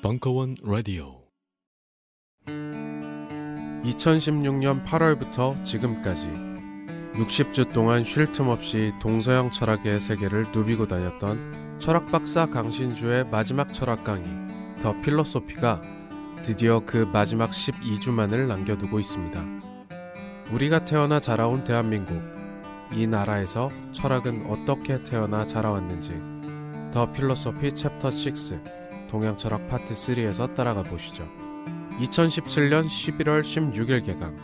벙커원 라디오 2016년 8월부터 지금까지 60주 동안 쉴 틈 없이 동서양 철학의 세계를 누비고 다녔던 철학박사 강신주의 마지막 철학 강의 더 필로소피가 드디어 그 마지막 12주만을 남겨두고 있습니다. 우리가 태어나 자라온 대한민국, 이 나라에서 철학은 어떻게 태어나 자라왔는지 더 필로소피 챕터 6 동양철학 파트 3에서 따라가 보시죠. 2017년 11월 16일 개강.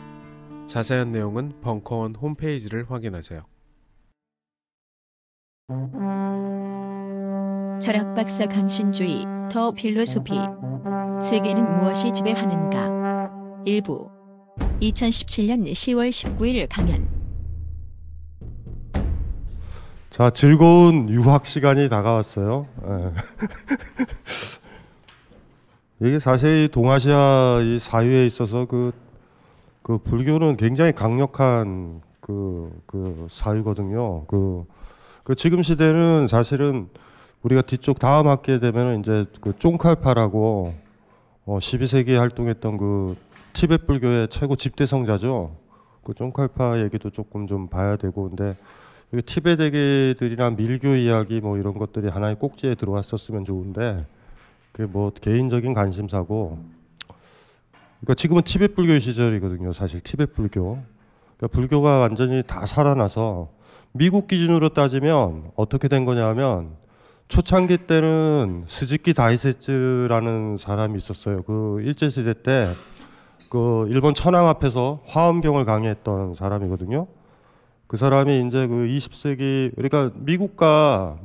자세한 내용은 벙커원 홈페이지를 확인하세요. 철학박사 강신주의 더 필로소피 세계는 무엇이 지배하는가 일부 2017년 10월 19일 강연. 자, 즐거운 유학 시간이 다가왔어요. 이게 사실 동아시아 이 사유에 있어서 그 불교는 굉장히 강력한 그 사유거든요. 그 지금 시대는 사실은 우리가 뒤쪽 다음 학기에 되면은 이제 그 쫑칼파라고 12세기에 활동했던 그 티베트 불교의 최고 집대성자죠. 그 쫑칼파 얘기도 조금 좀 봐야 되고, 근데 티베트계들이나 밀교 이야기 뭐 이런 것들이 하나의 꼭지에 들어왔었으면 좋은데 그게 뭐 개인적인 관심사고. 그러니까 지금은 티베트 불교 시절이거든요. 사실 티베트 불교. 그러니까 불교가 완전히 다 살아나서 미국 기준으로 따지면 어떻게 된 거냐면 초창기 때는 스즈키 다이세츠라는 사람이 있었어요. 그 일제시대 때 그 일본 천황 앞에서 화엄경을 강의했던 사람이거든요. 그 사람이 이제 그 20세기, 그러니까 미국과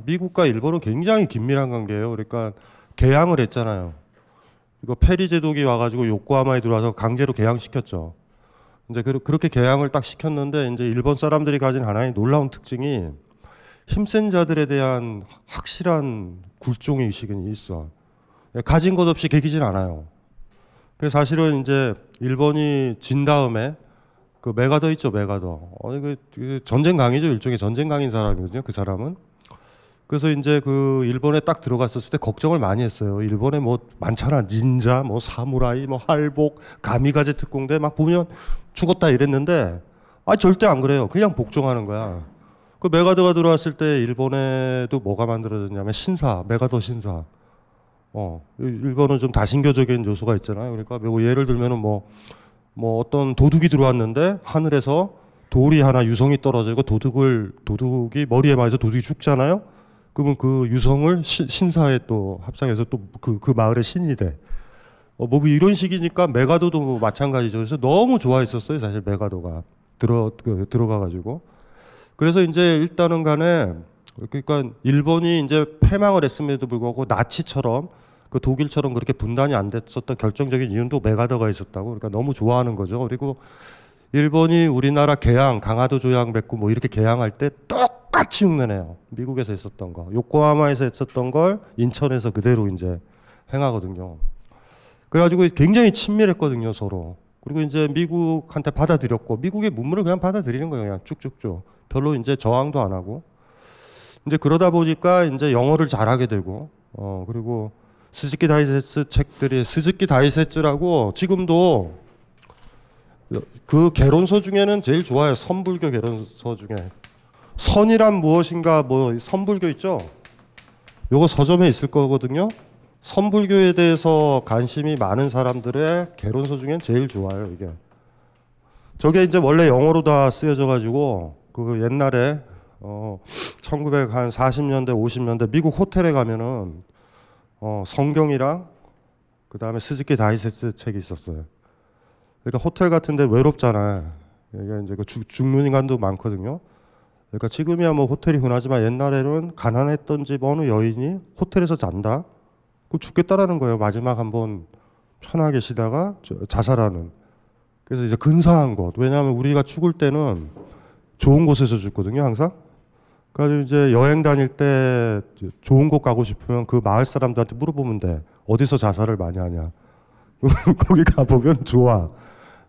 일본은 굉장히 긴밀한 관계예요. 그러니까 개항을 했잖아요. 이거 페리 제독이 와가지고 요코하마에 들어와서 강제로 개항시켰죠. 이제 그렇게 개항을 딱 시켰는데 이제 일본 사람들이 가진 하나의 놀라운 특징이 힘센 자들에 대한 확실한 굴종의 의식이 있어. 가진 것 없이 개기진 않아요. 그래서 사실은 이제 일본이 진 다음에 그 메가더 있죠, 메가더. 그 전쟁 강이죠, 일종의 전쟁 강인 사람이거든요, 그 사람은. 그래서 이제 그 일본에 딱 들어갔었을 때 걱정을 많이 했어요. 일본에 뭐 많잖아, 닌자, 뭐 사무라이, 뭐 할복, 가미가제 특공대 막 보면 죽었다 이랬는데, 절대 안 그래요. 그냥 복종하는 거야. 그 메가더가 들어왔을 때 일본에도 뭐가 만들어졌냐면 신사, 메가더 신사. 일본은 좀 다신교적인 요소가 있잖아요. 그러니까 뭐 예를 들면은 뭐 어떤 도둑이 들어왔는데 하늘에서 돌이 하나 유성이 떨어지고 도둑이 머리에 맞아서 도둑이 죽잖아요. 그러면 그 유성을 신사에 또 합성해서 또 그 마을의 신이 돼. 뭐 이런 식이니까 메가더도 뭐 마찬가지죠. 그래서 너무 좋아했었어요. 사실 메가더가 들어가가지고. 그래서 이제 일단은 간에 그러니까 일본이 이제 패망을 했음에도 불구하고 나치처럼 그 독일처럼 그렇게 분단이 안 됐었던 결정적인 이유도 메가더가 있었다고. 그러니까 너무 좋아하는 거죠. 그리고 일본이 우리나라 개항, 강화도 조약 맺고 뭐 이렇게 개항할 때 똑같이 흉내내요. 미국에서 했었던 거, 요코하마에서 했었던 걸 인천에서 그대로 이제 행하거든요. 그래가지고 굉장히 친밀했거든요, 서로. 그리고 이제 미국한테 받아들였고, 미국의 문물을 그냥 받아들이는 거예요, 그냥 쭉쭉쭉. 별로 이제 저항도 안 하고. 이제 그러다 보니까 이제 영어를 잘하게 되고, 그리고 스즈키 다이세츠 책들이, 스즈키 다이세츠라고 지금도 그 개론서 중에는 제일 좋아요. 선불교 개론서 중에. 선이란 무엇인가, 뭐 선불교 있죠? 요거 서점에 있을 거거든요. 선불교에 대해서 관심이 많은 사람들의 개론서 중엔 제일 좋아요, 이게. 저게 이제 원래 영어로 다 쓰여져 가지고 그 옛날에 1940년대 50년대 미국 호텔에 가면은 성경이랑 그 다음에 스즈키 다이세츠 책이 있었어요. 그러니까 호텔 같은데 외롭잖아요. 이게 이제 그 죽는 인간도 많거든요. 그러니까 지금이야 뭐 호텔이 흔하지만 옛날에는 가난했던 집 어느 여인이 호텔에서 잔다. 그 죽겠다라는 거예요. 마지막 한번 편하게 쉬다가 자살하는. 그래서 이제 근사한 곳. 왜냐하면 우리가 죽을 때는 좋은 곳에서 죽거든요, 항상. 그래서 이제 여행 다닐 때 좋은 곳 가고 싶으면 그 마을 사람들한테 물어보면 돼. 어디서 자살을 많이 하냐. 거기 가보면 좋아.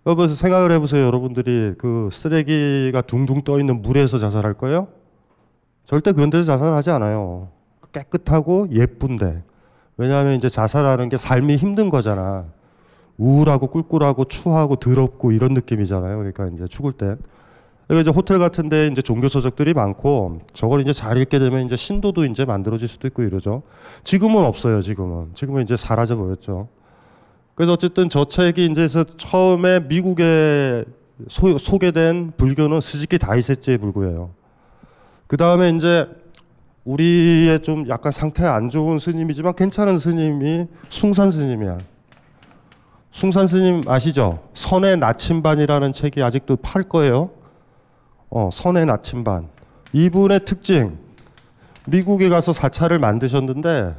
그래서 생각을 해보세요. 여러분들이 그 쓰레기가 둥둥 떠있는 물에서 자살할 거예요? 절대 그런 데서 자살하지 않아요. 깨끗하고 예쁜데, 왜냐하면 이제 자살하는 게 삶이 힘든 거잖아. 우울하고 꿀꿀하고 추하고 더럽고 이런 느낌이잖아요. 그러니까 이제 죽을 때. 그러니까 이제 호텔 같은데 이제 종교 서적들이 많고, 저걸 이제 잘 읽게 되면 이제 신도도 이제 만들어질 수도 있고 이러죠. 지금은 없어요. 지금은 이제 사라져 버렸죠. 그래서 어쨌든 저 책이 이제 처음에 미국에 소개된 불교는 스즈키 다이세츠의 불교예요. 그 다음에 이제 우리의 좀 약간 상태 안 좋은 스님이지만 괜찮은 스님이 숭산 스님이야. 숭산 스님 아시죠? 선의 나침반이라는 책이 아직도 팔 거예요. 선의 나침반. 이분의 특징, 미국에 가서 사찰을 만드셨는데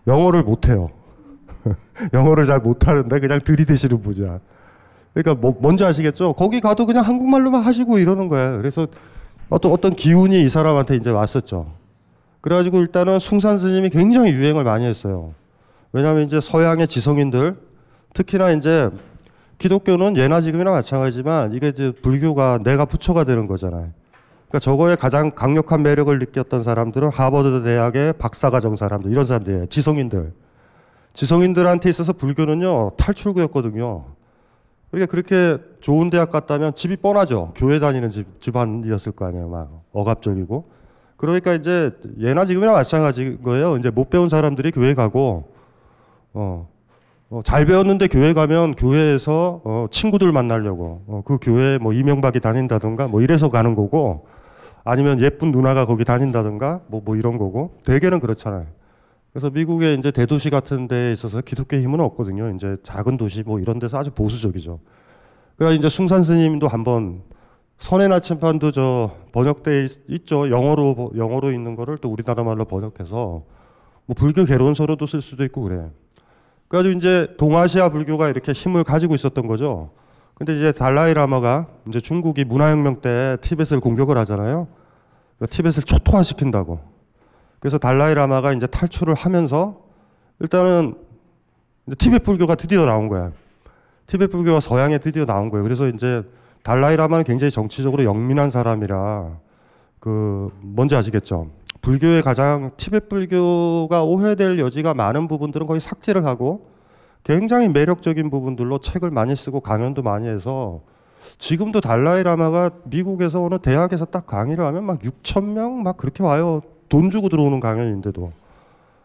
영어를 못해요. 영어를 잘 못하는데 그냥 들이대시는 분이야. 그러니까 뭔지 아시겠죠? 거기 가도 그냥 한국말로만 하시고 이러는 거예요. 그래서 어떤 기운이 이 사람한테 이제 왔었죠. 그래가지고 일단은 숭산 스님이 굉장히 유행을 많이 했어요. 왜냐하면 이제 서양의 지성인들, 특히나 이제 기독교는 예나 지금이나 마찬가지지만 이게 이제 불교가 내가 부처가 되는 거잖아요. 그러니까 저거에 가장 강력한 매력을 느꼈던 사람들은 하버드 대학의 박사과정 사람들, 이런 사람들이에요. 지성인들한테 있어서 불교는요 탈출구였거든요. 그러니까 그렇게 좋은 대학 갔다면 집이 뻔하죠. 교회 다니는 집안이었을 거 아니에요. 막 억압적이고. 그러니까 이제 예나 지금이나 마찬가지인 거예요. 이제 못 배운 사람들이 교회 가고, 잘 배웠는데 교회 가면 교회에서 친구들 만나려고 그 교회에 뭐 이명박이 다닌다든가 뭐 이래서 가는 거고, 아니면 예쁜 누나가 거기 다닌다든가 뭐 이런 거고, 대개는 그렇잖아요. 그래서 미국의 이제 대도시 같은 데에 있어서 기독교 힘은 없거든요. 이제 작은 도시 뭐 이런 데서 아주 보수적이죠. 그래서 이제 숭산 스님도 한번 선의 나침반도 저 번역돼 있죠. 영어로 있는 거를 또 우리나라 말로 번역해서 뭐 불교 개론서로도 쓸 수도 있고 그래. 그래가지고 이제 동아시아 불교가 이렇게 힘을 가지고 있었던 거죠. 근데 이제 달라이 라마가 이제 중국이 문화혁명 때 티벳을 공격을 하잖아요. 티벳을 초토화시킨다고. 그래서 달라이 라마가 이제 탈출을 하면서 일단은 티벳 불교가 드디어 나온 거야. 티벳 불교가 서양에 드디어 나온 거예요. 그래서 이제 달라이 라마는 굉장히 정치적으로 영민한 사람이라 뭔지 아시겠죠? 불교의 가장 티벳 불교가 오해될 여지가 많은 부분들은 거의 삭제를 하고 굉장히 매력적인 부분들로 책을 많이 쓰고 강연도 많이 해서 지금도 달라이 라마가 미국에서 어느 대학에서 딱 강의를 하면 막 6,000명 막 그렇게 와요. 돈 주고 들어오는 강연인데도.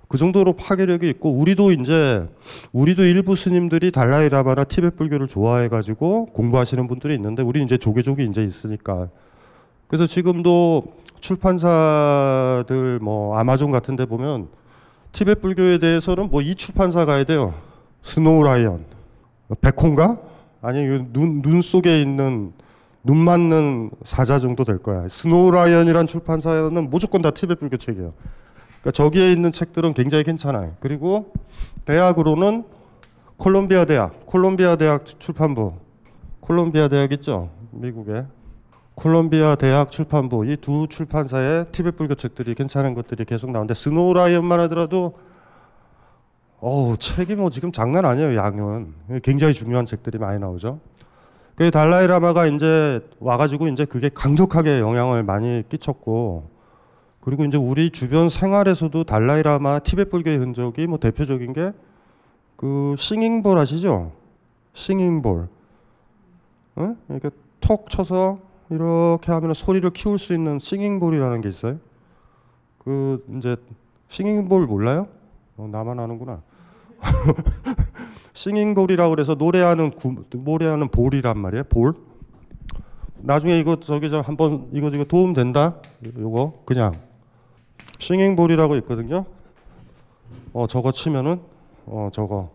그 정도로 파괴력이 있고, 우리도 일부 스님들이 달라이 라마나 티벳 불교를 좋아해가지고 공부하시는 분들이 있는데, 우리 이제 조계족이 이제 있으니까. 그래서 지금도 출판사들 뭐 아마존 같은 데 보면 티벳 불교에 대해서는 뭐 이 출판사 가야 돼요. 스노우 라이언. 백호인가? 아니, 눈 속에 있는 눈 맞는 사자 정도 될 거야. 스노우 라이언이란 출판사는 무조건 다 티벳 불교 책이에요. 그러니까 저기에 있는 책들은 굉장히 괜찮아요. 그리고 대학으로는 콜롬비아 대학 출판부. 콜롬비아 대학 있죠? 미국에. 콜롬비아 대학 출판부. 이 두 출판사의 티벳 불교 책들이 괜찮은 것들이 계속 나오는데, 스노우 라이언만 하더라도 책이 뭐 지금 장난 아니에요. 양은. 굉장히 중요한 책들이 많이 나오죠. 그 달라이 라마가 이제 와가지고 이제 그게 강력하게 영향을 많이 끼쳤고, 그리고 이제 우리 주변 생활에서도 달라이 라마 티벳 불교의 흔적이 뭐 대표적인 게 그 싱잉볼 아시죠? 싱잉볼. 이렇게 톡 쳐서 이렇게 하면 소리를 키울 수 있는 싱잉볼이라는 게 있어요. 그 이제 싱잉볼 몰라요? 나만 아는구나. 싱잉볼이라고 그래서 노래하는 볼이란 말이에요. 볼. 나중에 이거 한번 이거 도움 된다. 요거 그냥 싱잉볼이라고 있거든요. 저거 치면은 저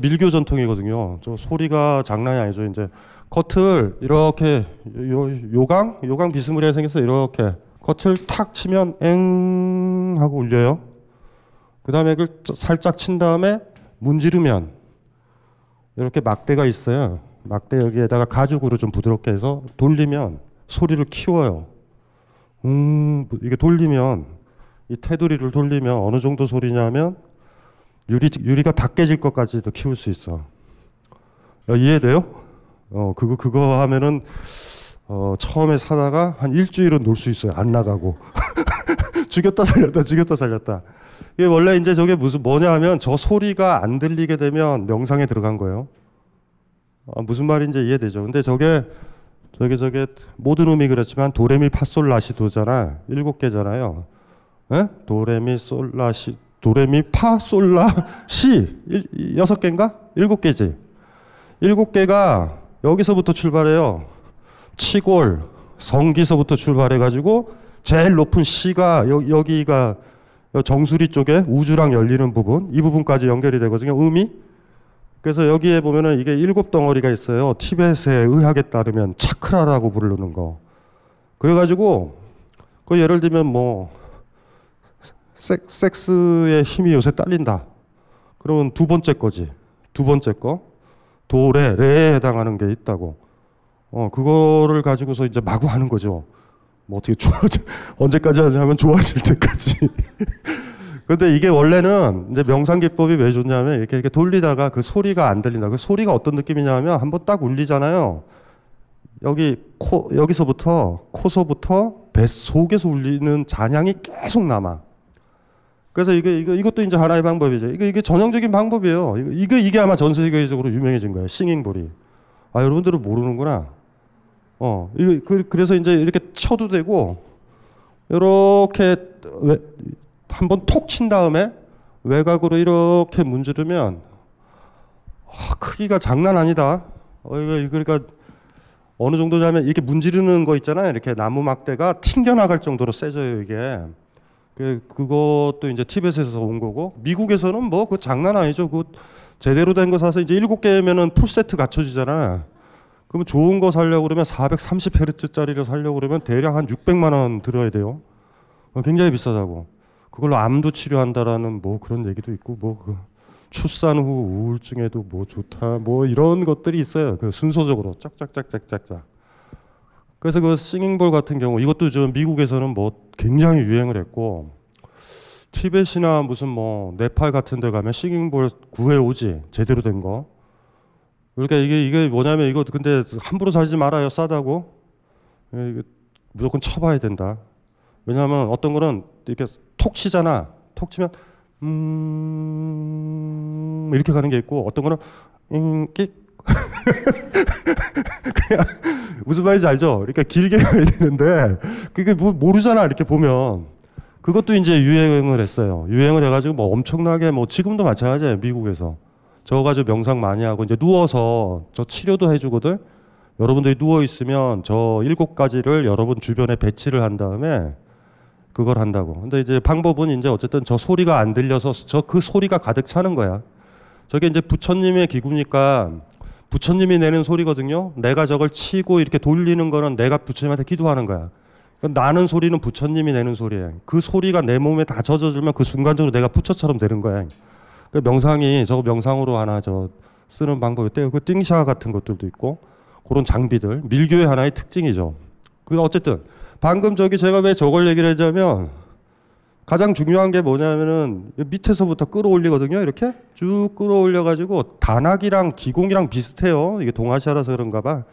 밀교 전통이거든요. 저 소리가 장난이 아니죠. 이제 겉을 이렇게 요강 비스무리하게 생겨서 이렇게 겉을 탁 치면 엥 하고 울려요. 그 다음에 그걸 살짝 친 다음에 문지르면 이렇게 막대가 있어요. 막대 여기에다가 가죽으로 좀 부드럽게 해서 돌리면 소리를 키워요. 이게 돌리면, 이 테두리를 돌리면 어느 정도 소리냐면 유리가 다 깨질 것까지도 키울 수 있어. 이해돼요? 그거 하면은 처음에 사다가 한 일주일은 놀 수 있어요. 안 나가고. 죽였다 살렸다 죽였다 살렸다. 이게 원래 이제 저게 뭐냐 하면 저 소리가 안 들리게 되면 명상에 들어간 거예요. 무슨 말인지 이해되죠. 근데 저게 모든 음이 그렇지만 도레미 파솔라시도잖아. 7개잖아요. 에? 도레미 솔라시 도레미 파솔라시 6개인가? 7개지. 7개가 여기서부터 출발해요. 치골 성기서부터 출발해가지고 제일 높은 C가 여기가 정수리 쪽에 우주랑 열리는 부분, 이 부분까지 연결이 되거든요. 음이. 그래서 여기에 보면은 이게 7덩어리가 있어요. 티벳의 의학에 따르면 차크라라고 부르는 거. 그래가지고 그 예를 들면 뭐 섹스의 힘이 요새 딸린다. 그러면 두 번째 거지. 두 번째 거. 레에 해당하는 게 있다고. 그거를 가지고서 이제 마구 하는 거죠. 뭐 어떻게 언제까지 하냐면 좋아질 때까지. 근데 이게 원래는 이제 명상 기법이 왜 좋냐면 이렇게 돌리다가 그 소리가 안 들린다. 그 소리가 어떤 느낌이냐면 한번 딱 울리잖아요. 여기서부터 코서부터 뱃속에서 울리는 잔향이 계속 남아. 그래서 이것도 이제 하나의 방법이죠. 이게 전형적인 방법이에요. 이게 아마 전 세계적으로 유명해진 거예요. 싱잉볼이. 여러분들은 모르는구나. 그래서 이제 이렇게 쳐도 되고, 이렇게 한번 톡 친 다음에 외곽으로 이렇게 문지르면, 크기가 장난 아니다. 그러니까 어느 정도냐면 이렇게 문지르는 거 있잖아요. 이렇게 나무 막대가 튕겨나갈 정도로 세져요, 이게. 그것도 이제 티벳에서 온 거고, 미국에서는 뭐 그 장난 아니죠. 그 제대로 된 거 사서 이제 7개면은 풀세트 갖춰지잖아. 그러면 좋은 거 살려고 그러면 430Hz짜리를 살려고 그러면 대략 한 600만 원 들어야 돼요. 굉장히 비싸다고. 그걸로 암도 치료한다라는 뭐 그런 얘기도 있고, 그 출산 후 우울증에도 뭐 좋다, 뭐 이런 것들이 있어요. 그 순서적으로 짝짝짝짝짝짝. 그래서 그 싱잉볼 같은 경우 이것도 좀 미국에서는 뭐 굉장히 유행을 했고, 티벳이나 무슨 뭐 네팔 같은 데 가면 싱잉볼 구해오지, 제대로 된 거. 그러니까 이게 뭐냐면 이거 근데 함부로 사지 말아요. 싸다고. 이게 무조건 쳐봐야 된다. 왜냐하면 어떤 거는 이렇게 톡 치잖아. 톡 치면 이렇게 가는 게 있고, 어떤 거는 끽 그냥 무슨 말인지 알죠? 그러니까 길게 가야 되는데 그게 뭐 모르잖아. 이렇게 보면. 그것도 이제 유행을 했어요. 유행을 해가지고 뭐 엄청나게 뭐 지금도 마찬가지예요. 미국에서. 저거 가지고 명상 많이 하고 이제 누워서 저 치료도 해주거든. 여러분들이 누워 있으면 저 7가지를 여러분 주변에 배치를 한 다음에 그걸 한다고. 근데 이제 방법은 이제 어쨌든 저 소리가 안 들려서 그 소리가 가득 차는 거야. 저게 이제 부처님의 기구니까 부처님이 내는 소리거든요. 내가 저걸 치고 이렇게 돌리는 거는 내가 부처님한테 기도하는 거야. 나는 소리는 부처님이 내는 소리예요. 그 소리가 내 몸에 다 젖어들면 그 순간적으로 내가 부처처럼 되는 거야. 그 명상이 저거 명상으로 하나 쓰는 방법이 있대요. 그 띵샤 같은 것들도 있고 그런 장비들 밀교의 하나의 특징이죠. 그 어쨌든 방금 제가 왜 저걸 얘기를 하자면 가장 중요한 게 뭐냐면은 밑에서부터 끌어올리거든요. 이렇게 쭉 끌어올려가지고 단학이랑 기공이랑 비슷해요. 이게 동아시아라서 그런가 봐.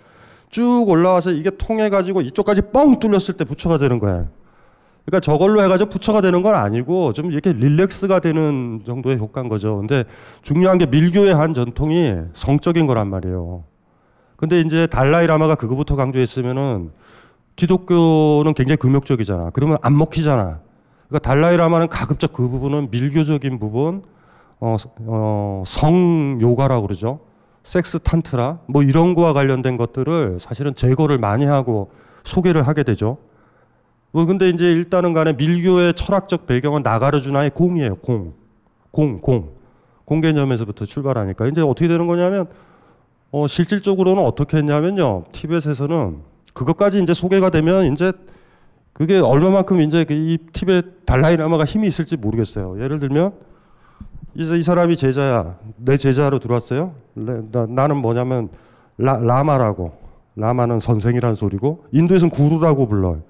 쭉 올라와서 이게 통해가지고 이쪽까지 뻥 뚫렸을 때 부처가 되는 거야. 그러니까 저걸로 해가지고 부처가 되는 건 아니고 좀 이렇게 릴렉스가 되는 정도의 효과인 거죠. 근데 중요한 게 밀교의 한 전통이 성적인 거란 말이에요. 근데 이제 달라이 라마가 그거부터 강조했으면은 기독교는 굉장히 금욕적이잖아. 그러면 안 먹히잖아. 그러니까 달라이 라마는 가급적 그 부분은 밀교적인 부분, 성 요가라고 그러죠. 섹스 탄트라 뭐 이런 거와 관련된 것들을 사실은 제거를 많이 하고 소개를 하게 되죠. 뭐 근데 이제 일단은 간에 밀교의 철학적 배경은 나가르주나의 공이에요. 공 개념에서부터 출발하니까 이제 어떻게 되는 거냐면 실질적으로는 어떻게 했냐면요. 티벳에서는 그것까지 이제 소개가 되면 이제 그게 얼마만큼 이제 이 티벳 달라이라마가 힘이 있을지 모르겠어요. 예를 들면 이 사람이 제자야. 내 제자로 들어왔어요. 나는 뭐냐면 라마라고. 라마는 선생이라는 소리고 인도에서는 구루라고 불러요.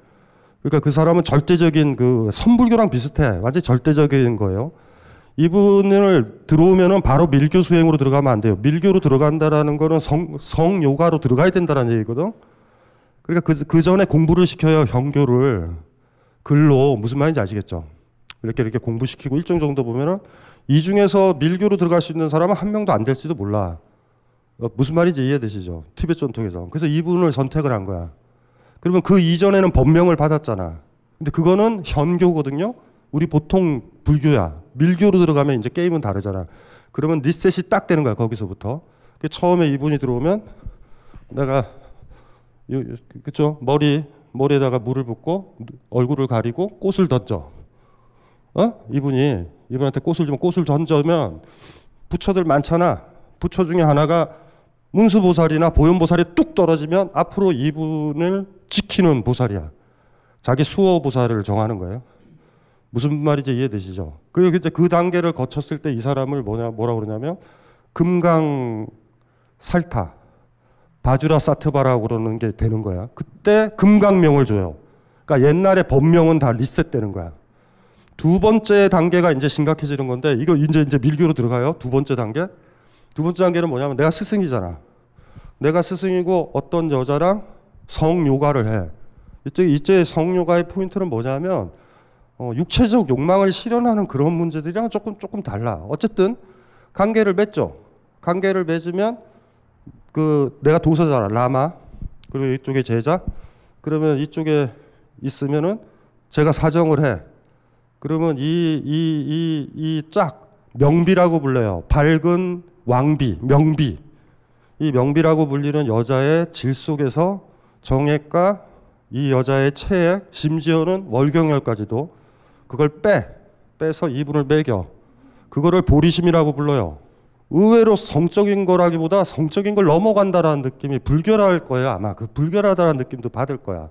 그러니까 그 사람은 절대적인 그 선불교랑 비슷해. 완전히 절대적인 거예요. 이분을 들어오면은 바로 밀교 수행으로 들어가면 안 돼요. 밀교로 들어간다라는 거는 성 요가로 들어가야 된다라는 얘기거든. 그러니까 그 전에 공부를 시켜요. 형교를. 글로 무슨 말인지 아시겠죠? 이렇게 공부시키고 일정 정도 보면은 이 중에서 밀교로 들어갈 수 있는 사람은 한 명도 안 될지도 몰라. 무슨 말인지 이해되시죠? 티베트 전통에서. 그래서 이분을 선택을 한 거야. 그러면 그 이전에는 법명을 받았잖아. 근데 그거는 현교거든요. 우리 보통 불교야. 밀교로 들어가면 이제 게임은 다르잖아. 그러면 리셋이 딱 되는 거야. 거기서부터. 처음에 이분이 들어오면 내가 그쵸? 머리에다가 물을 붓고 얼굴을 가리고 꽃을 던져. 이분한테 꽃을 주면 꽃을 던져면 부처들 많잖아. 부처 중에 하나가 문수보살이나 보현보살이 뚝 떨어지면 앞으로 이분을 지키는 보살이야. 자기 수호보살을 정하는 거예요. 무슨 말인지 이해되시죠? 그 단계를 거쳤을 때 이 사람을 뭐라고 그러냐면 금강살타, 바주라 사트바라고 그러는 게 되는 거야. 그때 금강명을 줘요. 그러니까 옛날에 법명은 다 리셋되는 거야. 두 번째 단계가 이제 심각해지는 건데 이거 이제 밀교로 들어가요. 두 번째 단계. 두 번째 단계는 뭐냐면 내가 스승이잖아. 내가 스승이고 어떤 여자랑 성요가를 해. 이때 성요가의 포인트는 뭐냐면 육체적 욕망을 실현하는 그런 문제들이랑 조금 달라. 어쨌든 관계를 맺죠. 관계를 맺으면 내가 도사잖아. 라마. 그리고 이쪽에 제자. 그러면 이쪽에 있으면은 제가 사정을 해. 그러면 이 짝 명비라고 불러요. 밝은 왕비, 명비. 이 명비라고 불리는 여자의 질 속에서 정액과 이 여자의 체액, 심지어는 월경혈까지도 그걸 빼서 이분을 먹여. 그거를 보리심이라고 불러요. 의외로 성적인 거라기보다 성적인 걸 넘어간다라는 느낌이 불결할 거예요. 아마 그 불결하다는 느낌도 받을 거야.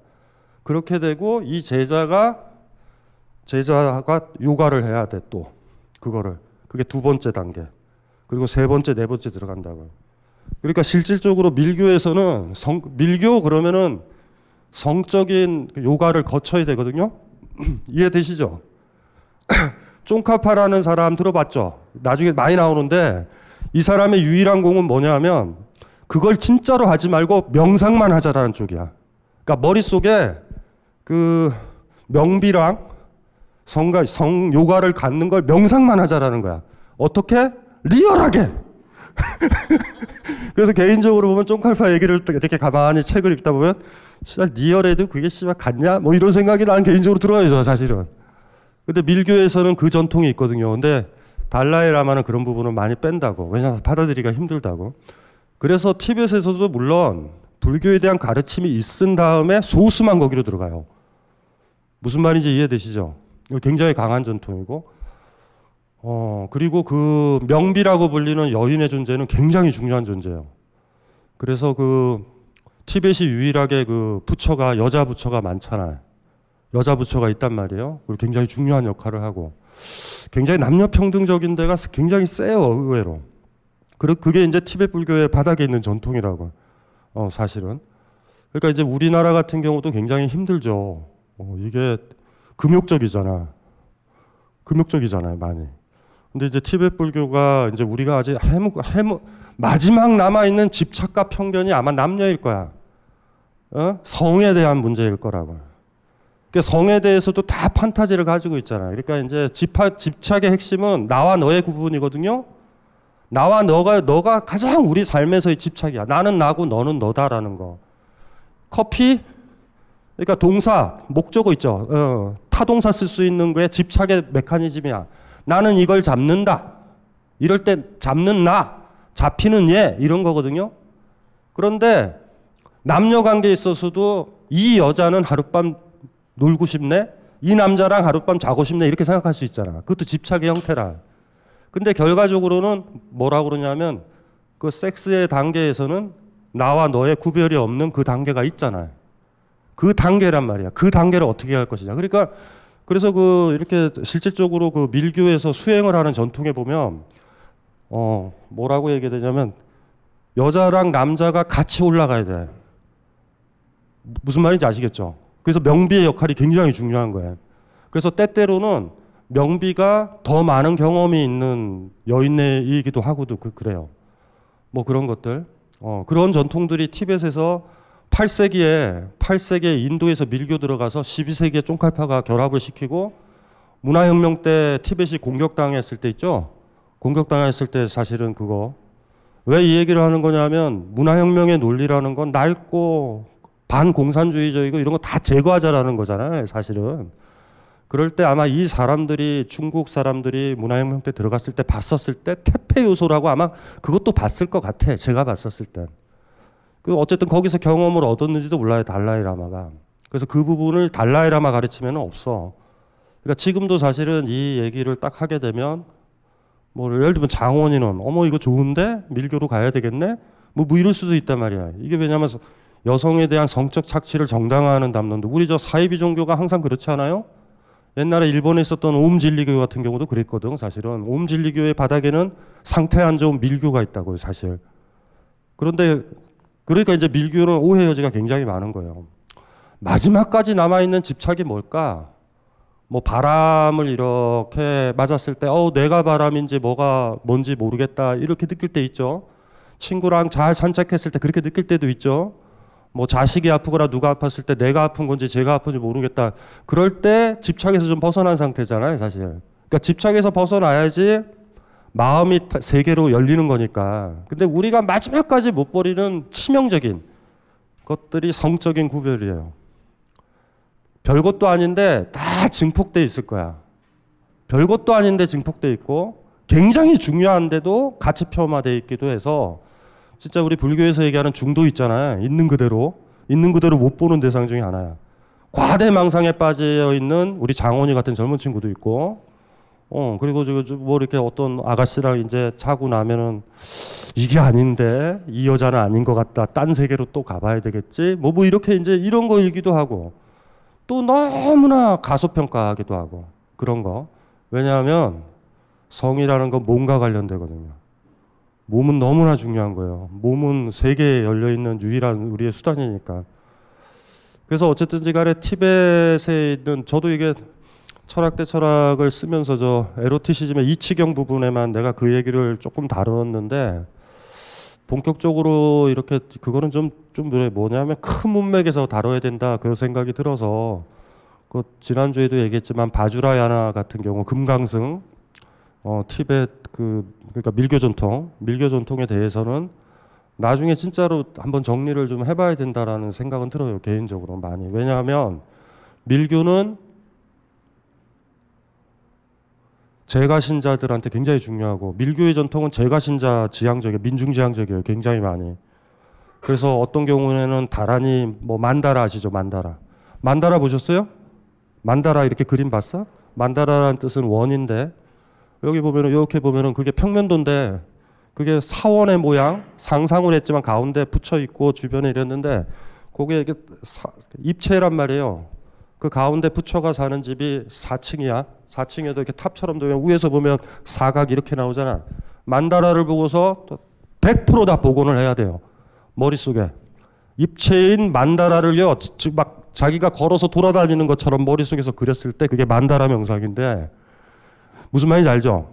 그렇게 되고 이 제자가 요가를 해야 돼. 또 그거를. 그게 두 번째 단계. 그리고 세 번째, 네 번째 들어간다고요. 그러니까 실질적으로 밀교에서는 밀교 그러면은 성적인 요가를 거쳐야 되거든요. 이해되시죠? 쫑카파라는 사람 들어봤죠? 나중에 많이 나오는데 이 사람의 유일한 공은 뭐냐면 그걸 진짜로 하지 말고 명상만 하자라는 쪽이야. 그러니까 머릿속에 그 명비랑 성요가를 갖는 걸 명상만 하자라는 거야. 어떻게? 리얼하게. 그래서 개인적으로 보면 쫑칼파 얘기를 이렇게 가만히 책을 읽다 보면 씨발 리얼해도 그게 씨발 같냐? 뭐 이런 생각이 난 개인적으로 들어요, 사실은. 근데 밀교에서는 그 전통이 있거든요. 근데 달라이 라마는 그런 부분을 많이 뺀다고. 왜냐하면 받아들이기가 힘들다고. 그래서 티벳에서도 물론 불교에 대한 가르침이 있은 다음에 소수만 거기로 들어가요. 무슨 말인지 이해되시죠? 이거 굉장히 강한 전통이고, 그리고 그 명비라고 불리는 여인의 존재는 굉장히 중요한 존재예요. 그래서 그 티벳이 유일하게 그 부처가 여자 부처가 많잖아요. 여자 부처가 있단 말이에요. 그리고 굉장히 중요한 역할을 하고 굉장히 남녀 평등적인 데가 굉장히 세요. 의외로. 그게 이제 티벳 불교의 바닥에 있는 전통이라고. 사실은. 그러니까 이제 우리나라 같은 경우도 굉장히 힘들죠. 이게 금욕적이잖아요, 많이. 근데 이제 티벳 불교가 이제 우리가 아직 마지막 남아있는 집착과 편견이 아마 남녀일 거야. 성에 대한 문제일 거라고. 그러니까 성에 대해서도 다 판타지를 가지고 있잖아요. 그러니까 이제 집착의 핵심은 나와 너의 구분이거든요. 나와 너가 가장 우리 삶에서의 집착이야. 나는 나고 너는 너다라는 거. 커피, 그러니까 동사, 목적어 있죠. 타동사 쓸 수 있는 거에 집착의 메커니즘이야. 나는 이걸 잡는다. 이럴 때 잡는 나, 잡히는 얘 이런 거거든요. 그런데 남녀 관계에 있어서도 이 여자는 하룻밤 놀고 싶네, 이 남자랑 하룻밤 자고 싶네 이렇게 생각할 수 있잖아. 그것도 집착의 형태라. 근데 결과적으로는 뭐라고 그러냐면 그 섹스의 단계에서는 나와 너의 구별이 없는 그 단계가 있잖아요. 그 단계란 말이야. 그 단계를 어떻게 할 것이냐. 그러니까 그래서 이렇게 실질적으로 그 밀교에서 수행을 하는 전통에 보면 뭐라고 얘기되냐면 여자랑 남자가 같이 올라가야 돼. 무슨 말인지 아시겠죠? 그래서 명비의 역할이 굉장히 중요한 거예요. 그래서 때때로는 명비가 더 많은 경험이 있는 여인이기도 하고도 그래요. 뭐 그런 것들. 그런 전통들이 티벳에서 8세기에 인도에서 밀교 들어가서 12세기에 쫑칼파가 결합을 시키고 문화혁명 때 티벳이 공격당했을 때 있죠. 공격당했을 때 사실은 그거 왜 이 얘기를 하는 거냐면 문화혁명의 논리라는 건 낡고 반공산주의적이고 이런 거 다 제거하자라는 거잖아요. 사실은. 그럴 때 아마 이 사람들이 중국 사람들이 문화혁명 때 들어갔을 때 봤었을 때 태폐 요소라고 아마 그것도 봤을 것 같아. 제가 봤었을 땐. 그 어쨌든 거기서 경험을 얻었는지도 몰라요. 달라이라마가. 그래서 그 부분을 달라이라마 가르치면 없어. 그러니까 지금도 사실은 이 얘기를 딱 하게 되면 뭐 예를 들면 장원이는 어머 이거 좋은데 밀교로 가야 되겠네 뭐 이럴 수도 있단 말이야. 이게 왜냐하면 여성에 대한 성적 착취를 정당화하는 담론도 우리 저 사이비 종교가 항상 그렇지 않아요? 옛날에 일본에 있었던 옴진리교 같은 경우도 그랬거든. 사실은 옴진리교의 바닥에는 상태 안 좋은 밀교가 있다고요. 사실. 그런데 그러니까 이제 밀교는 오해 여지가 굉장히 많은 거예요. 마지막까지 남아있는 집착이 뭘까? 뭐 바람을 이렇게 맞았을 때 내가 바람인지 뭐가 뭔지 모르겠다 이렇게 느낄 때 있죠. 친구랑 잘 산책했을 때 그렇게 느낄 때도 있죠. 뭐 자식이 아프거나 누가 아팠을 때 내가 아픈 건지 제가 아픈지 모르겠다. 그럴 때 집착에서 좀 벗어난 상태잖아요. 사실. 그러니까 집착에서 벗어나야지 마음이 세계로 열리는 거니까. 근데 우리가 마지막까지 못 버리는 치명적인 것들이 성적인 구별이에요. 별것도 아닌데 다 증폭돼 있을 거야. 별것도 아닌데 증폭돼 있고 굉장히 중요한데도 가치표화돼 있기도 해서 진짜 우리 불교에서 얘기하는 중도 있잖아요. 있는 그대로 못 보는 대상 중에 하나야. 과대망상에 빠져 있는 우리 장원이 같은 젊은 친구도 있고 그리고 뭐 이렇게 어떤 아가씨랑 이제 자고 나면은 이게 아닌데 이 여자는 아닌 것 같다. 딴 세계로 또 가봐야 되겠지. 뭐 이렇게 이제 이런 거이기도 하고 또 너무나 가소평가하기도 하고 그런 거. 왜냐하면 성이라는 건 몸과 관련되거든요. 몸은 너무나 중요한 거예요. 몸은 세계에 열려있는 유일한 우리의 수단이니까. 그래서 어쨌든지 간에 티벳에 있는 저도 이게 철학 대 철학을 쓰면서 저 에로티시즘의 이치경 부분에만 내가 그 얘기를 조금 다뤘는데 본격적으로 이렇게 그거는 좀 뭐냐면 큰 문맥에서 다뤄야 된다 그 생각이 들어서 그 지난주에도 얘기했지만 바주라야나 같은 경우 금강승 티벳 그러니까 밀교 전통에 대해서는 나중에 진짜로 한번 정리를 좀 해봐야 된다라는 생각은 들어요. 개인적으로 많이. 왜냐하면 밀교는 재가신자들한테 굉장히 중요하고 밀교의 전통은 재가신자 지향적이에요. 민중지향적이에요. 굉장히 많이. 그래서 어떤 경우에는 다란이 뭐 만다라 아시죠? 만다라 보셨어요? 만다라 이렇게 그림 봤어? 만다라라는 뜻은 원인데 여기 보면은 이렇게 보면은 그게 평면도인데 그게 사원의 모양 상상을 했지만 가운데 붙여 있고 주변에 이랬는데 그게 이렇게 입체란 말이에요. 그 가운데 부처가 사는 집이 4층이야. 4층에도 이렇게 탑처럼 되면 위에서 보면 사각 이렇게 나오잖아. 만다라를 보고서 100% 다 복원을 해야 돼요. 머릿속에. 입체인 만다라를요. 막 자기가 걸어서 돌아다니는 것처럼 머릿속에서 그렸을 때 그게 만다라 명상인데 무슨 말인지 알죠?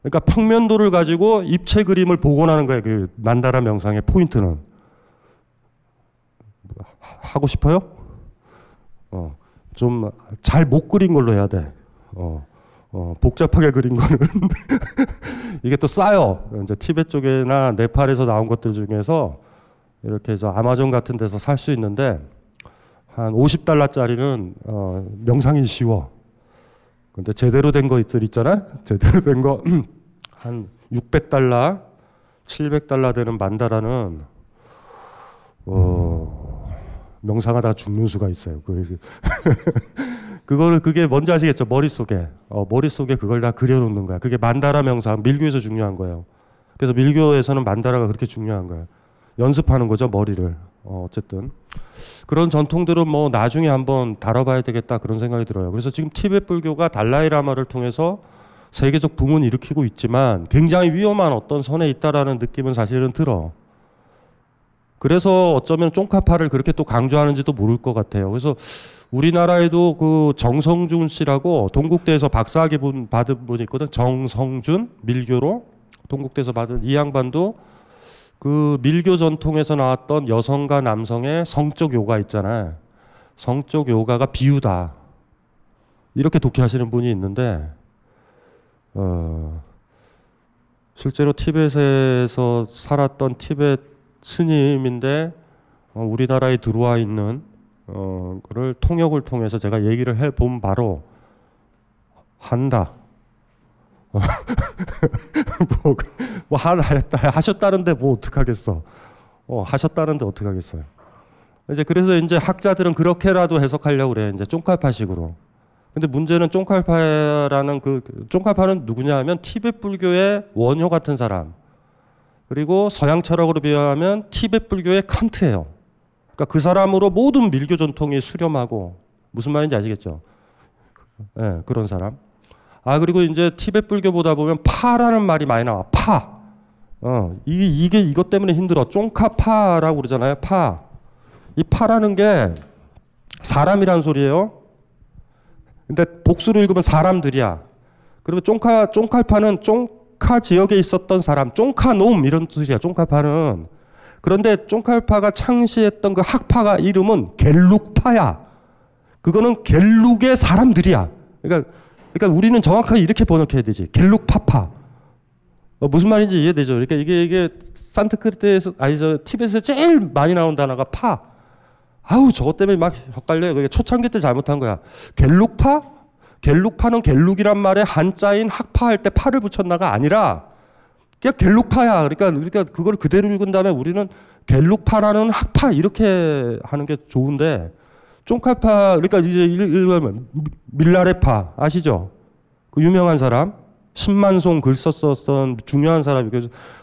그러니까 평면도를 가지고 입체 그림을 복원하는 거예요. 그 만다라 명상의 포인트는. 하고 싶어요? 좀 잘 못 그린 걸로 해야 돼. 복잡하게 그린 거는 이게 또 싸요. 이제 티벳 쪽이나 네팔에서 나온 것들 중에서 이렇게 저 아마존 같은 데서 살 수 있는데 한 $50짜리는 명상이 쉬워. 근데 제대로 된 것들 있잖아. 제대로 된 거 한 $600, $700 되는 만다라는 명상하다가 죽는 수가 있어요. 그게 뭔지 아시겠죠? 머릿속에 그걸 다 그려놓는 거야. 그게 만다라 명상, 밀교에서 중요한 거예요. 그래서 밀교에서는 만다라가 그렇게 중요한 거예요. 연습하는 거죠, 머리를. 어쨌든 그런 전통들은 뭐 나중에 한번 다뤄봐야 되겠다 그런 생각이 들어요. 그래서 지금 티베트 불교가 달라이라마를 통해서 세계적 붐은 일으키고 있지만 굉장히 위험한 어떤 선에 있다라는 느낌은 사실은 들어. 그래서 어쩌면 쫑카파를 그렇게 또 강조하는지도 모를 것 같아요. 그래서 우리나라에도 그 정성준 씨라고 동국대에서 박사학위 받은 분이 있거든. 정성준 밀교로 동국대에서 받은 이 양반도 그 밀교 전통에서 나왔던 여성과 남성의 성적 요가 있잖아요. 성적 요가가 비유다. 이렇게 독해하시는 분이 있는데 실제로 티벳에서 살았던 티벳 스님인데 우리나라에 들어와 있는 그를 통역을 통해서 제가 얘기를 해본 바로 한다. 하셨다는데 뭐 어떡하겠어. 하셨다는데 어떡하겠어요. 이제 그래서 이제 학자들은 그렇게라도 해석하려고 그래. 이제 쫑칼파식으로. 근데 문제는 쫑칼파라는 쫑칼파는 누구냐 하면 티벳 불교의 원효 같은 사람. 그리고 서양 철학으로 비유하면 티벳 불교의 칸트예요. 그러니까 그 사람으로 모든 밀교 전통이 수렴하고 무슨 말인지 아시겠죠? 네, 그런 사람. 그리고 이제 티벳 불교 보다 보면 파라는 말이 많이 나와. 파. 이게 이것 때문에 힘들어. 쫑카파라고 그러잖아요. 파. 이 파라는 게 사람이란 소리예요. 근데 복수로 읽으면 사람들이야. 그리고 쫑칼파는 쫑카 지역에 있었던 사람, 쫑카놈 이런 뜻이야. 쫑칼파는. 그런데 쫑칼파가 창시했던 그 학파가 이름은 겔룩파야. 그거는 겔룩의 사람들이야. 그러니까 우리는 정확하게 이렇게 번역해야 되지. 겔룩파파. 무슨 말인지 이해되죠? 그러니까 이게 산스크리트에서 티벳에서 제일 많이 나온 단어가 파. 저것 때문에 막 헷갈려요. 그게 초창기 때 잘못한 거야. 겔룩파? 겔룩파는 겔룩이란 말에 한자인 학파할 때 파를 붙였나가 아니라 그냥 겔룩파야. 그러니까 그걸 그대로 읽은 다음에 우리는 겔룩파라는 학파 이렇게 하는 게 좋은데 쫑칼파 그러니까 이제 밀라레파 아시죠? 그 유명한 사람 10만송 글 썼었던 중요한 사람이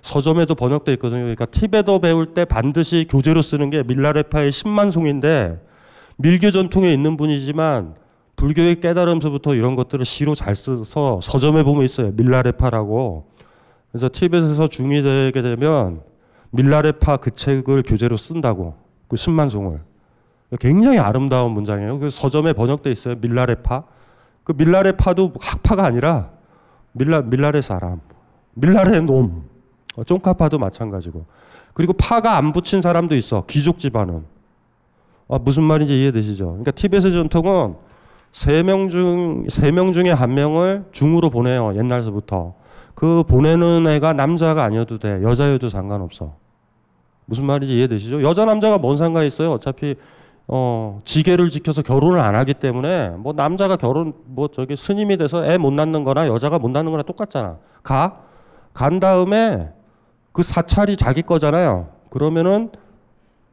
서점에도 번역돼 있거든요. 그러니까 티베더 배울 때 반드시 교재로 쓰는 게 밀라레파의 10만송인데 밀교 전통에 있는 분이지만 불교의 깨달음서부터 이런 것들을 시로 잘 써서 서점에 보면 있어요. 밀라레파라고. 그래서 티벳에서 중이 되게 되면 밀라레파 그 책을 교재로 쓴다고. 그 10만송을. 굉장히 아름다운 문장이에요. 그 서점에 번역돼 있어요. 밀라레파. 그 밀라레파도 학파가 아니라 밀라레 사람. 밀라레 놈. 쫑카파도 마찬가지고. 그리고 파가 안 붙인 사람도 있어. 귀족 집안은. 무슨 말인지 이해되시죠? 그러니까 티벳의 전통은 세 명 중에 1명을 중으로 보내요. 옛날서부터. 그 보내는 애가 남자가 아니어도 돼. 여자여도 상관없어. 무슨 말인지 이해되시죠? 여자 남자가 뭔 상관이 있어요? 어차피 지계를 지켜서 결혼을 안 하기 때문에 뭐 남자가 스님이 돼서 애 못 낳는 거나 여자가 못 낳는 거나 똑같잖아. 간 다음에 그 사찰이 자기 거잖아요. 그러면은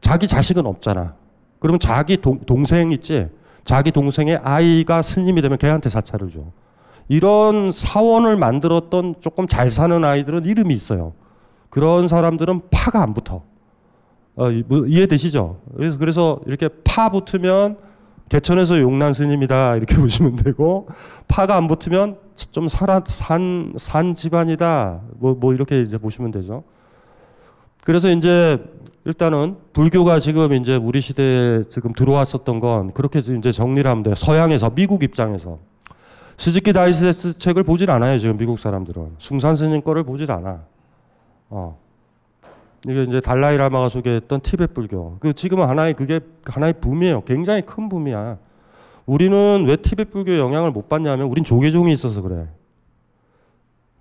자기 자식은 없잖아. 그러면 자기 동생 있지? 자기 동생의 아이가 스님이 되면 걔한테 사찰을 줘. 이런 사원을 만들었던 조금 잘 사는 아이들은 이름이 있어요. 그런 사람들은 파가 안 붙어. 이해되시죠? 그래서 이렇게 파 붙으면 개천에서 용난 스님이다 이렇게 보시면 되고 파가 안 붙으면 좀 산 집안이다 뭐 이렇게 이제 보시면 되죠. 그래서 이제 일단은 불교가 지금 이제 우리 시대에 지금 들어왔었던 건 그렇게 이제 정리를 하면 돼요. 서양에서 미국 입장에서 스즈키 다이제스트 책을 보질 않아요. 지금 미국 사람들은 숭산 스님 거를 보질 않아. 이게 이제 달라이라마가 소개했던 티벳 불교. 지금은 그게 하나의 붐이에요. 굉장히 큰 붐이야. 우리는 왜 티벳 불교의 영향을 못 받냐면 우린 조계종이 있어서 그래.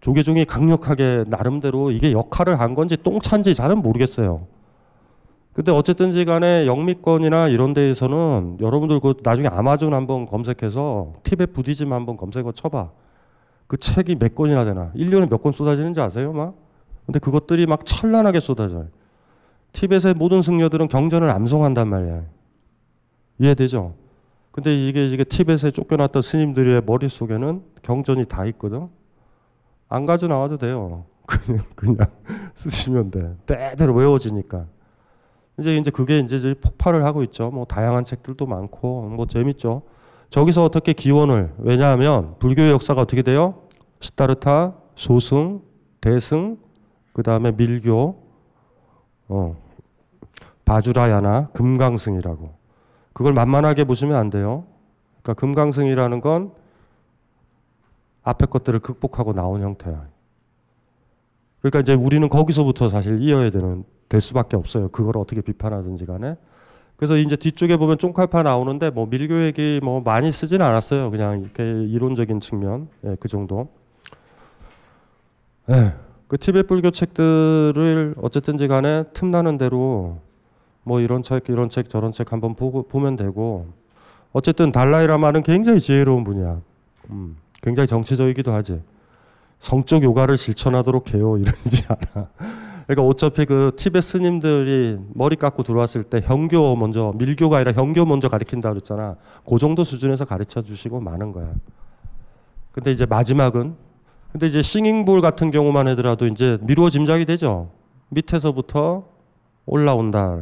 조계종이 강력하게 나름대로 이게 역할을 한 건지 똥찬지 잘은 모르겠어요. 근데 어쨌든지 간에 영미권이나 이런 데에서는 여러분들 나중에 아마존 한번 검색해서 티벳 부디즘 한번 검색어 쳐봐. 그 책이 몇 권이나 되나. 1년에 몇 권 쏟아지는지 아세요? 막? 근데 그것들이 막 찬란하게 쏟아져요. 티벳의 모든 승려들은 경전을 암송한단 말이야. 이해되죠? 근데 이게 티벳에 쫓겨났던 스님들의 머릿속에는 경전이 다 있거든. 안 가져 나와도 돼요. 그냥 쓰시면 돼. 때대로 외워지니까. 이제 그게 이제 폭발을 하고 있죠. 뭐 다양한 책들도 많고 뭐 재밌죠. 저기서 어떻게 기원을 왜냐하면 불교의 역사가 어떻게 돼요? 시타르타, 소승, 대승, 그 다음에 밀교, 바주라야나 금강승이라고. 그걸 만만하게 보시면 안 돼요. 그러니까 금강승이라는 건 앞에 것들을 극복하고 나온 형태야. 그러니까 이제 우리는 거기서부터 사실 이어야 될 수밖에 없어요. 그걸 어떻게 비판하든지 간에. 그래서 이제 뒤쪽에 보면 쫑칼파 나오는데 뭐 밀교 얘기 뭐 많이 쓰지는 않았어요. 그냥 이렇게 이론적인 측면, 예, 그 정도. 예, 그 티베트 불교 책들을 어쨌든지 간에 틈나는 대로 뭐 이런 책 저런 책 한번 보면 되고, 어쨌든 달라이라마는 굉장히 지혜로운 분이야. 굉장히 정치적이기도 하지. 성적 요가를 실천하도록 해요 이러지 않아. 그러니까 어차피 그 티베트 스님들이 머리 깎고 들어왔을 때 형교 먼저, 밀교가 아니라 형교 먼저 가르친다 그랬잖아. 그 정도 수준에서 가르쳐 주시고 마는 거야. 근데 이제 마지막은, 근데 이제 싱잉볼 같은 경우만 하더라도 이제 미루어 짐작이 되죠. 밑에서부터 올라온다.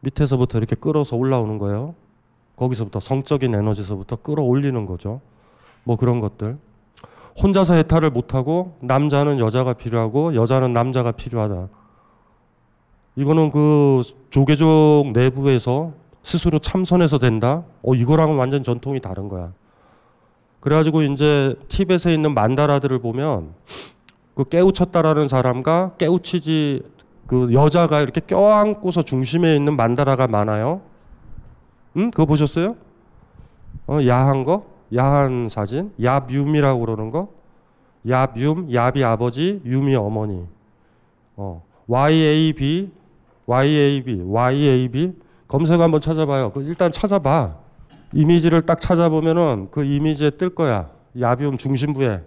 밑에서부터 이렇게 끌어서 올라오는 거예요. 거기서부터 성적인 에너지서부터 끌어올리는 거죠. 뭐 그런 것들. 혼자서 해탈을 못하고 남자는 여자가 필요하고 여자는 남자가 필요하다. 이거는 그 조계종 내부에서 스스로 참선해서 된다. 이거랑은 완전 전통이 다른 거야. 그래가지고 이제 티벳에 있는 만다라들을 보면 그 깨우쳤다라는 사람과 깨우치지 그 여자가 이렇게 껴안고서 중심에 있는 만다라가 많아요. 그거 보셨어요? 야한 거? 야한 사진? 야뮨이라고 그러는 거? 야뮨, 야비 아버지, 유미 어머니. YAB 검색 한번 찾아봐요. 일단 찾아봐. 이미지를 딱 찾아보면은 그 이미지에 뜰 거야. 야뮨 중심부에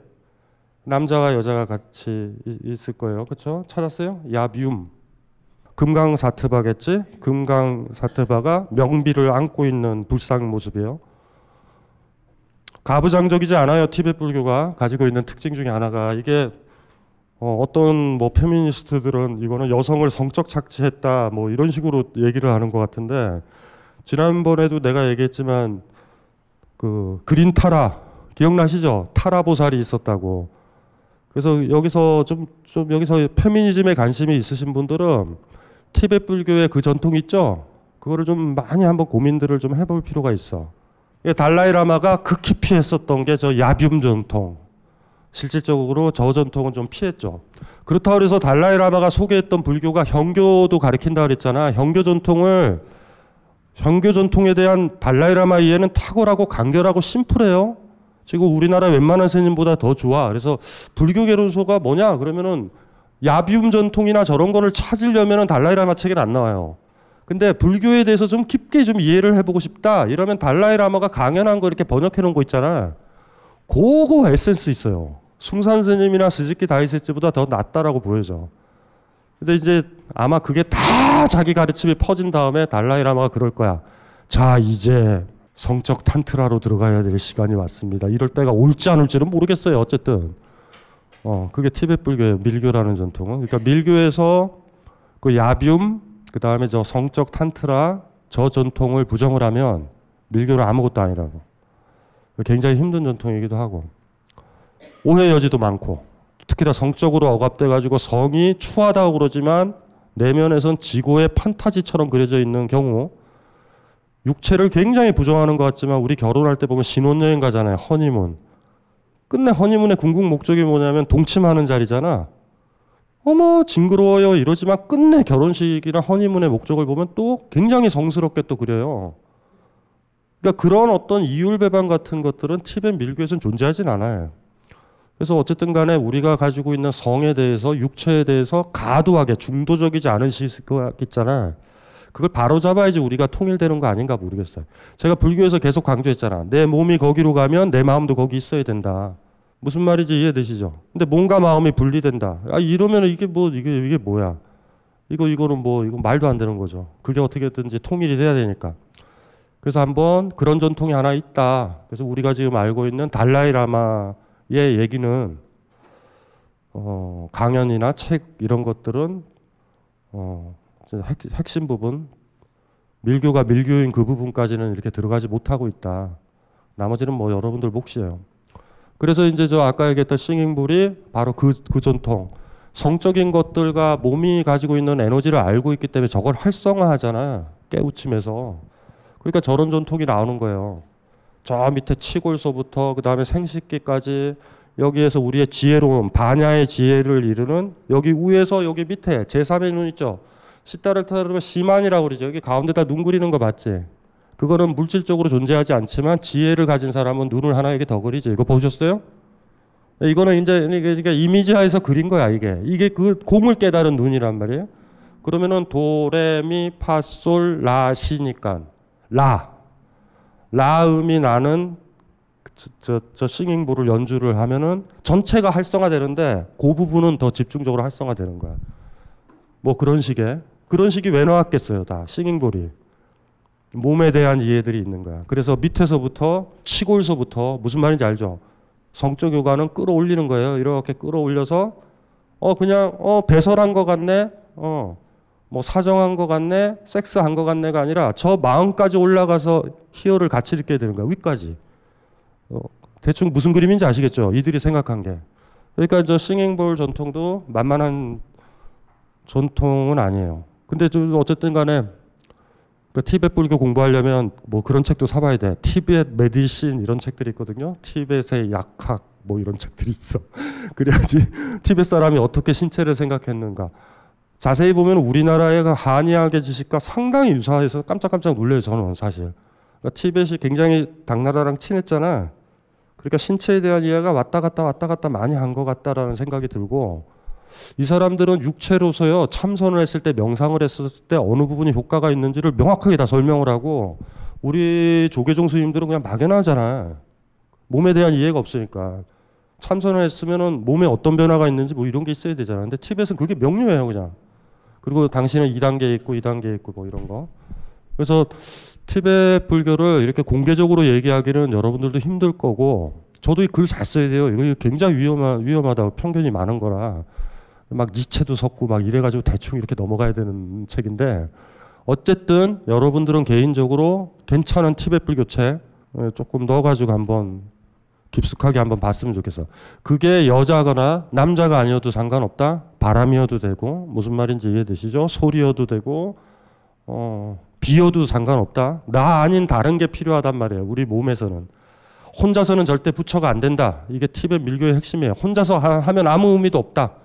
남자와 여자가 같이 있을 거예요. 그렇죠? 찾았어요? 야뮨. 금강사트바겠지? 금강사트바가 명비를 안고 있는 불상 모습이에요. 가부장적이지 않아요. 티베트 불교가 가지고 있는 특징 중에 하나가, 이게 어떤 뭐 페미니스트들은 이거는 여성을 성적 착취했다 뭐 이런 식으로 얘기를 하는 것 같은데, 지난번에도 내가 얘기했지만 그 그린 타라 기억나시죠? 타라 보살이 있었다고. 그래서 여기서 좀 여기서 페미니즘에 관심이 있으신 분들은 티베트 불교의 그 전통 있죠? 그거를 좀 많이 한번 고민들을 좀 해볼 필요가 있어. 달라이라마가 극히 피했었던 게 저 야뮨 전통. 실질적으로 저 전통은 좀 피했죠. 그렇다고 해서 달라이라마가 소개했던 불교가 형교도 가르친다 그랬잖아. 형교 전통에 대한 달라이라마 이해는 탁월하고 간결하고 심플해요. 지금 우리나라 웬만한 스님보다 더 좋아. 그래서 불교 개론서가 뭐냐 그러면은 야뮨 전통이나 저런 거를 찾으려면은 달라이라마 책엔 안 나와요. 근데 불교에 대해서 좀 깊게 좀 이해를 해보고 싶다 이러면 달라이라마가 강연한 거 이렇게 번역해 놓은 거 있잖아. 그거 에센스 있어요. 숭산 스님이나 스즈키 다이세츠보다 더 낫다라고 보여져. 근데 이제 아마 그게 다 자기 가르침이 퍼진 다음에 달라이라마가 그럴 거야. 자, 이제 성적 탄트라로 들어가야 될 시간이 왔습니다. 이럴 때가 올지 안 올지는 모르겠어요. 어쨌든 그게 티베트 불교예요. 밀교라는 전통은. 그러니까 밀교에서 그 야뮨, 그 다음에 저 성적 탄트라 저 전통을 부정을 하면 밀교는 아무것도 아니라고. 굉장히 힘든 전통이기도 하고 오해 여지도 많고, 특히나 성적으로 억압돼 가지고 성이 추하다고 그러지만 내면에선 지고의 판타지처럼 그려져 있는 경우, 육체를 굉장히 부정하는 것 같지만 우리 결혼할 때 보면 신혼여행 가잖아요. 허니문. 끝내 허니문의 궁극 목적이 뭐냐면 동침하는 자리잖아. 어머 징그러워요 이러지만 끝내 결혼식이나 허니문의 목적을 보면 또 굉장히 성스럽게 또 그려요. 그러니까 그런 어떤 이율배반 같은 것들은 티베트 밀교에서는 존재하진 않아요. 그래서 어쨌든 간에 우리가 가지고 있는 성에 대해서, 육체에 대해서 가도하게 중도적이지 않은 시각 있잖아. 그걸 바로잡아야지 우리가 통일되는 거 아닌가 모르겠어요. 제가 불교에서 계속 강조했잖아. 내 몸이 거기로 가면 내 마음도 거기 있어야 된다. 무슨 말인지 이해되시죠? 근데 몸과 마음이 분리된다. 이러면 이게 뭐야? 이거는 뭐 이거 말도 안 되는 거죠. 그게 어떻게든지 통일이 돼야 되니까. 그래서 한번 그런 전통이 하나 있다. 그래서 우리가 지금 알고 있는 달라이라마의 얘기는 강연이나 책 이런 것들은 핵심 부분, 밀교가 밀교인 그 부분까지는 이렇게 들어가지 못하고 있다. 나머지는 뭐 여러분들 몫이에요. 그래서 이제 저 아까 얘기했던 싱잉불이 바로 그 전통, 성적인 것들과 몸이 가지고 있는 에너지를 알고 있기 때문에 저걸 활성화하잖아. 깨우침에서. 그러니까 저런 전통이 나오는 거예요. 저 밑에 치골소부터 그 다음에 생식기까지 여기에서 우리의 지혜로움, 반야의 지혜를 이루는 여기 위에서 여기 밑에 제3의 눈 있죠. 시다를 타르면 시만이라고 그러죠. 여기 가운데다 눈 그리는 거 봤지? 그거는 물질적으로 존재하지 않지만 지혜를 가진 사람은 눈을 하나 이렇게 더 그리지. 이거 보셨어요? 이거는 이제 그러니까 이미지하에서 그린 거야, 이게 그 공을 깨달은 눈이란 말이에요. 그러면은 도레미파솔라 시니까 라음이 나는 저 싱잉볼을 연주를 하면은 전체가 활성화되는데 그 부분은 더 집중적으로 활성화되는 거야. 뭐 그런 식이 왜 나왔겠어요, 다 싱잉볼이. 몸에 대한 이해들이 있는 거야. 그래서 밑에서부터 치골서부터 무슨 말인지 알죠? 성적 요관은 끌어올리는 거예요. 이렇게 끌어올려서 그냥 배설한 것 같네. 뭐 사정한 것 같네. 섹스한 것 같네가 아니라 저 마음까지 올라가서 희열을 같이 느끼게 되는 거야. 위까지. 대충 무슨 그림인지 아시겠죠? 이들이 생각한 게. 그러니까 저 싱잉볼 전통도 만만한 전통은 아니에요. 근데 어쨌든 간에 그 티베트 불교 공부하려면 뭐 그런 책도 사봐야 돼. 티베트 메디신 이런 책들이 있거든요. 티베트의 약학 뭐 이런 책들이 있어. 그래야지 티베트 사람이 어떻게 신체를 생각했는가. 자세히 보면 우리나라의 한의학의 지식과 상당히 유사해서 깜짝깜짝 놀라요. 저는 사실. 그러니까 티베트이 굉장히 당나라랑 친했잖아. 그러니까 신체에 대한 이해가 왔다 갔다 많이 한 것 같다라는 생각이 들고, 이 사람들은 육체로서요 참선을 했을 때 명상을 했을 때 어느 부분이 효과가 있는지를 명확하게 다 설명을 하고, 우리 조계종 스님들은 그냥 막연하잖아. 몸에 대한 이해가 없으니까. 참선을 했으면은 몸에 어떤 변화가 있는지 뭐 이런 게 있어야 되잖아. 근데 티벳은 그게 명료해요, 그냥. 그리고 당신은 2단계 있고 2단계 있고 뭐 이런 거. 그래서 티베트 불교를 이렇게 공개적으로 얘기하기는 여러분들도 힘들 거고, 저도 이 글 잘 써야 돼요. 이거 굉장히 위험하다고 편견이 많은 거라 막 니체도 섞고 막 이래가지고 대충 이렇게 넘어가야 되는 책인데, 어쨌든 여러분들은 개인적으로 괜찮은 티베트 불교 책 조금 넣어가지고 한번 깊숙하게 한번 봤으면 좋겠어. 그게 여자거나 남자가 아니어도 상관없다. 바람이어도 되고, 무슨 말인지 이해되시죠? 소리여도 되고, 비여도 상관없다. 나 아닌 다른 게 필요하단 말이에요. 우리 몸에서는. 혼자서는 절대 부처가 안 된다. 이게 티베트 밀교의 핵심이에요. 혼자서 하면 아무 의미도 없다.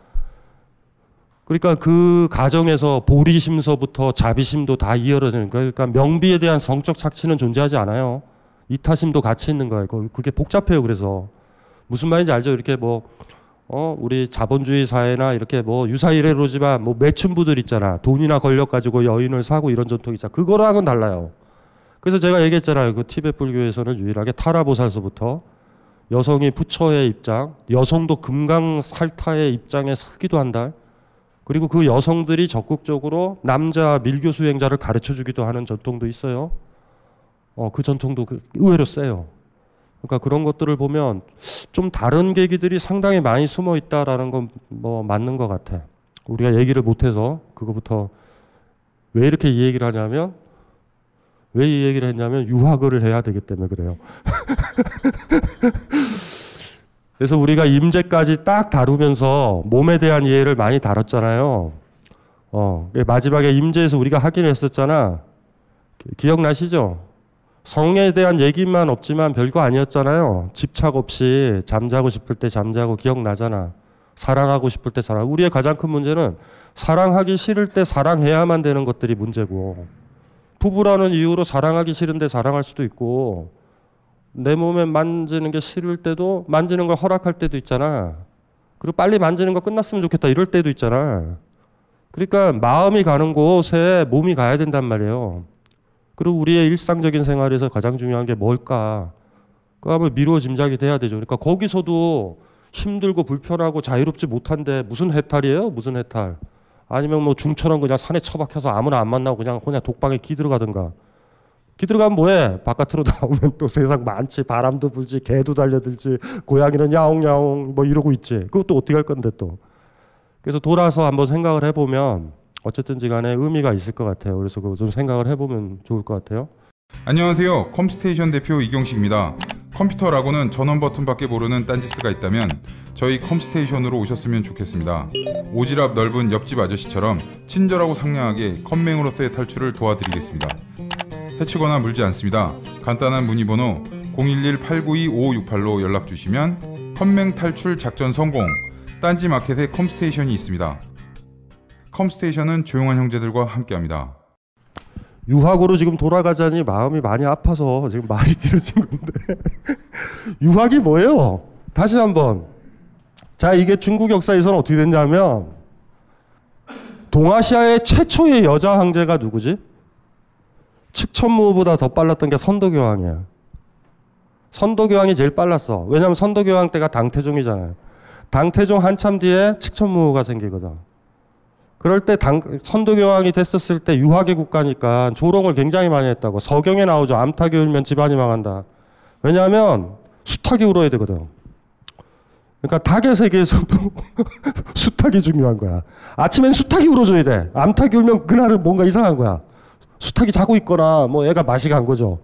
그러니까 그 가정에서 보리심서부터 자비심도 다 이어지는 거예요. 그러니까 명비에 대한 성적 착취는 존재하지 않아요. 이타심도 같이 있는 거예요. 그게 복잡해요. 그래서 무슨 말인지 알죠? 이렇게 뭐 우리 자본주의 사회나 이렇게 뭐 유사이래로지만 뭐 매춘부들 있잖아. 돈이나 권력 가지고 여인을 사고 이런 전통이 있잖아. 그거랑은 달라요. 그래서 제가 얘기했잖아요. 그 티베트 불교에서는 유일하게 타라보살서부터 여성이 부처의 입장, 여성도 금강살타의 입장에 서기도 한다. 그리고 그 여성들이 적극적으로 남자 밀교 수행자를 가르쳐주기도 하는 전통도 있어요. 그 전통도 의외로 세요. 그러니까 그런 것들을 보면 좀 다른 계기들이 상당히 많이 숨어 있다라는 건 뭐 맞는 것 같아. 우리가 얘기를 못해서 그거부터 왜 이렇게 이 얘기를 하냐면, 왜 이 얘기를 했냐면 유학을 해야 되기 때문에 그래요. 그래서 우리가 임재까지 딱 다루면서 몸에 대한 이해를 많이 다뤘잖아요. 마지막에 임재에서 우리가 하긴 했었잖아. 기억나시죠? 성에 대한 얘기만 없지만 별거 아니었잖아요. 집착 없이 잠자고 싶을 때 잠자고, 기억나잖아. 사랑하고 싶을 때 사랑. 우리의 가장 큰 문제는 사랑하기 싫을 때 사랑해야만 되는 것들이 문제고, 부부라는 이유로 사랑하기 싫은데 사랑할 수도 있고, 내 몸에 만지는 게 싫을 때도 만지는 걸 허락할 때도 있잖아. 그리고 빨리 만지는 거 끝났으면 좋겠다 이럴 때도 있잖아. 그러니까 마음이 가는 곳에 몸이 가야 된단 말이에요. 그리고 우리의 일상적인 생활에서 가장 중요한 게 뭘까? 그거 한번 미루어 짐작이 돼야 되죠. 그러니까 거기서도 힘들고 불편하고 자유롭지 못한데 무슨 해탈이에요? 무슨 해탈? 아니면 뭐 중처럼 그냥 산에 처박혀서 아무나 안 만나고 그냥 독방에 기들어가든가. 기들어가면 뭐해? 바깥으로 나오면 또 세상 많지. 바람도 불지, 개도 달려들지, 고양이는 야옹야옹 뭐 이러고 있지. 그것도 어떻게 할 건데 또. 그래서 돌아서 한번 생각을 해보면 어쨌든지 간에 의미가 있을 것 같아요. 그래서 그거 좀 생각을 해보면 좋을 것 같아요. 안녕하세요. 컴스테이션 대표 이경식입니다. 컴퓨터라고는 전원 버튼밖에 모르는 딴지스가 있다면 저희 컴스테이션으로 오셨으면 좋겠습니다. 오지랖 넓은 옆집 아저씨처럼 친절하고 상냥하게 컴맹으로서의 탈출을 도와드리겠습니다. 해치거나 물지 않습니다. 간단한 문의번호 011-892-5568로 연락 주시면 현명 탈출 작전 성공. 딴지 마켓에 컴스테이션이 있습니다. 컴스테이션은 조용한 형제들과 함께합니다. 유학으로 지금 돌아가자니 마음이 많이 아파서 지금 말이 길어진 건데 유학이 뭐예요? 다시 한번. 자, 이게 중국 역사에서는 어떻게 됐냐면 동아시아의 최초의 여자 황제가 누구지? 측천무보다 더 빨랐던 게 선도교황이에요. 선도교황이 제일 빨랐어. 왜냐하면 선도교황 때가 당태종이잖아요. 당태종 한참 뒤에 측천무가 생기거든. 그럴 때 선도교황이 됐었을 때 유학의 국가니까 조롱을 굉장히 많이 했다고. 서경에 나오죠. 암탉이 울면 집안이 망한다. 왜냐하면 수탉이 울어야 되거든. 그러니까 닭의 세계에서도 수탉이 중요한 거야. 아침엔 수탉이 울어줘야 돼. 암탉이 울면 그날은 뭔가 이상한 거야. 수탉이 자고 있거나 뭐 애가 맛이 간 거죠.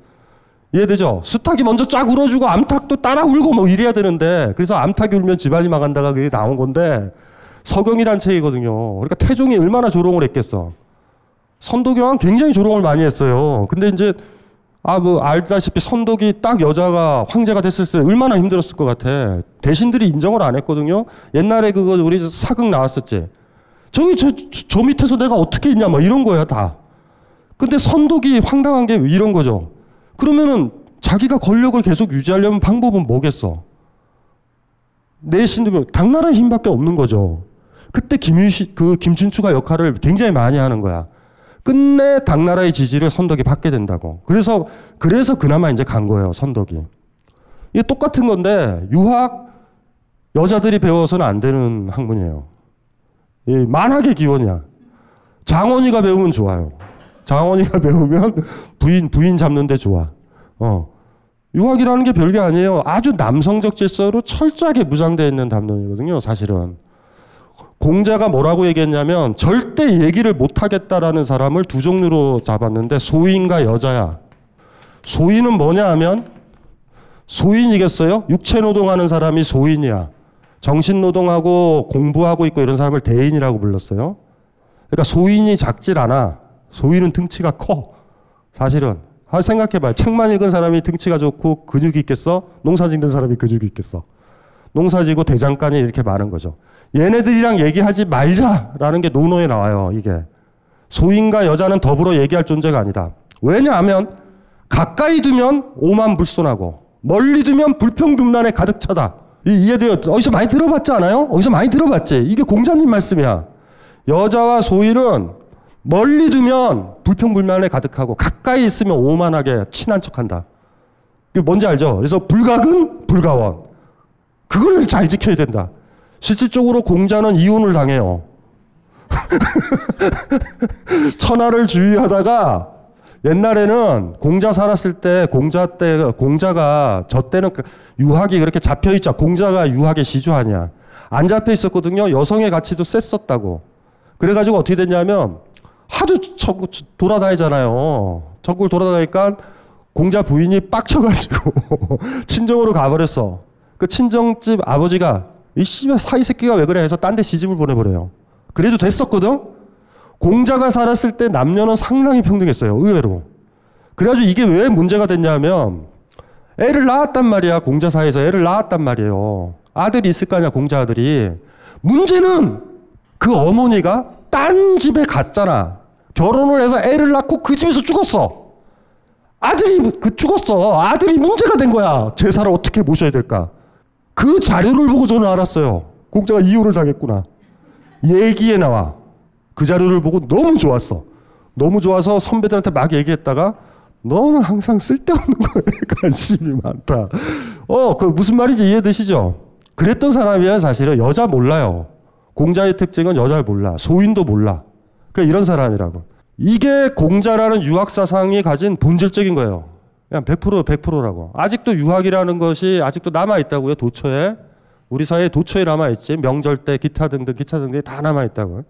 이해되죠? 수탉이 먼저 쫙 울어주고 암탉도 따라 울고 뭐 이래야 되는데, 그래서 암탉이 울면 집안이 망한다가 그게 나온 건데 서경이란 책이거든요. 그러니까 태종이 얼마나 조롱을 했겠어. 선도교황 굉장히 조롱을 많이 했어요. 근데 이제 뭐 알다시피 선독이 딱 여자가 황제가 됐을 때 얼마나 힘들었을 것 같아. 대신들이 인정을 안 했거든요. 옛날에 그거 우리 사극 나왔었지. 저기 저 밑에서 내가 어떻게 있냐 막 이런 거야 다. 근데 선독이 황당한 게 이런 거죠. 그러면은 자기가 권력을 계속 유지하려면 방법은 뭐겠어? 내신들면 당나라의 힘밖에 없는 거죠. 그때 김춘추가 역할을 굉장히 많이 하는 거야. 끝내 당나라의 지지를 선덕이 받게 된다고. 그래서 그나마 이제 간 거예요, 선덕이. 이게 똑같은 건데 유학 여자들이 배워서는 안 되는 학문이에요. 이 만학의 기원이야. 장원이가 배우면 좋아요. 장원이가 배우면 부인 잡는데 좋아. 유학이라는 게 별게 아니에요. 아주 남성적 질서로 철저하게 무장되어 있는 담론이거든요, 사실은. 공자가 뭐라고 얘기했냐면 절대 얘기를 못하겠다라는 사람을 두 종류로 잡았는데 소인과 여자야. 소인은 뭐냐 하면 소인이겠어요? 육체노동하는 사람이 소인이야. 정신노동하고 공부하고 있고 이런 사람을 대인이라고 불렀어요. 그러니까 소인이 작질 않아. 소인은 등치가 커. 사실은. 생각해봐요. 책만 읽은 사람이 등치가 좋고 근육이 있겠어? 농사 짓는 사람이 근육이 있겠어? 농사 지고 대장간이 이렇게 많은 거죠. 얘네들이랑 얘기하지 말자라는 게 논어에 나와요. 이게. 소인과 여자는 더불어 얘기할 존재가 아니다. 왜냐하면 가까이 두면 오만불손하고 멀리 두면 불평불만에 가득 차다. 이해돼요? 어디서 많이 들어봤지 않아요? 어디서 많이 들어봤지? 이게 공자님 말씀이야. 여자와 소인은 멀리 두면 불평불만에 가득하고 가까이 있으면 오만하게 친한 척한다. 그게 뭔지 알죠? 그래서 불가근 불가원. 그걸 잘 지켜야 된다. 실질적으로 공자는 이혼을 당해요. 천하를 주의하다가 옛날에는 공자 살았을 때 공자가 저 때는 유학이 그렇게 잡혀있자. 공자가 유학의 시주 아니야. 안 잡혀 있었거든요. 여성의 가치도 셌었다고. 그래가지고 어떻게 됐냐면 하도 돌아다니잖아요. 전국을 돌아다니까 공자 부인이 빡쳐가지고 친정으로 가버렸어. 그 친정집 아버지가 이 씨발 사이 새끼가 왜 그래 해서 딴 데 시집을 보내버려요. 그래도 됐었거든. 공자가 살았을 때 남녀는 상당히 평등했어요. 의외로. 그래가지고 이게 왜 문제가 됐냐면 애를 낳았단 말이야. 공자 사이에서 애를 낳았단 말이에요. 아들이 있을 거 아니야. 공자 아들이. 문제는 그 어머니가 딴 집에 갔잖아. 결혼을 해서 애를 낳고 그 집에서 죽었어. 아들이 죽었어. 아들이 문제가 된 거야. 제사를 어떻게 모셔야 될까. 그 자료를 보고 저는 알았어요. 공자가 이혼을 당했구나. 얘기에 나와. 그 자료를 보고 너무 좋았어. 너무 좋아서 선배들한테 막 얘기했다가 너는 항상 쓸데없는 거에 관심이 많다. 그 무슨 말인지 이해되시죠? 그랬던 사람이야. 사실은 여자 몰라요. 공자의 특징은 여자를 몰라. 소인도 몰라. 그러니까 이런 사람이라고. 이게 공자라는 유학사상이 가진 본질적인 거예요. 그냥 100%라고. 아직도 유학이라는 것이 아직도 남아있다고요. 도처에. 우리 사회에 도처에 남아있지. 명절 때 기타 등등 다 남아있다고요.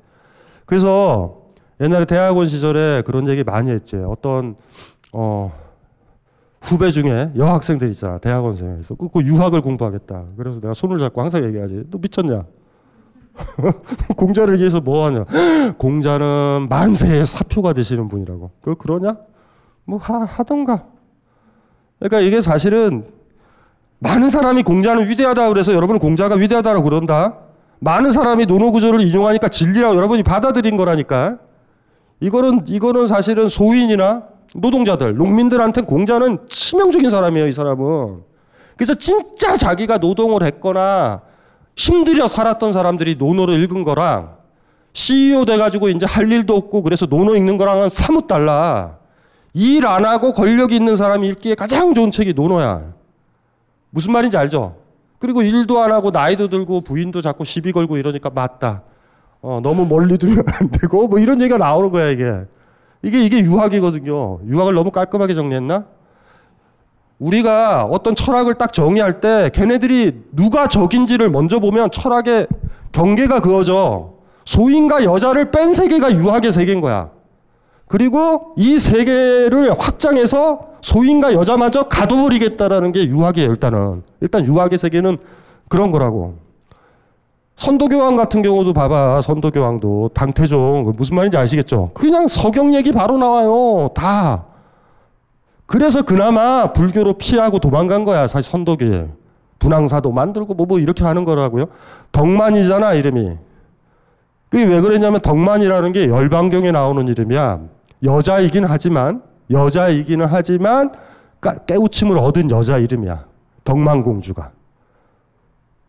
그래서 옛날에 대학원 시절에 그런 얘기 많이 했지. 어떤 후배 중에 여학생들 있잖아. 대학원생에서 그 유학을 공부하겠다. 그래서 내가 손을 잡고 항상 얘기하지. 너 미쳤냐? 공자를 위해서 뭐 하냐? 공자는 만세의 사표가 되시는 분이라고. 그러냐? 뭐 하던가. 그러니까 이게 사실은 많은 사람이 공자는 위대하다 그래서 여러분은 공자가 위대하다고 그런다. 많은 사람이 논어구조를 인용하니까 진리라고 여러분이 받아들인 거라니까. 이거는 사실은 소인이나 노동자들, 농민들한테 공자는 치명적인 사람이에요, 이 사람은. 그래서 진짜 자기가 노동을 했거나 힘들여 살았던 사람들이 논어를 읽은 거랑 CEO 돼가지고 이제 할 일도 없고 그래서 논어 읽는 거랑은 사뭇 달라. 일 안 하고 권력이 있는 사람이 읽기에 가장 좋은 책이 논어야. 무슨 말인지 알죠? 그리고 일도 안 하고 나이도 들고 부인도 자꾸 시비 걸고 이러니까 맞다. 너무 멀리 두면 안 되고 뭐 이런 얘기가 나오는 거야 이게. 이게 유학이거든요. 유학을 너무 깔끔하게 정리했나? 우리가 어떤 철학을 딱 정의할 때 걔네들이 누가 적인지를 먼저 보면 철학의 경계가 그거죠. 소인과 여자를 뺀 세계가 유학의 세계인 거야. 그리고 이 세계를 확장해서 소인과 여자마저 가둬버리겠다라는 게 유학이에요, 일단은. 일단 유학의 세계는 그런 거라고. 선도교황 같은 경우도 봐봐. 선도교황도 당태종 무슨 말인지 아시겠죠? 그냥 서경 얘기 바로 나와요. 다. 그래서 그나마 불교로 피하고 도망간 거야. 사실 선도교에. 분황사도 만들고 뭐 이렇게 하는 거라고요. 덕만이잖아 이름이. 그게 왜 그러냐면 덕만이라는 게 열반경에 나오는 이름이야. 여자이기는 하지만 깨우침을 얻은 여자 이름이야. 덕만공주가.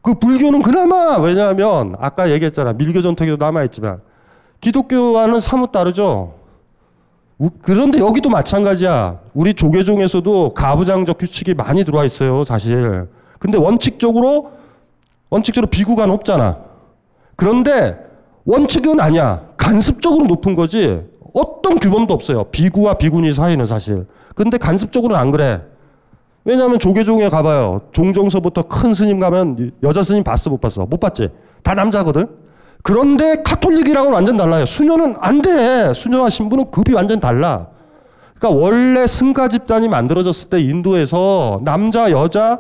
그 불교는 그나마 왜냐하면 아까 얘기했잖아. 밀교 전통에도 남아있지만 기독교와는 사뭇 다르죠. 그런데 여기도 마찬가지야. 우리 조계종에서도 가부장적 규칙이 많이 들어와 있어요. 사실. 근데 원칙적으로 비구가 높잖아. 그런데 원칙은 아니야. 간습적으로 높은 거지. 어떤 규범도 없어요. 비구와 비구니 사이는 사실. 근데 간습적으로는 안 그래. 왜냐하면 조계종에 가봐요. 종정서부터 큰 스님 가면 여자 스님 봤어 못 봤어? 못 봤지? 다 남자거든. 그런데 카톨릭이랑은 완전 달라요. 수녀는 안 돼. 수녀와 신부는 급이 완전 달라. 그러니까 원래 승가 집단이 만들어졌을 때 인도에서 남자, 여자,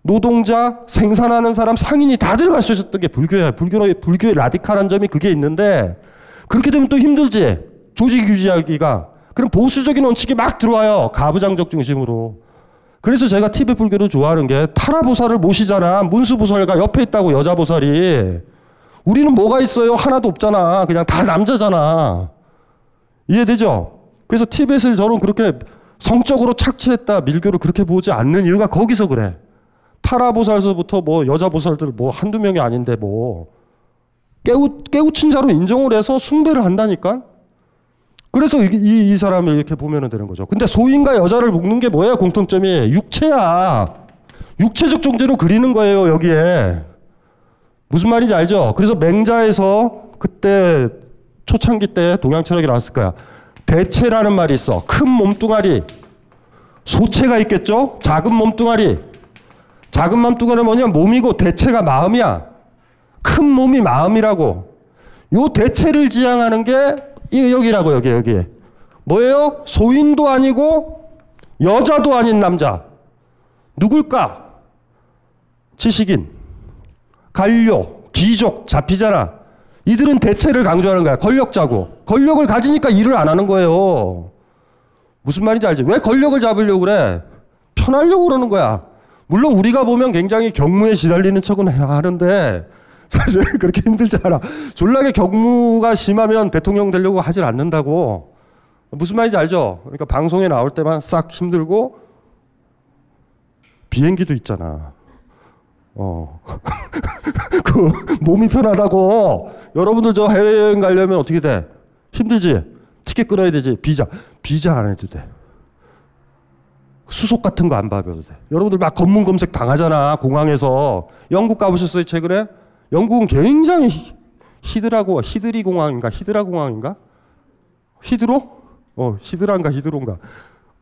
노동자, 생산하는 사람, 상인이 다 들어갈 수 있었던 게 불교야. 불교의 라디칼한 점이 그게 있는데 그렇게 되면 또 힘들지. 조직 유지하기가. 그럼 보수적인 원칙이 막 들어와요. 가부장적 중심으로. 그래서 제가 티베트 불교를 좋아하는 게 타라보살을 모시잖아. 문수보살과 옆에 있다고 여자보살이. 우리는 뭐가 있어요? 하나도 없잖아. 그냥 다 남자잖아. 이해되죠? 그래서 티벳을 저는 그렇게 성적으로 착취했다. 밀교를 그렇게 보지 않는 이유가 거기서 그래. 타라보살서부터 뭐 여자보살들 뭐 한두 명이 아닌데 뭐 깨우친 자로 인정을 해서 숭배를 한다니까? 그래서 이 사람을 이렇게 보면 되는 거죠. 근데 소인과 여자를 묶는 게 뭐예요? 공통점이 육체야. 육체적 존재로 그리는 거예요. 여기에. 무슨 말인지 알죠? 그래서 맹자에서 그때 초창기 때 동양철학이 나왔을 거야. 대체라는 말이 있어. 큰 몸뚱아리. 소체가 있겠죠? 작은 몸뚱아리. 작은 몸뚱아리는 뭐냐? 몸이고 대체가 마음이야. 큰 몸이 마음이라고. 요 대체를 지향하는 게 여기라고 여기. 뭐예요? 소인도 아니고 여자도 아닌 남자. 누굴까? 지식인, 관료, 귀족 잡히잖아. 이들은 대체를 강조하는 거야. 권력자고. 권력을 가지니까 일을 안 하는 거예요. 무슨 말인지 알지? 왜 권력을 잡으려고 그래? 편하려고 그러는 거야. 물론 우리가 보면 굉장히 경무에 시달리는 척은 하는데 사실 그렇게 힘들지 않아. 졸라게 경무가 심하면 대통령 되려고 하질 않는다고. 무슨 말인지 알죠? 그러니까 방송에 나올 때만 싹 힘들고 비행기도 있잖아. 그 몸이 편하다고. 여러분들 저 해외여행 가려면 어떻게 돼? 힘들지? 티켓 끊어야 되지? 비자 안 해도 돼. 수속 같은 거 안 밟아도 돼. 여러분들 막 검문 검색 당하잖아. 공항에서. 영국 가보셨어요 최근에? 영국은 굉장히 히드라 공항인가? 히드로? 히드로인가?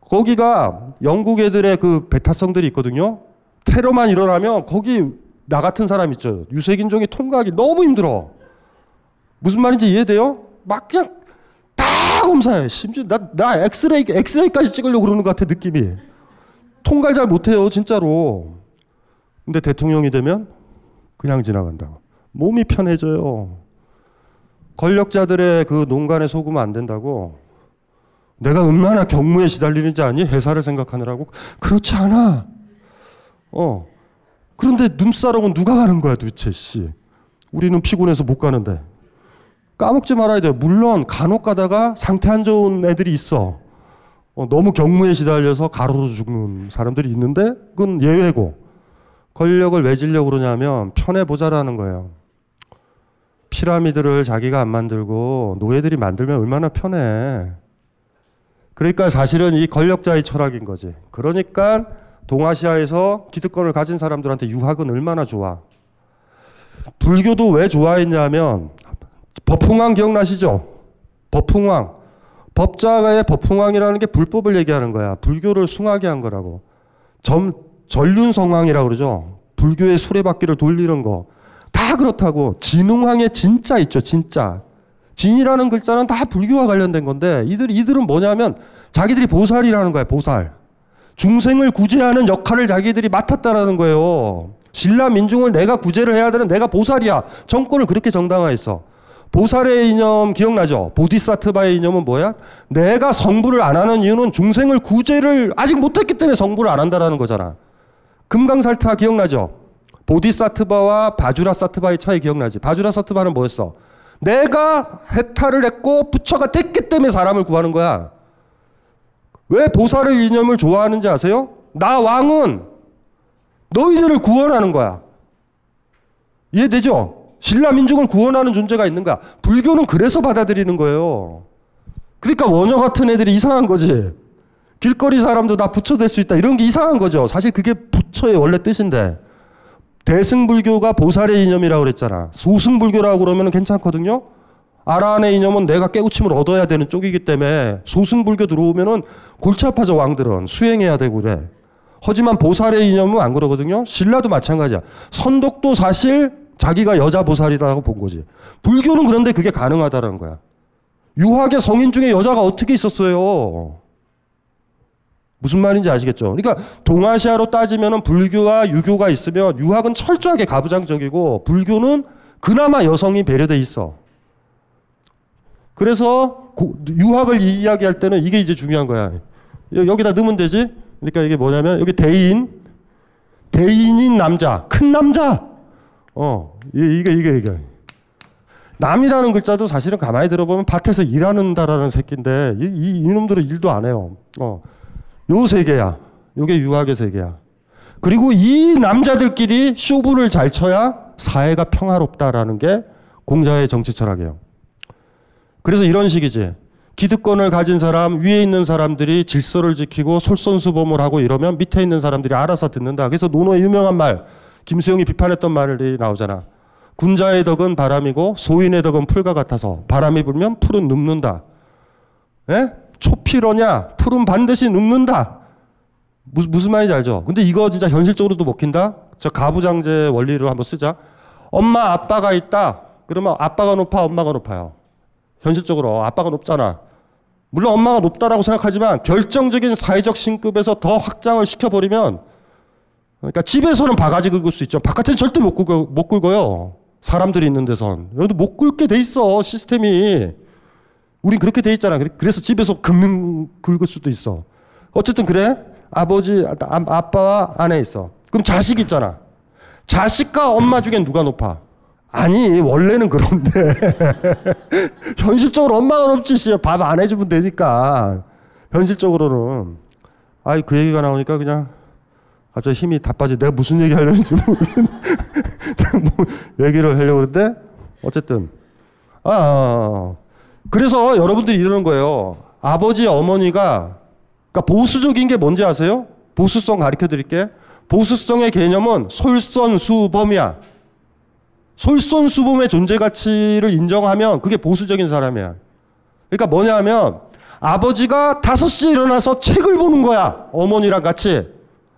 거기가 영국 애들의 그 배타성들이 있거든요. 테러만 일어나면 거기 나 같은 사람 있죠. 유색인종이 통과하기 너무 힘들어. 무슨 말인지 이해돼요? 막 그냥 다 검사해. 심지어 나 엑스레이까지 찍으려고 그러는 것 같아 느낌이. 통과를 잘 못해요 진짜로. 근데 대통령이 되면 그냥 지나간다고. 몸이 편해져요. 권력자들의 그 농간에 속으면 안 된다고. 내가 얼마나 경무에 시달리는지 아니? 회사를 생각하느라고. 그렇지 않아. 그런데 눈싸라고 누가 가는 거야 도대체 씨. 우리는 피곤해서 못 가는데. 까먹지 말아야 돼요. 물론 간혹 가다가 상태 안 좋은 애들이 있어. 너무 경무에 시달려서 가로로 죽는 사람들이 있는데 그건 예외고. 권력을 왜 지려고 그러냐면 편해보자라는 거예요. 피라미드를 자기가 안 만들고 노예들이 만들면 얼마나 편해. 그러니까 사실은 이 권력자의 철학인 거지. 그러니까 동아시아에서 기득권을 가진 사람들한테 유학은 얼마나 좋아. 불교도 왜 좋아했냐면 법흥왕 기억나시죠? 법흥왕. 법자가의 법흥왕이라는 게 불법을 얘기하는 거야. 불교를 숭하게 한 거라고. 전륜성왕이라고 그러죠. 불교의 수레바퀴를 돌리는 거. 다 그렇다고. 진흥왕의 진짜 있죠. 진짜. 진이라는 글자는 다 불교와 관련된 건데 이들은 뭐냐면 자기들이 보살이라는 거야. 보살. 중생을 구제하는 역할을 자기들이 맡았다라는 거예요. 신라 민중을 내가 구제를 해야 되는 내가 보살이야. 정권을 그렇게 정당화했어. 보살의 이념 기억나죠? 보디사트바의 이념은 뭐야? 내가 성불을 안 하는 이유는 중생을 구제를 아직 못했기 때문에 성불을 안 한다라는 거잖아. 금강살타 기억나죠? 보디사트바와 바주라사트바의 차이 기억나지? 바주라사트바는 뭐였어? 내가 해탈을 했고 부처가 됐기 때문에 사람을 구하는 거야. 왜 보살의 이념을 좋아하는지 아세요? 나 왕은 너희들을 구원하는 거야. 이해되죠? 신라 민족을 구원하는 존재가 있는 거야. 불교는 그래서 받아들이는 거예요. 그러니까 원효 같은 애들이 이상한 거지. 길거리 사람도 나 부처 될 수 있다. 이런 게 이상한 거죠. 사실 그게 부처의 원래 뜻인데. 대승불교가 보살의 이념이라고 그랬잖아. 소승불교라고 그러면 괜찮거든요. 아라한의 이념은 내가 깨우침을 얻어야 되는 쪽이기 때문에 소승불교 들어오면은 골치 아파져. 왕들은 수행해야 되고 그래. 하지만 보살의 이념은 안 그러거든요. 신라도 마찬가지야. 선독도 사실 자기가 여자 보살이라고 본 거지. 불교는 그런데 그게 가능하다는 거야. 유학의 성인 중에 여자가 어떻게 있었어요? 무슨 말인지 아시겠죠? 그러니까 동아시아로 따지면 불교와 유교가 있으면 유학은 철저하게 가부장적이고 불교는 그나마 여성이 배려돼 있어. 그래서 유학을 이야기할 때는 이게 이제 중요한 거야. 여기다 넣으면 되지? 그러니까 이게 뭐냐면 여기 대인인 남자, 큰 남자. 이게. 남이라는 글자도 사실은 가만히 들어보면 밭에서 일하는다라는 새끼인데 이놈들은 일도 안 해요. 요 세 개야. 요게 유학의 세 개야. 그리고 이 남자들끼리 쇼부를 잘 쳐야 사회가 평화롭다라는 게 공자의 정치 철학이에요. 그래서 이런 식이지. 기득권을 가진 사람, 위에 있는 사람들이 질서를 지키고 솔선수범을 하고 이러면 밑에 있는 사람들이 알아서 듣는다. 그래서 논어의 유명한 말, 김수영이 비판했던 말이 나오잖아. 군자의 덕은 바람이고 소인의 덕은 풀과 같아서 바람이 불면 풀은 눕는다. 예? 초필어냐? 풀은 반드시 눕는다. 무슨 말인지 알죠? 근데 이거 진짜 현실적으로도 먹힌다? 저 가부장제 원리를 한번 쓰자. 엄마, 아빠가 있다. 그러면 아빠가 높아, 엄마가 높아요. 현실적으로 아빠가 높잖아. 물론 엄마가 높다라고 생각하지만 결정적인 사회적 신급에서 더 확장을 시켜버리면 그러니까 집에서는 바가지 긁을 수 있죠. 바깥에는 절대 못 긁어요. 사람들이 있는 데선. 여기도 못 긁게 돼 있어. 시스템이. 우린 그렇게 돼 있잖아. 그래서 집에서 긁을 수도 있어. 어쨌든 그래. 아버지, 아빠와 아내 있어. 그럼 자식 있잖아. 자식과 엄마 중엔 누가 높아? 아니 원래는 그런데 현실적으로 엄마가 높지. 밥 안 해주면 되니까. 현실적으로는. 아이 그 얘기가 나오니까 그냥 갑자기 힘이 다 빠져. 내가 무슨 얘기 하려는지 모르겠는데 뭐 얘기를 하려고 그러는데 어쨌든 그래서 여러분들이 이러는 거예요. 아버지 어머니가 그러니까 보수적인 게 뭔지 아세요? 보수성 가르쳐 드릴게. 보수성의 개념은 솔선수범이야. 솔선수범의 존재 가치를 인정하면 그게 보수적인 사람이야. 그러니까 뭐냐 하면 아버지가 5시에 일어나서 책을 보는 거야. 어머니랑 같이.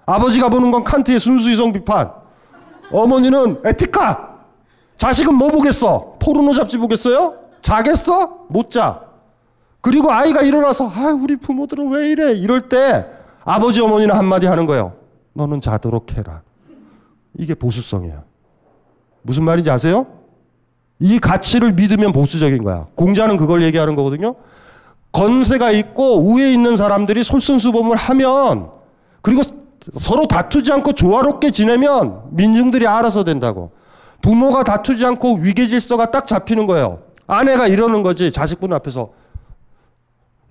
아버지가 보는 건 칸트의 순수이성 비판. 어머니는 에티카. 자식은 뭐 보겠어? 포르노 잡지 보겠어요? 자겠어? 못 자. 그리고 아이가 일어나서 우리 부모들은 왜 이래? 이럴 때 아버지 어머니는 한마디 하는 거예요. 너는 자도록 해라. 이게 보수성이야. 무슨 말인지 아세요? 이 가치를 믿으면 보수적인 거야. 공자는 그걸 얘기하는 거거든요. 건세가 있고 우위에 있는 사람들이 솔선수범을 하면, 그리고 서로 다투지 않고 조화롭게 지내면 민중들이 알아서 된다고. 부모가 다투지 않고 위계질서가 딱 잡히는 거예요. 아내가 이러는 거지, 자식분 앞에서.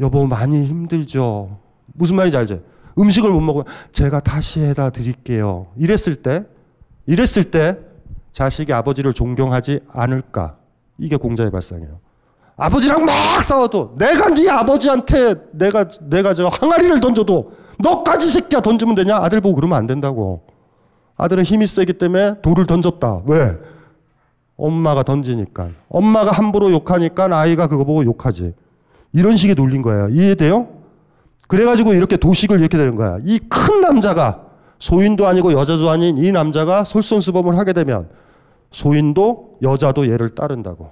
여보 많이 힘들죠. 무슨 말인지 알죠? 음식을 못 먹으면 제가 다시 해다 드릴게요. 이랬을 때 자식이 아버지를 존경하지 않을까? 이게 공자의 발상이에요. 아버지랑 막 싸워도 내가 네 아버지한테 내가 저 항아리를 던져도 너까지 새끼야 던지면 되냐? 아들 보고 그러면 안 된다고. 아들은 힘이 세기 때문에 돌을 던졌다. 왜? 엄마가 던지니까. 엄마가 함부로 욕하니까 아이가 그거 보고 욕하지. 이런 식의 논리인 거예요. 이해돼요? 그래가지고 이렇게 도식을 이렇게 되는 거야. 이 큰 남자가, 소인도 아니고 여자도 아닌 이 남자가 솔선수범을 하게 되면 소인도 여자도 얘를 따른다고.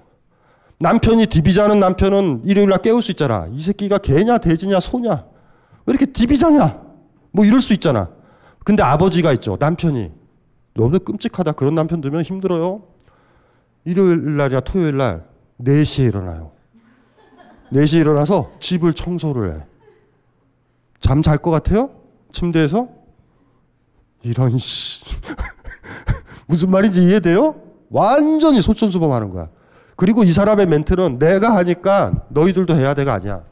남편이 디비자는 남편은 일요일날 깨울 수 있잖아. 이 새끼가 개냐 돼지냐 소냐, 왜 이렇게 디비자냐, 뭐 이럴 수 있잖아. 근데 아버지가 있죠. 남편이 너무 끔찍하다. 그런 남편 두면 힘들어요. 일요일날이나 토요일날 4시에 일어나요. 4시에 일어나서 집을 청소를 해. 잠 잘 것 같아요? 침대에서? 이런 씨. 무슨 말인지 이해돼요? 완전히 솔선수범하는 거야. 그리고 이 사람의 멘트는 내가 하니까 너희들도 해야 돼가 아니야.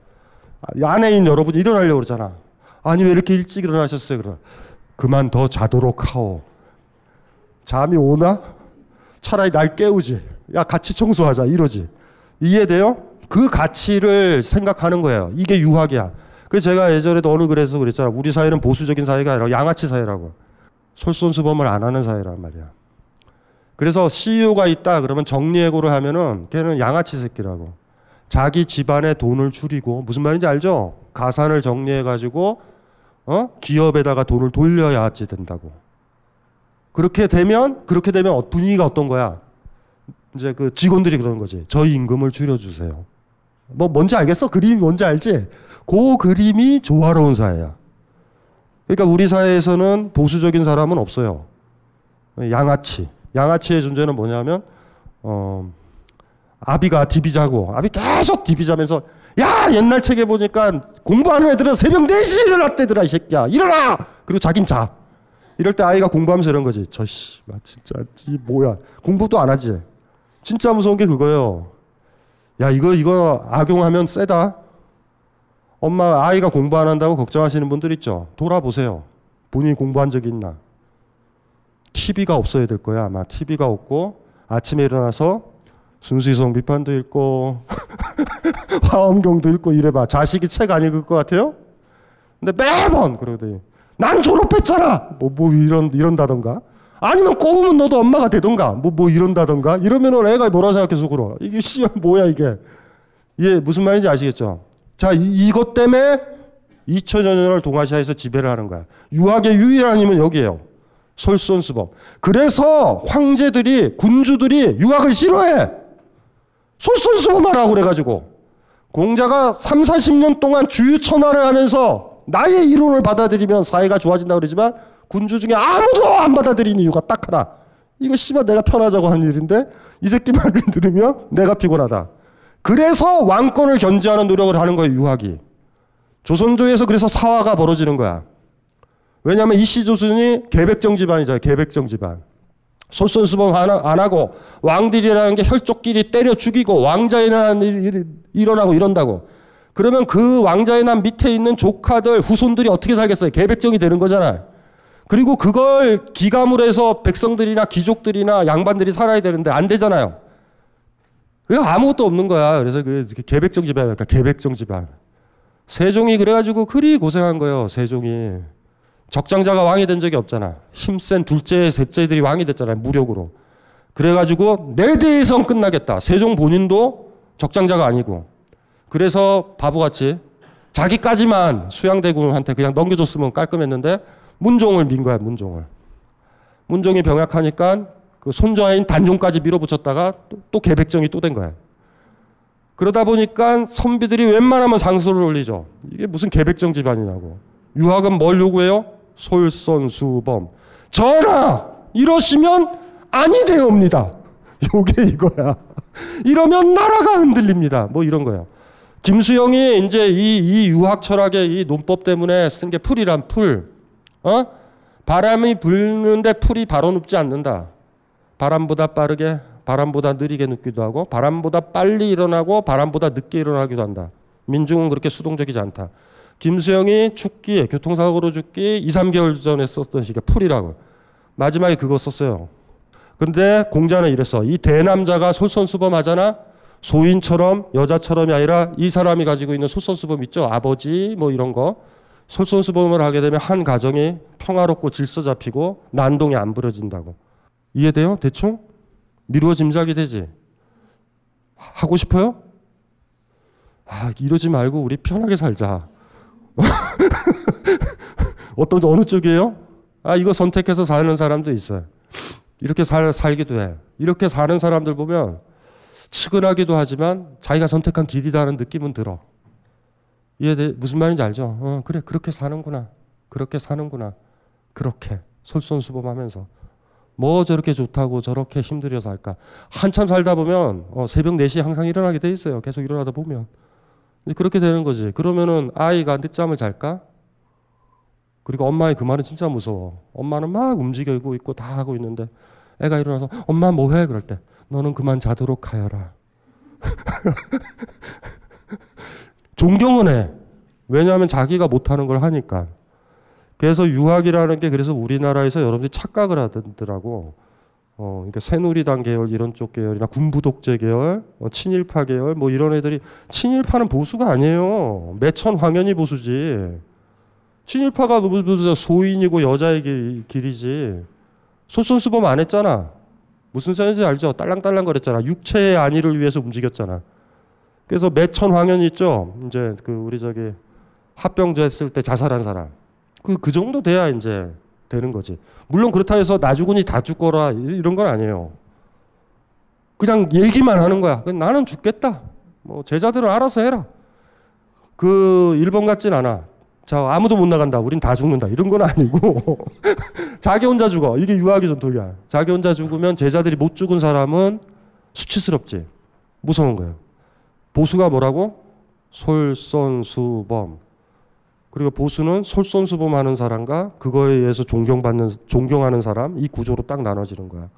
아내인 여러분이 일어나려고 그러잖아. 아니 왜 이렇게 일찍 일어나셨어요? 그럼 그만 더 자도록 하오. 잠이 오나? 차라리 날 깨우지. 야 같이 청소하자 이러지. 이해돼요? 그 가치를 생각하는 거예요. 이게 유학이야. 그래서 제가 예전에도 어느 글에서 그랬잖아. 우리 사회는 보수적인 사회가 아니라 양아치 사회라고. 솔선수범을 안 하는 사회란 말이야. 그래서 CEO가 있다 그러면 정리해고를 하면은 걔는 양아치 새끼라고. 자기 집안의 돈을 줄이고, 무슨 말인지 알죠? 가산을 정리해가지고 기업에다가 돈을 돌려야지 된다고. 그렇게 되면 분위기가 어떤 거야? 이제 그 직원들이 그러는 거지. 저희 임금을 줄여주세요. 뭐 뭔지 알겠어? 그림이 뭔지 알지? 그 그림이 조화로운 사회야. 그러니까 우리 사회에서는 보수적인 사람은 없어요. 양아치의 존재는 뭐냐면 아비가 디비자고, 아비 계속 디비자면서 야 옛날 책에 보니까 공부하는 애들은 새벽 4시에 일어났대더라 이 새끼야. 일어나! 그리고 자긴 자. 이럴 때 아이가 공부하면서 이런 거지. 저 씨발 진짜 이 뭐야. 공부도 안 하지. 진짜 무서운 게 그거예요. 야 이거 악용하면 세다. 엄마 아이가 공부 안 한다고 걱정하시는 분들 있죠. 돌아보세요. 본인이 공부한 적이 있나. TV가 없어야 될 거야. 아마 TV가 없고 아침에 일어나서 순수이성 비판도 읽고 화엄경도 읽고 이래봐. 자식이 책 안 읽을 것 같아요? 근데 매번 그러더니 난 졸업했잖아. 뭐 이런다던가. 아니면 꼬우면 너도 엄마가 되던가. 뭐 이런다던가. 이러면은 애가 뭐라 생각해서 그러. 이게 씨발 뭐야 이게. 이게 무슨 말인지 아시겠죠? 자, 이것 때문에 2000여 년을 동아시아에서 지배를 하는 거야. 유학의 유일한 힘은 여기에요. 솔선수범. 그래서 황제들이, 군주들이 유학을 싫어해. 솔선수범하라고 그래가지고. 공자가 30-40년 동안 주유천하를 하면서 나의 이론을 받아들이면 사회가 좋아진다고 그러지만 군주 중에 아무도 안 받아들이는 이유가 딱 하나. 이거 씨발 내가 편하자고 하는 일인데 이 새끼 말을 들으면 내가 피곤하다. 그래서 왕권을 견제하는 노력을 하는 거예요, 유학이. 조선조에서 그래서 사화가 벌어지는 거야. 왜냐하면 이씨조선이 계백정 집안이잖아요. 계백정 집안. 솔선수범 안 하고 왕들이라는 게 혈족끼리 때려 죽이고 왕자에 대한 일이 일어나고 이런다고. 그러면 그 왕자의 난 밑에 있는 조카들, 후손들이 어떻게 살겠어요? 계백정이 되는 거잖아요. 그리고 그걸 기감으로 해서 백성들이나 귀족들이나 양반들이 살아야 되는데 안 되잖아요. 그게 아무것도 없는 거야. 그래서 그 계백정 집안이니까 계백정 집안. 세종이 그래가지고 그리 고생한 거예요. 세종이. 적장자가 왕이 된 적이 없잖아. 힘센 둘째, 셋째들이 왕이 됐잖아요. 무력으로. 그래가지고 4대에선 끝나겠다. 세종 본인도 적장자가 아니고. 그래서 바보같이 자기까지만 수양대군한테 그냥 넘겨줬으면 깔끔했는데 문종을 민 거야. 문종이 병약하니까 그 손자인 단종까지 밀어붙였다가 또 계백정이 또 된 거야. 그러다 보니까 선비들이 웬만하면 상소를 올리죠. 이게 무슨 계백정 집안이냐고. 유학은 뭘 요구해요? 솔선수범. 전하! 이러시면 아니 되옵니다. 요게 이거야. 이러면 나라가 흔들립니다. 뭐 이런 거야. 김수영이 이제 이 유학 철학의 이 논법 때문에 쓴 게 풀이란 풀. 바람이 불는데 풀이 바로 눕지 않는다. 바람보다 빠르게, 바람보다 느리게 눕기도 하고, 바람보다 빨리 일어나고, 바람보다 늦게 일어나기도 한다. 민중은 그렇게 수동적이지 않다. 김수영이 죽기, 교통사고로 죽기 2, 3개월 전에 썼던 식의 풀이라고. 마지막에 그거 썼어요. 근데 공자는 이랬어. 이 대남자가 솔선수범하잖아. 소인처럼 여자처럼이 아니라 이 사람이 가지고 있는 솔선수범 있죠. 아버지 뭐 이런 거. 솔선수범을 하게 되면 한 가정이 평화롭고 질서 잡히고 난동이 안 부러진다고. 이해돼요? 대충? 미루어 짐작이 되지. 하고 싶어요? 이러지 말고 우리 편하게 살자. 어느 쪽이에요? 이거 선택해서 사는 사람도 있어요. 이렇게 살기도 해. 이렇게 사는 사람들 보면 측은하기도 하지만 자기가 선택한 길이라는 느낌은 들어. 이해돼? 무슨 말인지 알죠? 그래, 그렇게 사는구나. 그렇게 사는구나. 그렇게 솔선수범하면서 뭐 저렇게 좋다고 저렇게 힘들어서 할까. 한참 살다 보면 새벽 4시에 항상 일어나게 돼 있어요. 계속 일어나다 보면. 그렇게 되는 거지. 그러면은 아이가 늦잠을 잘까? 그리고 엄마의 그 말은 진짜 무서워. 엄마는 막 움직이고 있고 다 하고 있는데 애가 일어나서 엄마 뭐해? 그럴 때 너는 그만 자도록 하여라. 존경은 해. 왜냐하면 자기가 못하는 걸 하니까. 그래서 유학이라는 게 그래서 우리나라에서 여러분들이 착각을 하더라고. 그러니까 새누리당 계열 이런 쪽 계열이나 군부독재 계열, 친일파 계열 뭐 이런 애들이 친일파는 보수가 아니에요. 매천 황현이 보수지. 친일파가 무슨 소인이고 여자의 길이지. 솔선수범 안 했잖아. 무슨 소리인지 알죠? 딸랑딸랑 거렸잖아. 육체의 안위를 위해서 움직였잖아. 그래서 매천 황현 있죠. 이제 우리 합병제 했을 때 자살한 사람. 그 정도 돼야 이제 되는 거지. 물론 그렇다 해서 나주군이 다 죽거라 이런 건 아니에요. 그냥 얘기만 하는 거야. 나는 죽겠다. 뭐 제자들은 알아서 해라. 일본 같진 않아. 자, 아무도 못 나간다. 우린 다 죽는다. 이런 건 아니고 자기 혼자 죽어. 이게 유학의 전통이야. 자기 혼자 죽으면 제자들이 못 죽은 사람은 수치스럽지. 무서운 거예요. 보수가 뭐라고? 솔선수범. 그리고 보수는 솔선수범하는 사람과 그거에 의해서 존경하는 사람, 이 구조로 딱 나눠지는 거야.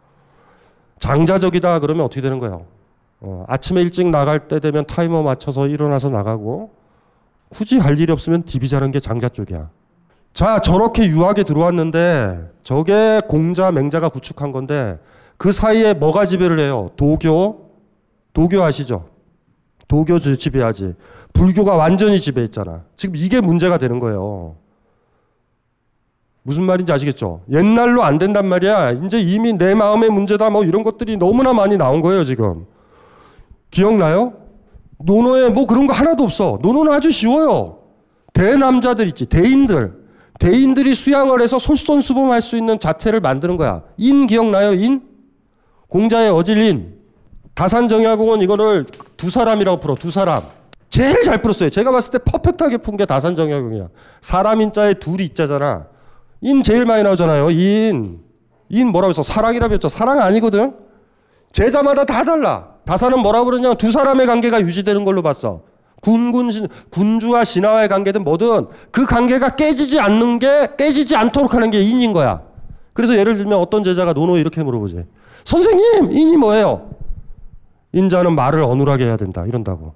장자적이다 그러면 어떻게 되는 거예요? 아침에 일찍 나갈 때 되면 타이머 맞춰서 일어나서 나가고 굳이 할 일이 없으면 디비 자는 게 장자 쪽이야. 자, 저렇게 유학에 들어왔는데 저게 공자, 맹자가 구축한 건데 그 사이에 뭐가 지배를 해요? 도교 아시죠? 도교 지배하지. 불교가 완전히 지배했잖아. 지금 이게 문제가 되는 거예요. 무슨 말인지 아시겠죠? 옛날로 안 된단 말이야. 이제 이미 내 마음의 문제다 뭐 이런 것들이 너무나 많이 나온 거예요, 지금. 기억나요? 논어에 뭐 그런 거 하나도 없어. 논어는 아주 쉬워요. 대남자들 있지. 대인들이 수양을 해서 솔선수범할 수 있는 자체를 만드는 거야. 인 기억나요? 인? 공자의 어질인. 다산정야공은 이거를 두 사람이라고 풀어. 두 사람. 제일 잘 풀었어요. 제가 봤을 때 퍼펙트하게 푼 게 다산정야공이야. 사람 인자에 둘이 있자잖아. 인 제일 많이 나오잖아요. 인 뭐라고 했어? 사랑이라고 했죠. 사랑 아니거든. 제자마다 다 달라. 다산은 뭐라고 그러냐? 두 사람의 관계가 유지되는 걸로 봤어. 군주와 신하와의 관계든 뭐든 그 관계가 깨지지 않도록 하는 게 인인 거야. 그래서 예를 들면 어떤 제자가 논어 이렇게 물어보지. 선생님, 인이 뭐예요? 인자는 말을 어눌하게 해야 된다. 이런다고.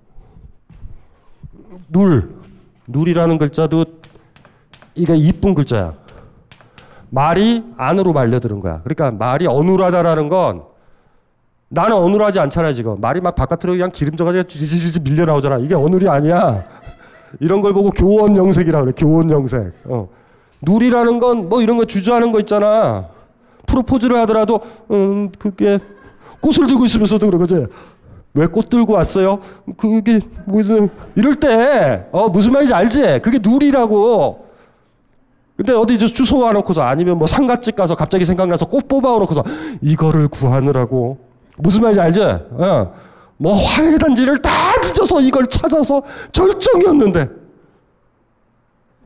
눌이라는 글자도 이게 이쁜 글자야. 말이 안으로 말려드는 거야. 그러니까 말이 어눌하다라는 건 나는 어눌하지 않잖아 지금. 말이 막 바깥으로 그냥 기름져가지고 지지지지 밀려 나오잖아. 이게 어눌이 아니야. 이런 걸 보고 교원영색이라고 그래. 교원영색. 눌이라는 건 뭐 이런 거 주저하는 거 있잖아. 프로포즈를 하더라도 그게 꽃을 들고 있으면서도 그런 거지. 왜 꽃 들고 왔어요? 그게 뭐 이럴 때 무슨 말인지 알지? 그게 눌이라고. 근데 어디 주소 와놓고서 아니면 뭐 상가집 가서 갑자기 생각나서 꽃 뽑아오놓고서 이거를 구하느라고. 무슨 말인지 알지? 뭐 화해단지를 다 뒤져서 이걸 찾아서 절정이었는데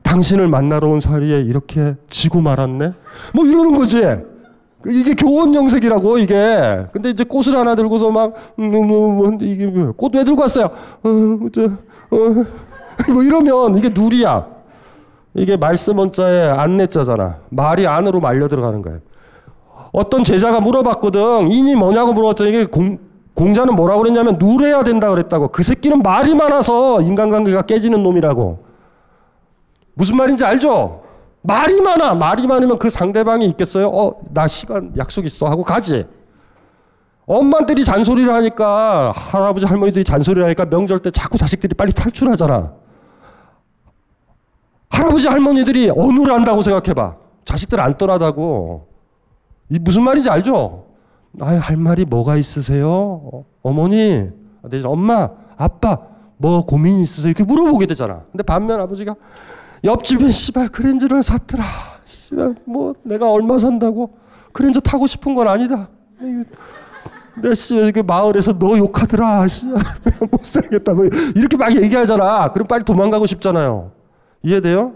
당신을 만나러 온 사이에 이렇게 지고 말았네? 뭐 이러는 거지. 이게 교원 영색이라고 이게. 근데 이제 꽃을 하나 들고서 막 이게 꽃 왜 들고 왔어요? 뭐 이러면 이게 누리야. 이게 말씀 원자의 안내자잖아. 말이 안으로 말려 들어가는 거예요. 어떤 제자가 물어봤거든. 인이 뭐냐고 물어봤더니 이게 공자는 뭐라고 그랬냐면 누려야 된다 그랬다고. 그 새끼는 말이 많아서 인간관계가 깨지는 놈이라고. 무슨 말인지 알죠? 말이 많아. 말이 많으면 그 상대방이 있겠어요? 나 시간 약속 있어 하고 가지. 엄마들이 잔소리를 하니까, 할아버지 할머니들이 잔소리를 하니까 명절 때 자꾸 자식들이 빨리 탈출하잖아. 할아버지 할머니들이 언우를 한다고 생각해봐. 자식들 안 떠나다고. 이 무슨 말인지 알죠? 할 말이 뭐가 있으세요? 어머니, 엄마, 아빠, 뭐 고민이 있으세요? 이렇게 물어보게 되잖아. 근데 반면 아버지가 옆집에 씨발 그랜저를 샀더라. 씨발 뭐 내가 얼마 산다고 그랜저 타고 싶은 건 아니다. 내 씨 그 마을에서 너 욕하더라. 씨발 못 살겠다. 뭐 이렇게 막 얘기하잖아. 그럼 빨리 도망가고 싶잖아요. 이해돼요?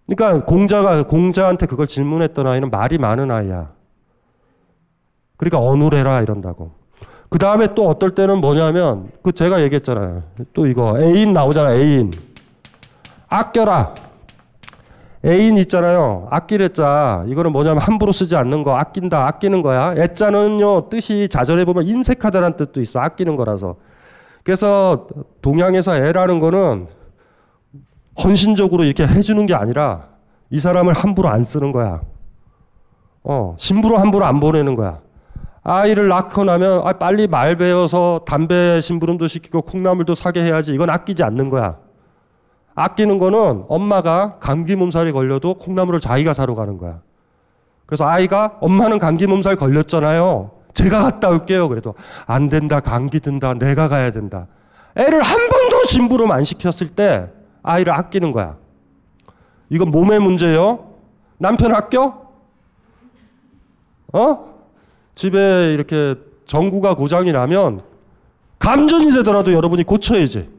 그러니까 공자한테 그걸 질문했던 아이는 말이 많은 아이야. 그러니까 언우래라 이런다고. 그 다음에 또 어떨 때는 뭐냐면 그 제가 얘기했잖아요. 또 이거 애인 나오잖아. 애인. 아껴라. 애인 있잖아요. 아끼랬자. 이거는 뭐냐면 함부로 쓰지 않는 거. 아낀다. 아끼는 거야. 애자는요. 뜻이 자전에 보면 인색하다는 뜻도 있어. 아끼는 거라서. 그래서 동양에서 애라는 거는 헌신적으로 이렇게 해주는 게 아니라 이 사람을 함부로 안 쓰는 거야. 심부로 함부로 안 보내는 거야. 아이를 낳고 나면 빨리 말 배워서 담배 심부름도 시키고 콩나물도 사게 해야지. 이건 아끼지 않는 거야. 아끼는 거는 엄마가 감기 몸살이 걸려도 콩나물을 자기가 사러 가는 거야. 그래서 아이가 엄마는 감기 몸살 걸렸잖아요. 제가 갔다 올게요. 그래도 안 된다. 감기 든다. 내가 가야 된다. 애를 한 번도 심부름 안 시켰을 때 아이를 아끼는 거야. 이건 몸의 문제예요. 남편 아껴? 집에 이렇게 전구가 고장이 나면 감전이 되더라도 여러분이 고쳐야지.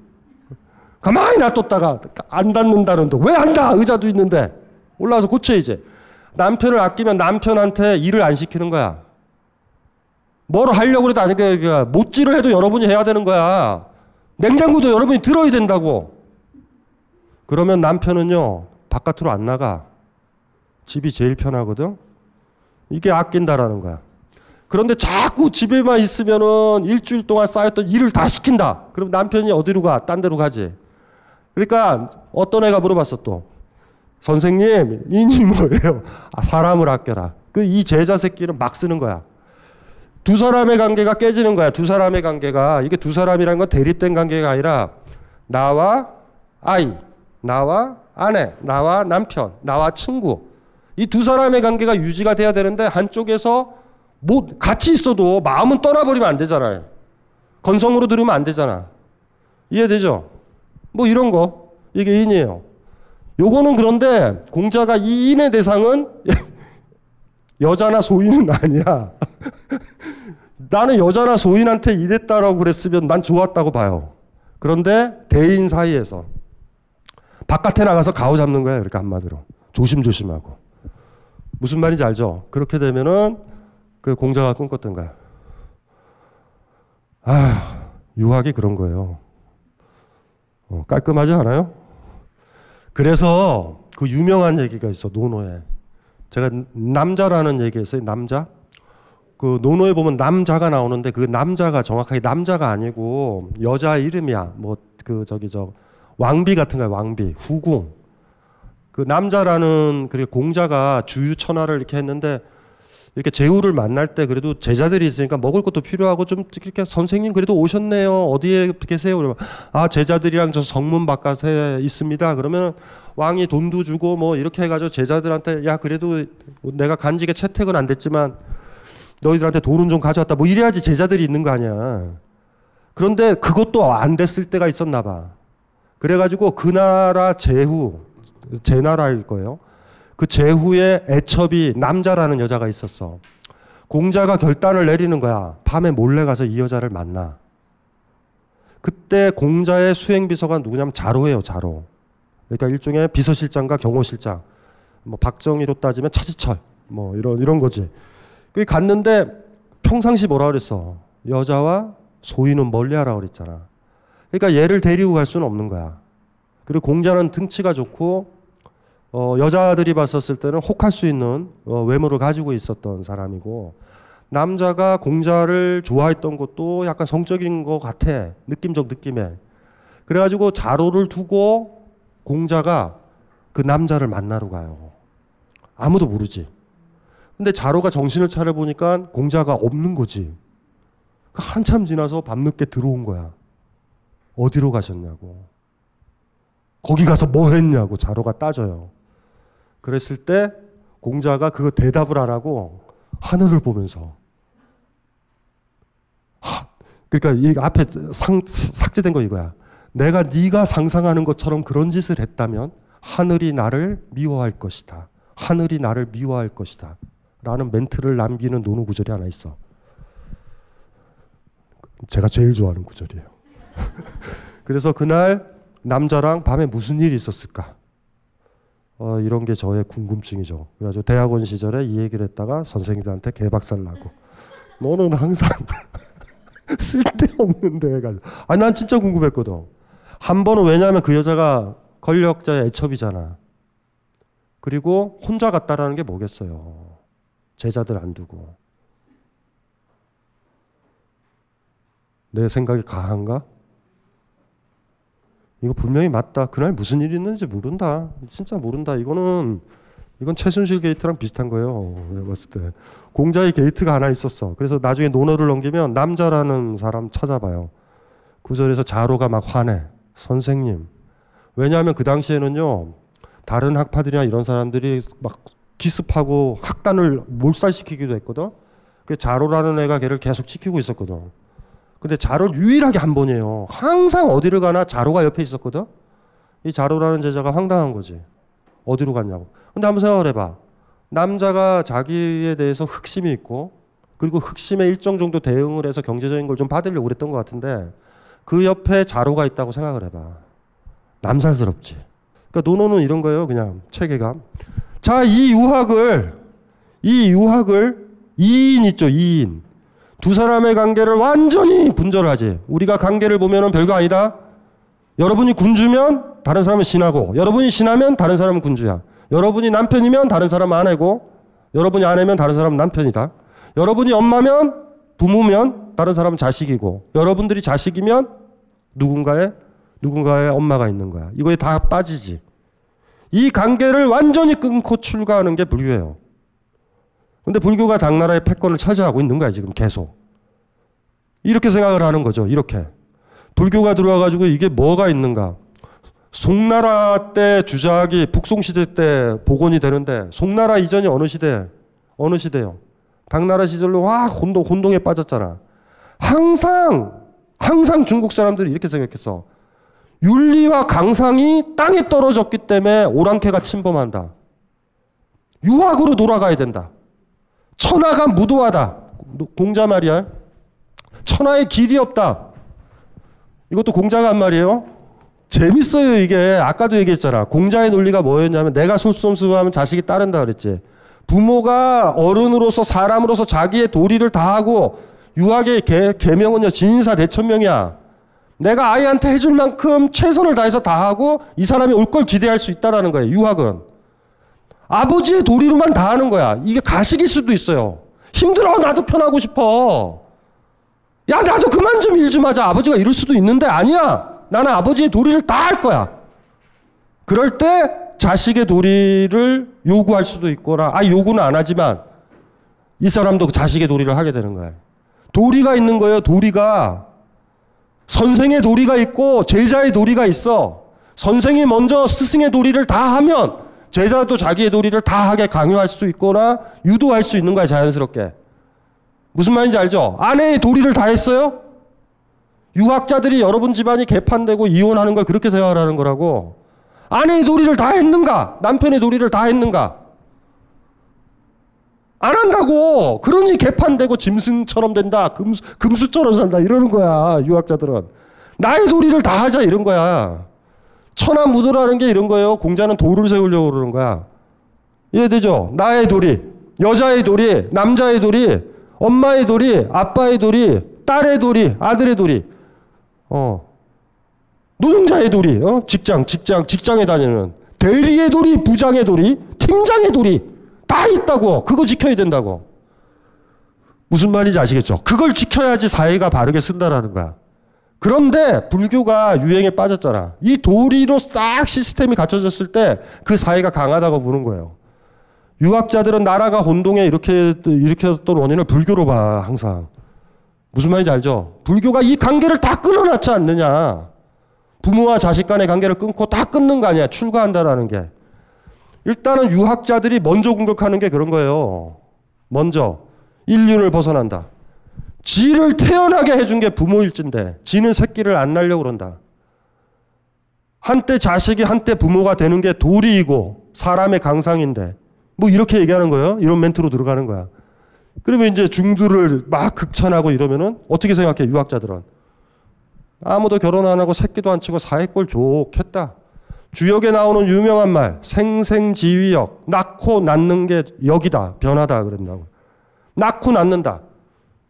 가만히 놔뒀다가 안 닿는다는데 왜 안 닿아? 의자도 있는데 올라와서 고쳐야지. 남편을 아끼면 남편한테 일을 안 시키는 거야. 뭘 하려고 해도 아니니까 못질을 해도 여러분이 해야 되는 거야. 냉장고도 여러분이 들어야 된다고. 그러면 남편은요 바깥으로 안 나가. 집이 제일 편하거든. 이게 아낀다라는 거야. 그런데 자꾸 집에만 있으면은 일주일 동안 쌓였던 일을 다 시킨다. 그럼 남편이 어디로 가? 딴 데로 가지. 그러니까 어떤 애가 물어봤어 또. 선생님, 인이 뭐예요? 사람을 아껴라. 이 제자 새끼는 막 쓰는 거야. 두 사람의 관계가 깨지는 거야. 두 사람의 관계가. 이게 두 사람이라는 건 대립된 관계가 아니라 나와 아이, 나와 아내, 나와 남편, 나와 친구. 이 두 사람의 관계가 유지가 돼야 되는데 한쪽에서 뭐 같이 있어도 마음은 떠나버리면 안 되잖아요. 건성으로 들으면 안 되잖아. 이해되죠? 뭐 이런 거. 이게 인이에요. 요거는 그런데 공자가 이 인의 대상은 여자나 소인은 아니야. 나는 여자나 소인한테 이랬다라고 그랬으면 난 좋았다고 봐요. 그런데 대인 사이에서 바깥에 나가서 가오 잡는 거야. 이렇게 한마디로. 조심조심하고. 무슨 말인지 알죠? 그렇게 되면은 그 공자가 꿈꿨던 거야. 유학이 그런 거예요. 깔끔하지 않아요? 그래서 그 유명한 얘기가 있어. 논어에. 제가 남자라는 얘기했어요. 남자. 그 논어에 보면 남자가 나오는데 그 남자가 정확하게 남자가 아니고 여자 이름이야. 뭐 그 왕비 같은 거야. 왕비. 후궁. 그 남자라는 그리고 공자가 주유천하를 이렇게 했는데 이렇게 제후를 만날 때 그래도 제자들이 있으니까 먹을 것도 필요하고 좀 이렇게 선생님 그래도 오셨네요. 어디에 계세요? 그러면 제자들이랑 저 성문 바깥에 있습니다. 그러면 왕이 돈도 주고 뭐 이렇게 해가지고 제자들한테 야 그래도 내가 간직에 채택은 안 됐지만 너희들한테 돈은 좀 가져왔다. 뭐 이래야지 제자들이 있는 거 아니야. 그런데 그것도 안 됐을 때가 있었나 봐. 그래가지고 그 나라 제후, 제 나라일 거예요. 그 제후의 애첩이 남자라는 여자가 있었어. 공자가 결단을 내리는 거야. 밤에 몰래 가서 이 여자를 만나. 그때 공자의 수행비서가 누구냐면 자로예요. 자로. 그러니까 일종의 비서실장과 경호실장. 뭐 박정희로 따지면 차지철. 뭐 이런 거지. 거기 갔는데 평상시 뭐라 그랬어? 여자와 소인은 멀리하라 그랬잖아. 그러니까 얘를 데리고 갈 수는 없는 거야. 그리고 공자는 등치가 좋고 여자들이 봤었을 때는 혹할 수 있는 외모를 가지고 있었던 사람이고, 남자가 공자를 좋아했던 것도 약간 성적인 것 같아. 느낌적 느낌에. 그래가지고 자로를 두고 공자가 그 남자를 만나러 가요. 아무도 모르지. 근데 자로가 정신을 차려보니까 공자가 없는 거지. 한참 지나서 밤늦게 들어온 거야. 어디로 가셨냐고. 거기 가서 뭐 했냐고 자로가 따져요. 그랬을 때 공자가 그거 대답을 안 하고 하늘을 보면서, 그러니까 이 앞에 삭제된 거 이거야. 내가 네가 상상하는 것처럼 그런 짓을 했다면 하늘이 나를 미워할 것이다. 하늘이 나를 미워할 것이다. 라는 멘트를 남기는 논어 구절이 하나 있어. 제가 제일 좋아하는 구절이에요. 그래서 그날 남자랑 밤에 무슨 일이 있었을까? 이런 게 저의 궁금증이죠. 그래가지고 대학원 시절에 이 얘기를 했다가 선생님들한테 개박살 나고, 너는 항상 쓸데없는데 해가지고. 아니 난 진짜 궁금했거든. 한 번은 왜냐하면 그 여자가 권력자의 애첩이잖아. 그리고 혼자 갔다라는 게 뭐겠어요. 제자들 안 두고. 내 생각이 가한가? 이거 분명히 맞다. 그날 무슨 일이 있는지 모른다. 진짜 모른다. 이건 최순실 게이트랑 비슷한 거예요. 내가 봤을 때. 공자의 게이트가 하나 있었어. 그래서 나중에 논어를 넘기면 남자라는 사람 찾아봐요. 구절에서 자로가 막 화내. 선생님. 왜냐하면 그 당시에는요, 다른 학파들이나 이런 사람들이 막 기습하고 학단을 몰살시키기도 했거든. 그 자로라는 애가 걔를 계속 지키고 있었거든. 근데 자로를 유일하게 한 번이에요. 항상 어디를 가나 자로가 옆에 있었거든. 이 자로라는 제자가 황당한 거지. 어디로 갔냐고. 근데 한번 생각을 해봐. 남자가 자기에 대해서 흑심이 있고, 그리고 흑심에 일정 정도 대응을 해서 경제적인 걸 좀 받으려고 그랬던 것 같은데, 그 옆에 자로가 있다고 생각을 해봐. 남살스럽지. 그러니까 논어는 이런 거예요. 그냥 체계감. 자, 이 유학을 2인 있죠. 2인. 두 사람의 관계를 완전히 분절하지. 우리가 관계를 보면은 별거 아니다. 여러분이 군주면 다른 사람은 신하고, 여러분이 신하면 다른 사람은 군주야. 여러분이 남편이면 다른 사람은 아내고, 여러분이 아내면 다른 사람은 남편이다. 여러분이 엄마면, 부모면 다른 사람은 자식이고, 여러분들이 자식이면 누군가의 엄마가 있는 거야. 이거에 다 빠지지. 이 관계를 완전히 끊고 출가하는 게 불교예요. 근데 불교가 당나라의 패권을 차지하고 있는 거야, 지금 계속. 이렇게 생각을 하는 거죠, 이렇게. 불교가 들어와가지고 이게 뭐가 있는가. 송나라 때 주작이 북송시대 때 복원이 되는데, 송나라 이전이 어느 시대요? 당나라 시절로 혼동에 빠졌잖아. 항상 중국 사람들이 이렇게 생각했어. 윤리와 강상이 땅에 떨어졌기 때문에 오랑캐가 침범한다. 유학으로 돌아가야 된다. 천하가 무도하다. 공자 말이야. 천하에 길이 없다. 이것도 공자가 한 말이에요. 재밌어요, 이게. 아까도 얘기했잖아. 공자의 논리가 뭐였냐면, 내가 솔선수범하면 자식이 따른다 그랬지. 부모가 어른으로서 사람으로서 자기의 도리를 다하고, 유학의 계명은요, 진인사 대천명이야. 내가 아이한테 해줄 만큼 최선을 다해서 다하고 이 사람이 올 걸 기대할 수 있다라는 거예요. 유학은. 아버지의 도리로만 다하는 거야. 이게 가식일 수도 있어요. 힘들어, 나도 편하고 싶어. 야, 나도 그만 좀 일 좀 하자. 아버지가 이럴 수도 있는데, 아니야. 나는 아버지의 도리를 다 할 거야. 그럴 때 자식의 도리를 요구할 수도 있거나, 요구는 안 하지만 이 사람도 자식의 도리를 하게 되는 거예요. 도리가 있는 거예요. 도리가. 선생의 도리가 있고 제자의 도리가 있어. 선생이 먼저 스승의 도리를 다 하면 제자도 자기의 도리를 다 하게 강요할 수 있거나 유도할 수 있는 거야, 자연스럽게. 무슨 말인지 알죠? 아내의 도리를 다 했어요? 유학자들이 여러분 집안이 개판되고 이혼하는 걸 그렇게 생각하는 거라고. 아내의 도리를 다 했는가? 남편의 도리를 다 했는가? 안 한다고. 그러니 개판되고 짐승처럼 된다. 금수처럼 산다. 이러는 거야, 유학자들은. 나의 도리를 다 하자, 이런 거야. 천하무도라는 게 이런 거예요. 공자는 도를 세우려고 그러는 거야. 이해되죠? 나의 도리. 여자의 도리, 남자의 도리, 엄마의 도리, 아빠의 도리, 딸의 도리, 아들의 도리, 노동자의 도리, 직장에 다니는 대리의 도리, 부장의 도리, 팀장의 도리 다 있다고. 그거 지켜야 된다고. 무슨 말인지 아시겠죠? 그걸 지켜야지 사회가 바르게 쓴다라는 거야. 그런데 불교가 유행에 빠졌잖아. 이 도리로 싹 시스템이 갖춰졌을 때 그 사회가 강하다고 보는 거예요. 유학자들은 나라가 혼동에 이렇게 일으켰던 원인을 불교로 봐, 항상. 무슨 말인지 알죠? 불교가 이 관계를 다 끊어놨지 않느냐. 부모와 자식 간의 관계를 끊고 다 끊는 거 아니야. 출가한다라는 게. 일단은 유학자들이 먼저 공격하는 게 그런 거예요. 먼저 인륜을 벗어난다. 지를 태어나게 해준 게 부모일진데 지는 새끼를 안 낳으려고 그런다. 한때 자식이 한때 부모가 되는 게 도리이고 사람의 강상인데 뭐 이렇게 얘기하는 거예요. 이런 멘트로 들어가는 거야. 그러면 이제 중두를 막 극찬하고 이러면은 어떻게 생각해, 유학자들은? 아무도 결혼 안 하고 새끼도 안 치고 사회꼴 좋겠다. 주역에 나오는 유명한 말, 생생지위역, 낳고 낳는 게 역이다, 변하다 그런다고. 낳고 낳는다.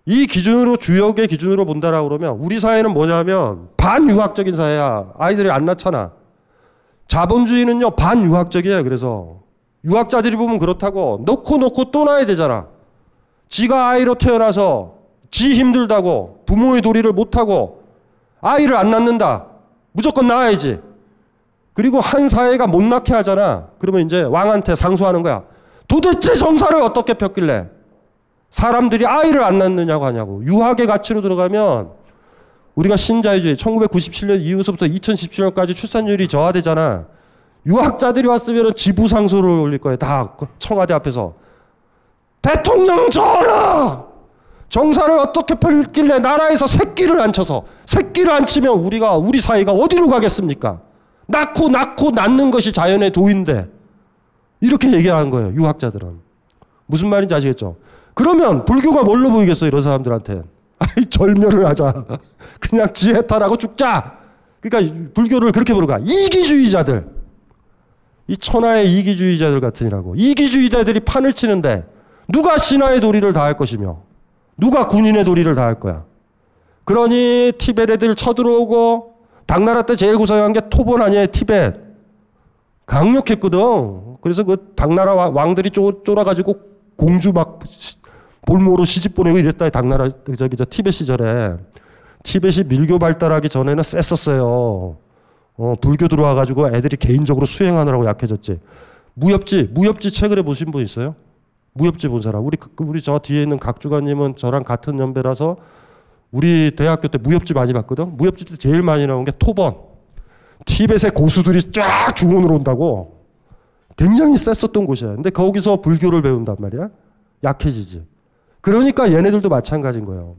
이 기준으로, 주역의 기준으로 본다라고 그러면 우리 사회는 뭐냐면 반유학적인 사회야. 아이들이 안 낳잖아. 자본주의는요 반유학적이에요. 그래서 유학자들이 보면 그렇다고. 놓고 또 낳아야 되잖아. 지가 아이로 태어나서 지 힘들다고 부모의 도리를 못하고 아이를 안 낳는다. 무조건 낳아야지. 그리고 한 사회가 못 낳게 하잖아. 그러면 이제 왕한테 상소하는 거야. 도대체 정사를 어떻게 폈길래 사람들이 아이를 안 낳느냐고 하냐고. 유학의 가치로 들어가면 우리가 신자유주의 1997년 이후서부터 2017년까지 출산율이 저하되잖아. 유학자들이 왔으면 지부상소를 올릴 거예요. 다 청와대 앞에서. 대통령 전하! 정사를 어떻게 펼길래 나라에서 새끼를 안 쳐서, 새끼를 안 치면 우리 사회가 어디로 가겠습니까? 낳고 낳는 것이 자연의 도인데. 이렇게 얘기하는 거예요, 유학자들은. 무슨 말인지 아시겠죠? 그러면 불교가 뭘로 보이겠어요, 이런 사람들한테? 아이, 절멸을 하자. 그냥 지혜탈하고 죽자. 그러니까 불교를 그렇게 보는 거야. 이기주의자들. 이 천하의 이기주의자들 같으니라고. 이기주의자들이 판을 치는데 누가 신하의 도리를 다할 것이며 누가 군인의 도리를 다할 거야. 그러니 티베트 애들 쳐들어오고 당나라 때 제일 고생한 게 토본 아니에요, 티베트. 강력했거든. 그래서 그 당나라 왕들이 쫄아가지고 공주 막 볼모로 시집 보내고 이랬다. 당나라 저 티베트 시절에. 티베트이 밀교 발달하기 전에는 셌었어요. 불교 들어와가지고 애들이 개인적으로 수행하느라고 약해졌지. 무협지 책을 해보신 분 있어요? 무협지 본 사람. 우리 저 뒤에 있는 각주관님은 저랑 같은 연배라서 우리 대학교 때 무협지 많이 봤거든. 무협지 때 제일 많이 나온 게 토번. 티벳의 고수들이 쫙 중원으로 온다고. 굉장히 셌었던 곳이야. 근데 거기서 불교를 배운단 말이야. 약해지지. 그러니까 얘네들도 마찬가지인 거예요.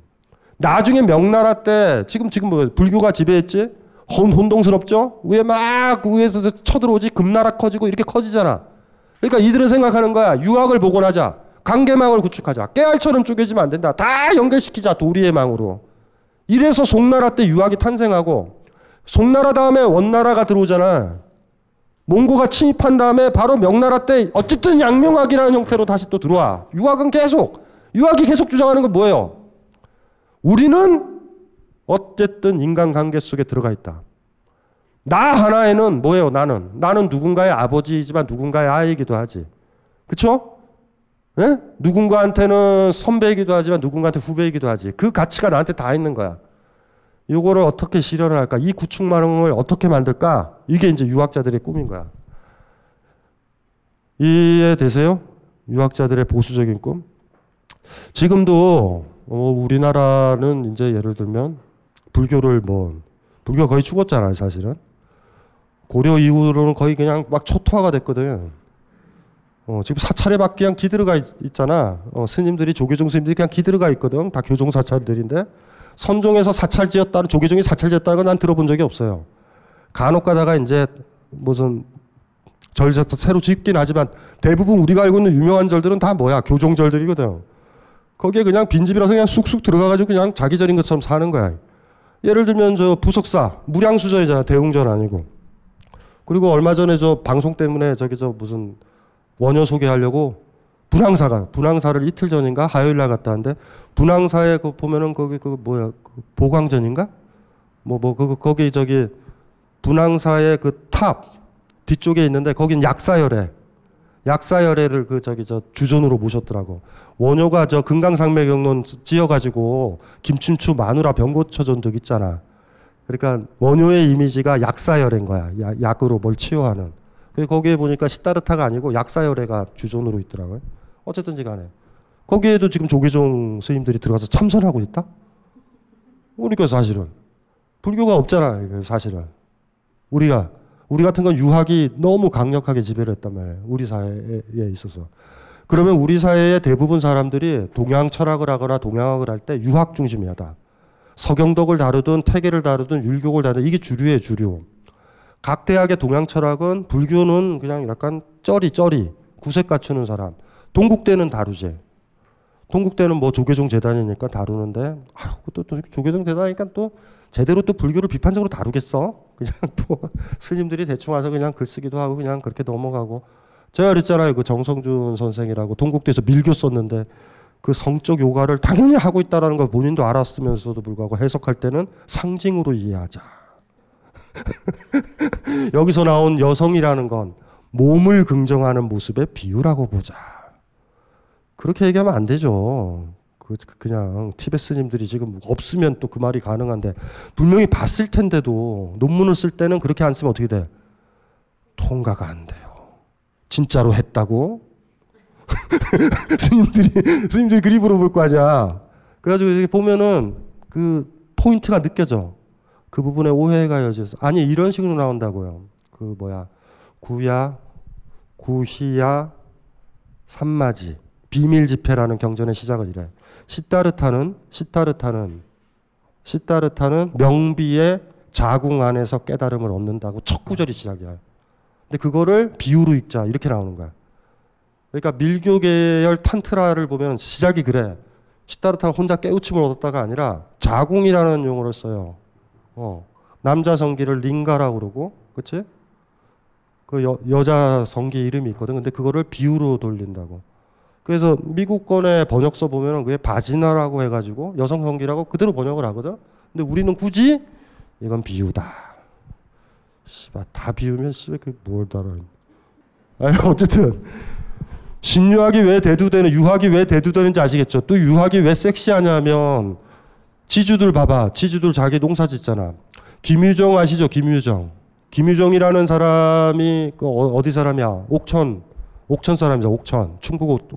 나중에 명나라 때 지금 뭐 불교가 지배했지? 혼동스럽죠? 위에서 쳐들어오지. 금나라 커지고 이렇게 커지잖아. 그러니까 이들은 생각하는 거야. 유학을 복원하자. 관계망을 구축하자. 깨알처럼 쪼개지면 안 된다. 다 연결시키자. 도리의 망으로. 이래서 송나라 때 유학이 탄생하고 송나라 다음에 원나라가 들어오잖아. 몽고가 침입한 다음에 바로 명나라 때 어쨌든 양명학이라는 형태로 다시 또 들어와. 유학이 계속 주장하는 건 뭐예요? 우리는 어쨌든 인간관계 속에 들어가 있다. 나 하나에는 뭐예요? 나는 누군가의 아버지이지만 누군가의 아이이기도 하지. 그쵸? 예? 누군가한테는 선배이기도 하지만 누군가한테 후배이기도 하지. 그 가치가 나한테 다 있는 거야. 이거를 어떻게 실현을 할까? 이 구축망을 어떻게 만들까? 이게 이제 유학자들의 꿈인 거야. 이해되세요? 유학자들의 보수적인 꿈? 지금도 우리나라는 이제 예를 들면 불교가 거의 죽었잖아요, 사실은. 고려 이후로는 거의 그냥 막 초토화가 됐거든. 지금 사찰에 그냥 기들어가 있잖아. 스님들이, 조계종 스님들이 그냥 기들어가 있거든. 다 교종 사찰들인데. 선종에서 사찰 지었다는, 조계종이 사찰 지었다는 건 난 들어본 적이 없어요. 간혹 가다가 이제 무슨 절 새로 짓긴 하지만 대부분 우리가 알고 있는 유명한 절들은 다 뭐야? 교종절들이거든. 거기에 그냥 빈집이라서 그냥 쑥쑥 들어가가지고 그냥 자기 절인 것처럼 사는 거야. 예를 들면 저 부석사, 무량수저이잖아. 대웅전 아니고. 그리고 얼마 전에 저 방송 때문에 무슨 원효 소개하려고 분황사를 이틀 전인가 화요일 날 갔다 왔는데 분황사에 그 보면은 거기 그 뭐야 그 보광전인가 거기 저기 분황사의 그 탑 뒤쪽에 있는데 거긴 약사열애를 그 저기 저 주존으로 모셨더라고. 원효가 저 금강산맥영론 지어가지고 김춘추 마누라 병고쳐준 적 있잖아. 그러니까 원효의 이미지가 약사열애인 거야. 약으로 뭘 치유하는. 거기에 보니까 시타르타가 아니고 약사열애가 주존으로 있더라고요. 어쨌든지 간에 거기에도 지금 조계종 스님들이 들어가서 참선하고 있다. 그러니까 사실은 불교가 없잖아. 사실은 우리 같은 건 유학이 너무 강력하게 지배를 했단 말이에요. 우리 사회에 있어서. 그러면 우리 사회의 대부분 사람들이 동양 철학을 하거나 동양학을 할 때 유학 중심이다. 서경덕을 다루든 태계를 다루든 율곡을 다루든 이게 주류예요, 주류. 각 대학의 동양 철학은 불교는 그냥 약간 쩌리 구색 갖추는 사람. 동국대는 다루지. 동국대는 뭐 조계종 재단이니까 다루는데 또 조계종 재단이니까 또 제대로 또 불교를 비판적으로 다루겠어? 그냥 또 스님들이 대충 와서 그냥 글쓰기도 하고 그냥 그렇게 넘어가고. 제가 그랬잖아요. 그 정성준 선생이라고 동국대에서 밀교 썼는데 그 성적 요가를 당연히 하고 있다는 걸 본인도 알았으면서도 불구하고 해석할 때는 상징으로 이해하자. 여기서 나온 여성이라는 건 몸을 긍정하는 모습의 비유라고 보자. 그렇게 얘기하면 안 되죠. 그냥 티베트 스님들이 지금 없으면 또 그 말이 가능한데 분명히 봤을 텐데도 논문을 쓸 때는 그렇게 안 쓰면 어떻게 돼? 통과가 안 돼요. 진짜로 했다고? 스님들이 그리 물어볼 거 아니야. 그래가지고 이렇게 보면은 그 포인트가 느껴져. 그 부분에 오해가 여져서. 아니, 이런 식으로 나온다고요. 그 뭐야. 구야, 구희야, 삼마지. 비밀 집회라는 경전의 시작을 이래. 시타르타는 명비의 자궁 안에서 깨달음을 얻는다고 첫 구절이 시작이야. 근데 그거를 비유로 읽자. 이렇게 나오는 거야. 그러니까 밀교 계열 탄트라를 보면 시작이 그래. 시타르타가 혼자 깨우침을 얻었다가 아니라 자궁이라는 용어를 써요. 남자 성기를 링가라고 그러고, 그치? 그 여자 성기 이름이 있거든. 근데 그거를 비유로 돌린다고. 그래서 미국권의 번역서 보면은 그게 바지나라고 해가지고 여성 성기라고 그대로 번역을 하거든. 근데 우리는 굳이 이건 비유다. 씨발 다 비우면 씨발 그 뭘 달아. 아니 어쨌든 신유학이 왜 대두되는 유학이 왜 대두되는지 아시겠죠? 또 유학이 왜 섹시하냐면 지주들 봐봐. 지주들 자기 농사 짓잖아. 김유정 아시죠? 김유정이라는 사람이 그 어디 사람이야? 옥천 사람이죠. 옥천. 충북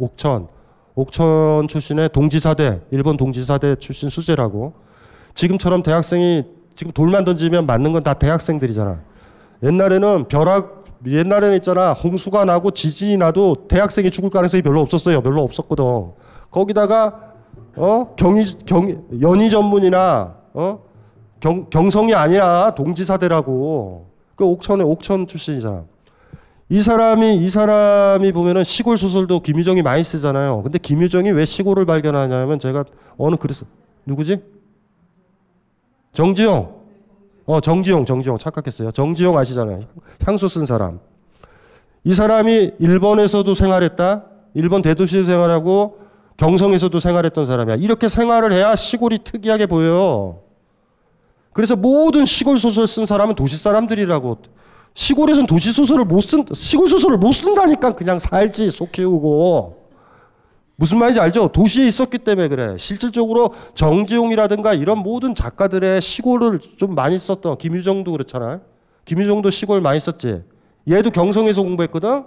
옥천 출신의 동지사대, 일본 동지사대 출신 수재라고. 지금처럼 대학생이 지금 돌만 던지면 맞는 건 다 대학생들이잖아. 옛날에는 있잖아. 홍수가 나고 지진이 나도 대학생이 죽을 가능성이 별로 없었어요. 별로 없었거든. 거기다가 연희 전문이나 경성이 아니라 동지사대라고. 그 옥천 출신이잖아. 이 사람이 보면은 시골 소설도 김유정이 많이 쓰잖아요. 근데 김유정이 왜 시골을 발견하냐면 제가 그랬어. 누구지? 정지용 착각했어요. 정지용 아시잖아요. 향수 쓴 사람. 이 사람이 일본에서도 생활했다. 일본 대도시에서 생활하고 경성에서도 생활했던 사람이야. 이렇게 생활을 해야 시골이 특이하게 보여요. 그래서 모든 시골 소설 쓴 사람은 도시 사람들이라고. 시골에서는 시골 소설을 못 쓴다니까. 그냥 살지, 속 키우고. 무슨 말인지 알죠? 도시에 있었기 때문에 그래. 실질적으로 정지용이라든가 이런 모든 작가들의 시골을 좀 많이 썼던, 김유정도 그렇잖아요. 김유정도 시골 많이 썼지. 얘도 경성에서 공부했거든?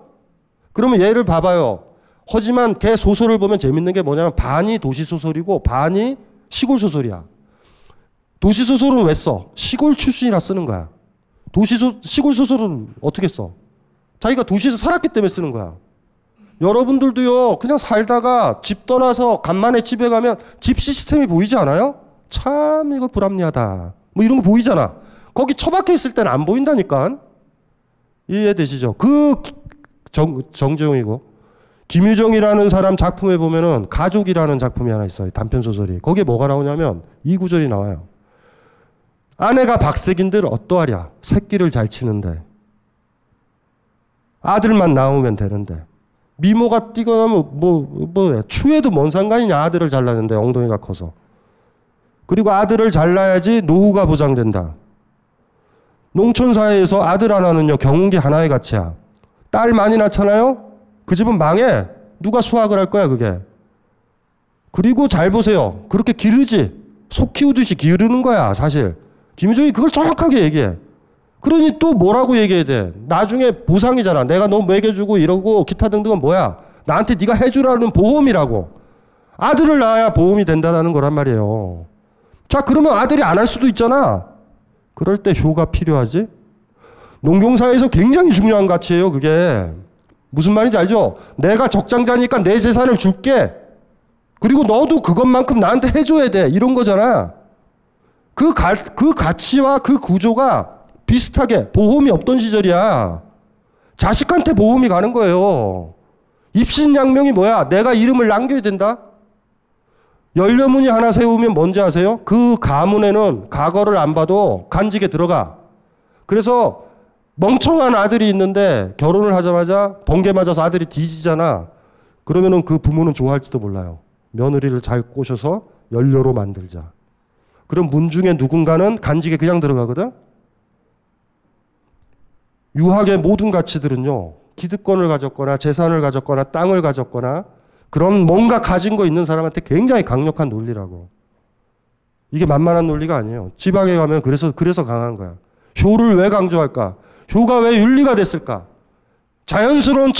그러면 얘를 봐봐요. 하지만 걔 소설을 보면 재밌는 게 뭐냐면 반이 도시 소설이고 반이 시골 소설이야. 도시 소설은 왜 써? 시골 출신이라 쓰는 거야. 시골 소설은 어떻게 써? 자기가 도시에서 살았기 때문에 쓰는 거야. 여러분들도요, 그냥 살다가 집 떠나서 간만에 집에 가면 집 시스템이 보이지 않아요? 참 이거 불합리하다. 뭐 이런 거 보이잖아. 거기 처박혀 있을 때는 안 보인다니까. 이해되시죠? 정재용이고. 김유정이라는 사람 작품에 보면은 가족이라는 작품이 하나 있어요. 단편소설이. 거기에 뭐가 나오냐면 이 구절이 나와요. 아내가 박색인들 어떠하랴. 새끼를 잘 치는데. 아들만 나오면 되는데. 미모가 뛰거나 추에도 뭔 상관이냐. 아들을 잘라는데 엉덩이가 커서. 그리고 아들을 잘라야지 노후가 보장된다. 농촌 사회에서 아들 하나는요 경운기 하나의 가치야. 딸 많이 낳잖아요. 그 집은 망해. 누가 수학을 할 거야 그게. 그리고 잘 보세요. 그렇게 기르지. 소 키우듯이 기르는 거야 사실. 김유정이 그걸 정확하게 얘기해. 그러니 또 뭐라고 얘기해야 돼. 나중에 보상이잖아. 내가 너 먹여주고 이러고 기타 등등은 뭐야. 나한테 네가 해주라는 보험이라고. 아들을 낳아야 보험이 된다는 거란 말이에요. 자 그러면 아들이 안 할 수도 있잖아. 그럴 때 효가 필요하지. 농경사회에서 굉장히 중요한 가치예요 그게. 무슨 말인지 알죠? 내가 적장자니까 내 재산을 줄게. 그리고 너도 그것만큼 나한테 해줘야 돼. 이런 거잖아. 그 가치와 그 구조가 비슷하게 보험이 없던 시절이야. 자식한테 보험이 가는 거예요. 입신양명이 뭐야? 내가 이름을 남겨야 된다? 연료문이 하나 세우면 뭔지 아세요? 그 가문에는 과거를 안 봐도 간직에 들어가. 그래서 멍청한 아들이 있는데 결혼을 하자마자 번개 맞아서 아들이 뒤지잖아. 그러면은 그 부모는 좋아할지도 몰라요. 며느리를 잘 꼬셔서 연료로 만들자. 그럼 문 중에 누군가는 간직에 그냥 들어가거든? 유학의 모든 가치들은요, 기득권을 가졌거나 재산을 가졌거나 땅을 가졌거나 그런 뭔가 가진 거 있는 사람한테 굉장히 강력한 논리라고. 이게 만만한 논리가 아니에요. 지방에 가면 그래서 강한 거야. 효를 왜 강조할까? 효가 왜 윤리가 됐을까? 자연스러운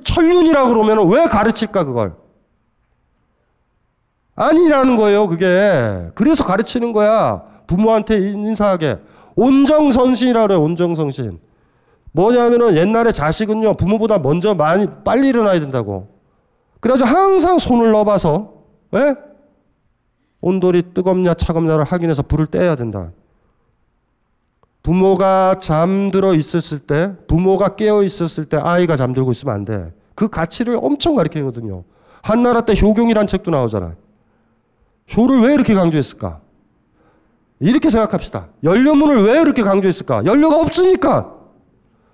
천륜이라고 그러면 왜 가르칠까 그걸? 아니라는 거예요 그게. 그래서 가르치는 거야. 부모한테 인사하게. 온정선신이라고 그래요. 온정선신. 뭐냐면은 옛날에 자식은요 부모보다 먼저 빨리 일어나야 된다고. 그래가지고 항상 손을 넣어봐서 왜? 온돌이 뜨겁냐 차갑냐를 확인해서 불을 떼야 된다. 부모가 잠들어 있었을 때, 부모가 깨어 있었을 때 아이가 잠들고 있으면 안 돼. 그 가치를 엄청 가르치거든요. 한나라 때 효경이란 책도 나오잖아. 효를 왜 이렇게 강조했을까? 이렇게 생각합시다. 연료문을 왜 이렇게 강조했을까? 연료가 없으니까.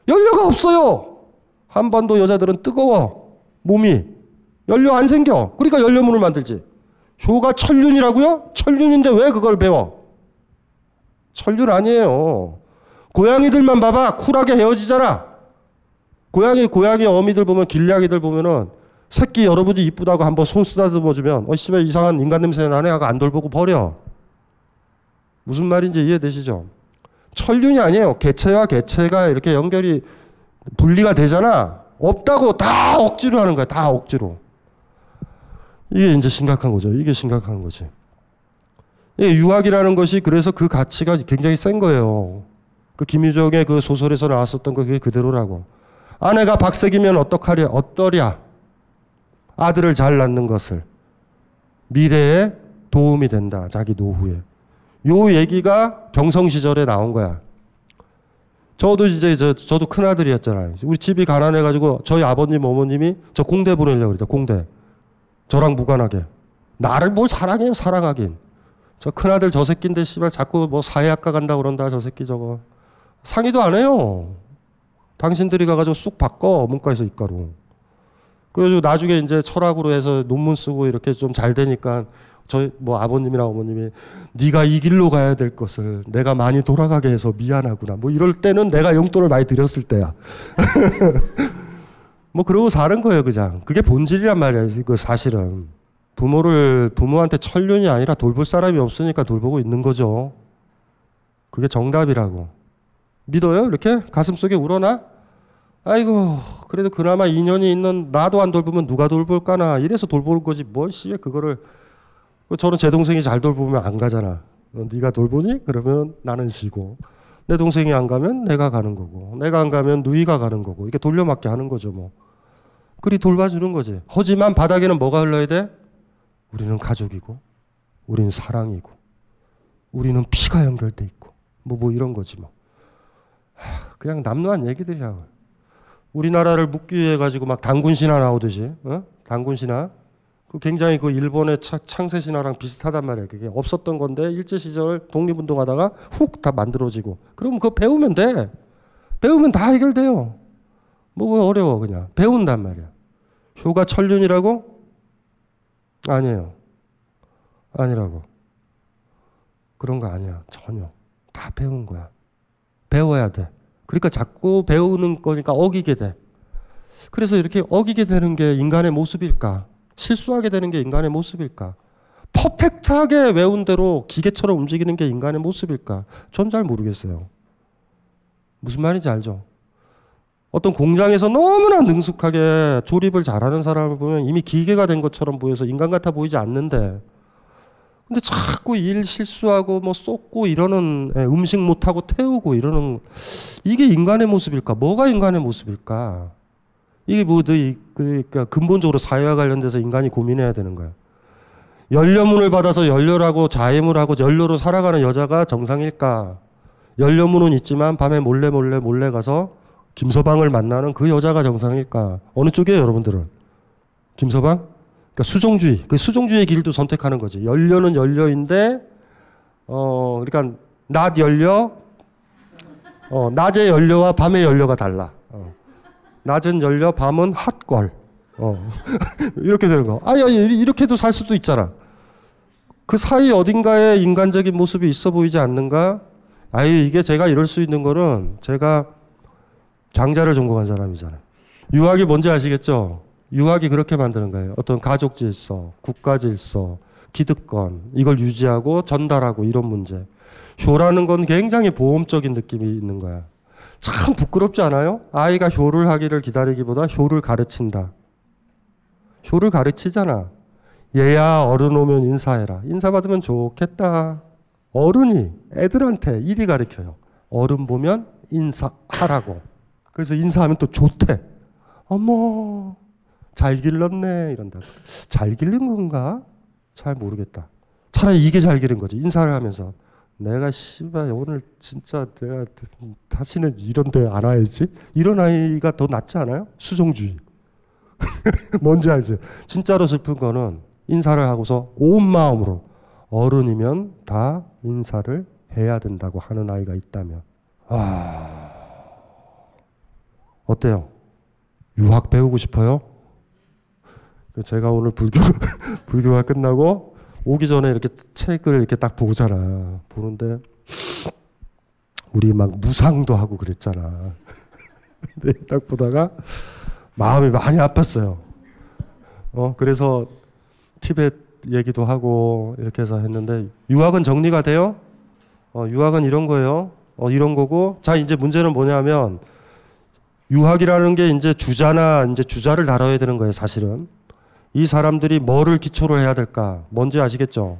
연료가 없어요. 한반도 여자들은 뜨거워. 몸이. 연료 안 생겨. 그러니까 연료문을 만들지. 효가 천륜이라고요? 천륜인데 왜 그걸 배워? 천륜 아니에요. 고양이들만 봐봐. 쿨하게 헤어지잖아. 고양이 어미들 보면 길냥이들 보면은 새끼 여러분이 이쁘다고 한번 손 쓰다듬어주면 씨발 이상한 인간 냄새 나네 하고 안 돌보고 버려. 무슨 말인지 이해되시죠? 천륜이 아니에요. 개체와 개체가 이렇게 연결이 분리가 되잖아. 없다고 다 억지로 하는 거야. 다 억지로. 이게 이제 심각한 거죠. 이게 심각한 거지. 이게 유학이라는 것이 그래서 그 가치가 굉장히 센 거예요. 그 김유정의 그 소설에서 나왔었던 거 그게 그대로라고. 아내가 박색이면 어떠랴. 아들을 잘 낳는 것을. 미래에 도움이 된다. 자기 노후에. 요 얘기가 경성 시절에 나온 거야. 저도 큰아들이었잖아요. 우리 집이 가난해가지고 저희 아버님, 어머님이 저 공대 보내려고 그랬다. 공대. 저랑 무관하게. 나를 뭘 사랑해요, 사랑하긴. 저 큰아들 저 새끼인데 씨발 자꾸 뭐 사회학과 간다 그런다 저 새끼 저거. 상의도 안 해요. 당신들이 가가지고 쑥 바꿔 문과에서 이과로. 그래가지고 나중에 이제 철학으로 해서 논문 쓰고 이렇게 좀 잘 되니까 저희 뭐 아버님이랑 어머님이 네가 이 길로 가야 될 것을 내가 많이 돌아가게 해서 미안하구나. 뭐 이럴 때는 내가 용돈을 많이 드렸을 때야. 뭐 그러고 사는 거예요 그냥. 그게 본질이란 말이야. 그 사실은. 부모한테 천륜이 아니라 돌볼 사람이 없으니까 돌보고 있는 거죠. 그게 정답이라고. 믿어요? 이렇게 가슴속에 우러나? 아이고 그래도 그나마 인연이 있는 나도 안 돌보면 누가 돌볼까나 이래서 돌볼 거지 뭘 씨에 그거를. 저는 제 동생이 잘 돌보면 안 가잖아. 네가 돌보니? 그러면 나는 쉬고. 내 동생이 안 가면 내가 가는 거고. 내가 안 가면 누이가 가는 거고. 이렇게 돌려막기 하는 거죠 뭐. 그리 돌봐주는 거지. 하지만 바닥에는 뭐가 흘러야 돼? 우리는 가족이고 우리는 사랑이고 우리는 피가 연결돼 있고 뭐 이런 거지 뭐. 그냥 남루한 얘기들이라고. 우리나라를 묶기 위해 가지고 막 단군 신화 나오듯이 단군 신화. 그 굉장히 그 일본의 창세 신화랑 비슷하단 말이에요. 그게 없었던 건데 일제 시절 독립운동하다가 훅 다 만들어지고. 그럼 그거 배우면 돼. 배우면 다 해결돼요. 뭐 어려워 그냥. 배운단 말이야. 효가 천륜이라고? 아니에요. 아니라고. 그런 거 아니야. 전혀. 다 배운 거야. 배워야 돼. 그러니까 자꾸 배우는 거니까 어기게 돼. 그래서 이렇게 어기게 되는 게 인간의 모습일까? 실수하게 되는 게 인간의 모습일까? 퍼펙트하게 외운 대로 기계처럼 움직이는 게 인간의 모습일까? 전 잘 모르겠어요. 무슨 말인지 알죠? 어떤 공장에서 너무나 능숙하게 조립을 잘하는 사람을 보면 이미 기계가 된 것처럼 보여서 인간 같아 보이지 않는데, 근데 자꾸 일 실수하고 뭐 쏟고 이러는, 음식 못하고 태우고 이러는, 이게 인간의 모습일까? 뭐가 인간의 모습일까? 이게 그러니까 근본적으로 사회와 관련돼서 인간이 고민해야 되는 거야. 연료문을 받아서 연료라고 자해물 하고 연료로 살아가는 여자가 정상일까? 연료문은 있지만 밤에 몰래 가서 김서방을 만나는 그 여자가 정상일까? 어느 쪽이에요, 여러분들은? 김서방? 그러니까 수종주의. 그 수종주의의 길도 선택하는 거지. 연료는 연료인데, 그러니까 낮 연료, 낮의 연료와 밤의 연료가 달라. 낮은 연료, 밤은 핫걸. 이렇게 되는 거. 아니, 이렇게도 살 수도 있잖아. 그 사이 어딘가에 인간적인 모습이 있어 보이지 않는가? 이게 제가 이럴 수 있는 거는 제가 장자를 전공한 사람이잖아요. 유학이 뭔지 아시겠죠? 유학이 그렇게 만드는 거예요. 어떤 가족 질서, 국가 질서, 기득권, 이걸 유지하고 전달하고 이런 문제. 효라는 건 굉장히 보험적인 느낌이 있는 거야. 참 부끄럽지 않아요? 아이가 효를 하기를 기다리기보다 효를 가르친다. 효를 가르치잖아. 얘야, 어른 오면 인사해라. 인사받으면 좋겠다. 어른이 애들한테 이리 가르쳐요. 어른 보면 인사하라고. 그래서 인사하면 또 좋대. 어머, 잘 길렀네. 이런다. 잘 기른 건가? 잘 모르겠다. 차라리 이게 잘 기른 거지. 인사를 하면서. 내가 씨발 오늘 진짜 내가 다시는 이런 데 안 와야지. 이런 아이가 더 낫지 않아요? 수종주의. 뭔지 알지? 진짜로 슬픈 거는 인사를 하고서 온 마음으로 어른이면 다 인사를 해야 된다고 하는 아이가 있다면. 어때요? 유학 배우고 싶어요? 제가 오늘 불교가 끝나고 오기 전에 이렇게 책을 이렇게 딱 보잖아. 보는데 우리 막 무상도 하고 그랬잖아. 근데 딱 보다가 마음이 많이 아팠어요. 그래서 티벳 얘기도 하고 이렇게 해서 했는데, 유학은 정리가 돼요? 유학은 이런 거예요. 이런 거고. 자, 이제 문제는 뭐냐면 유학이라는 게 이제 주자를 다뤄야 되는 거예요, 사실은. 이 사람들이 뭐를 기초로 해야 될까? 뭔지 아시겠죠?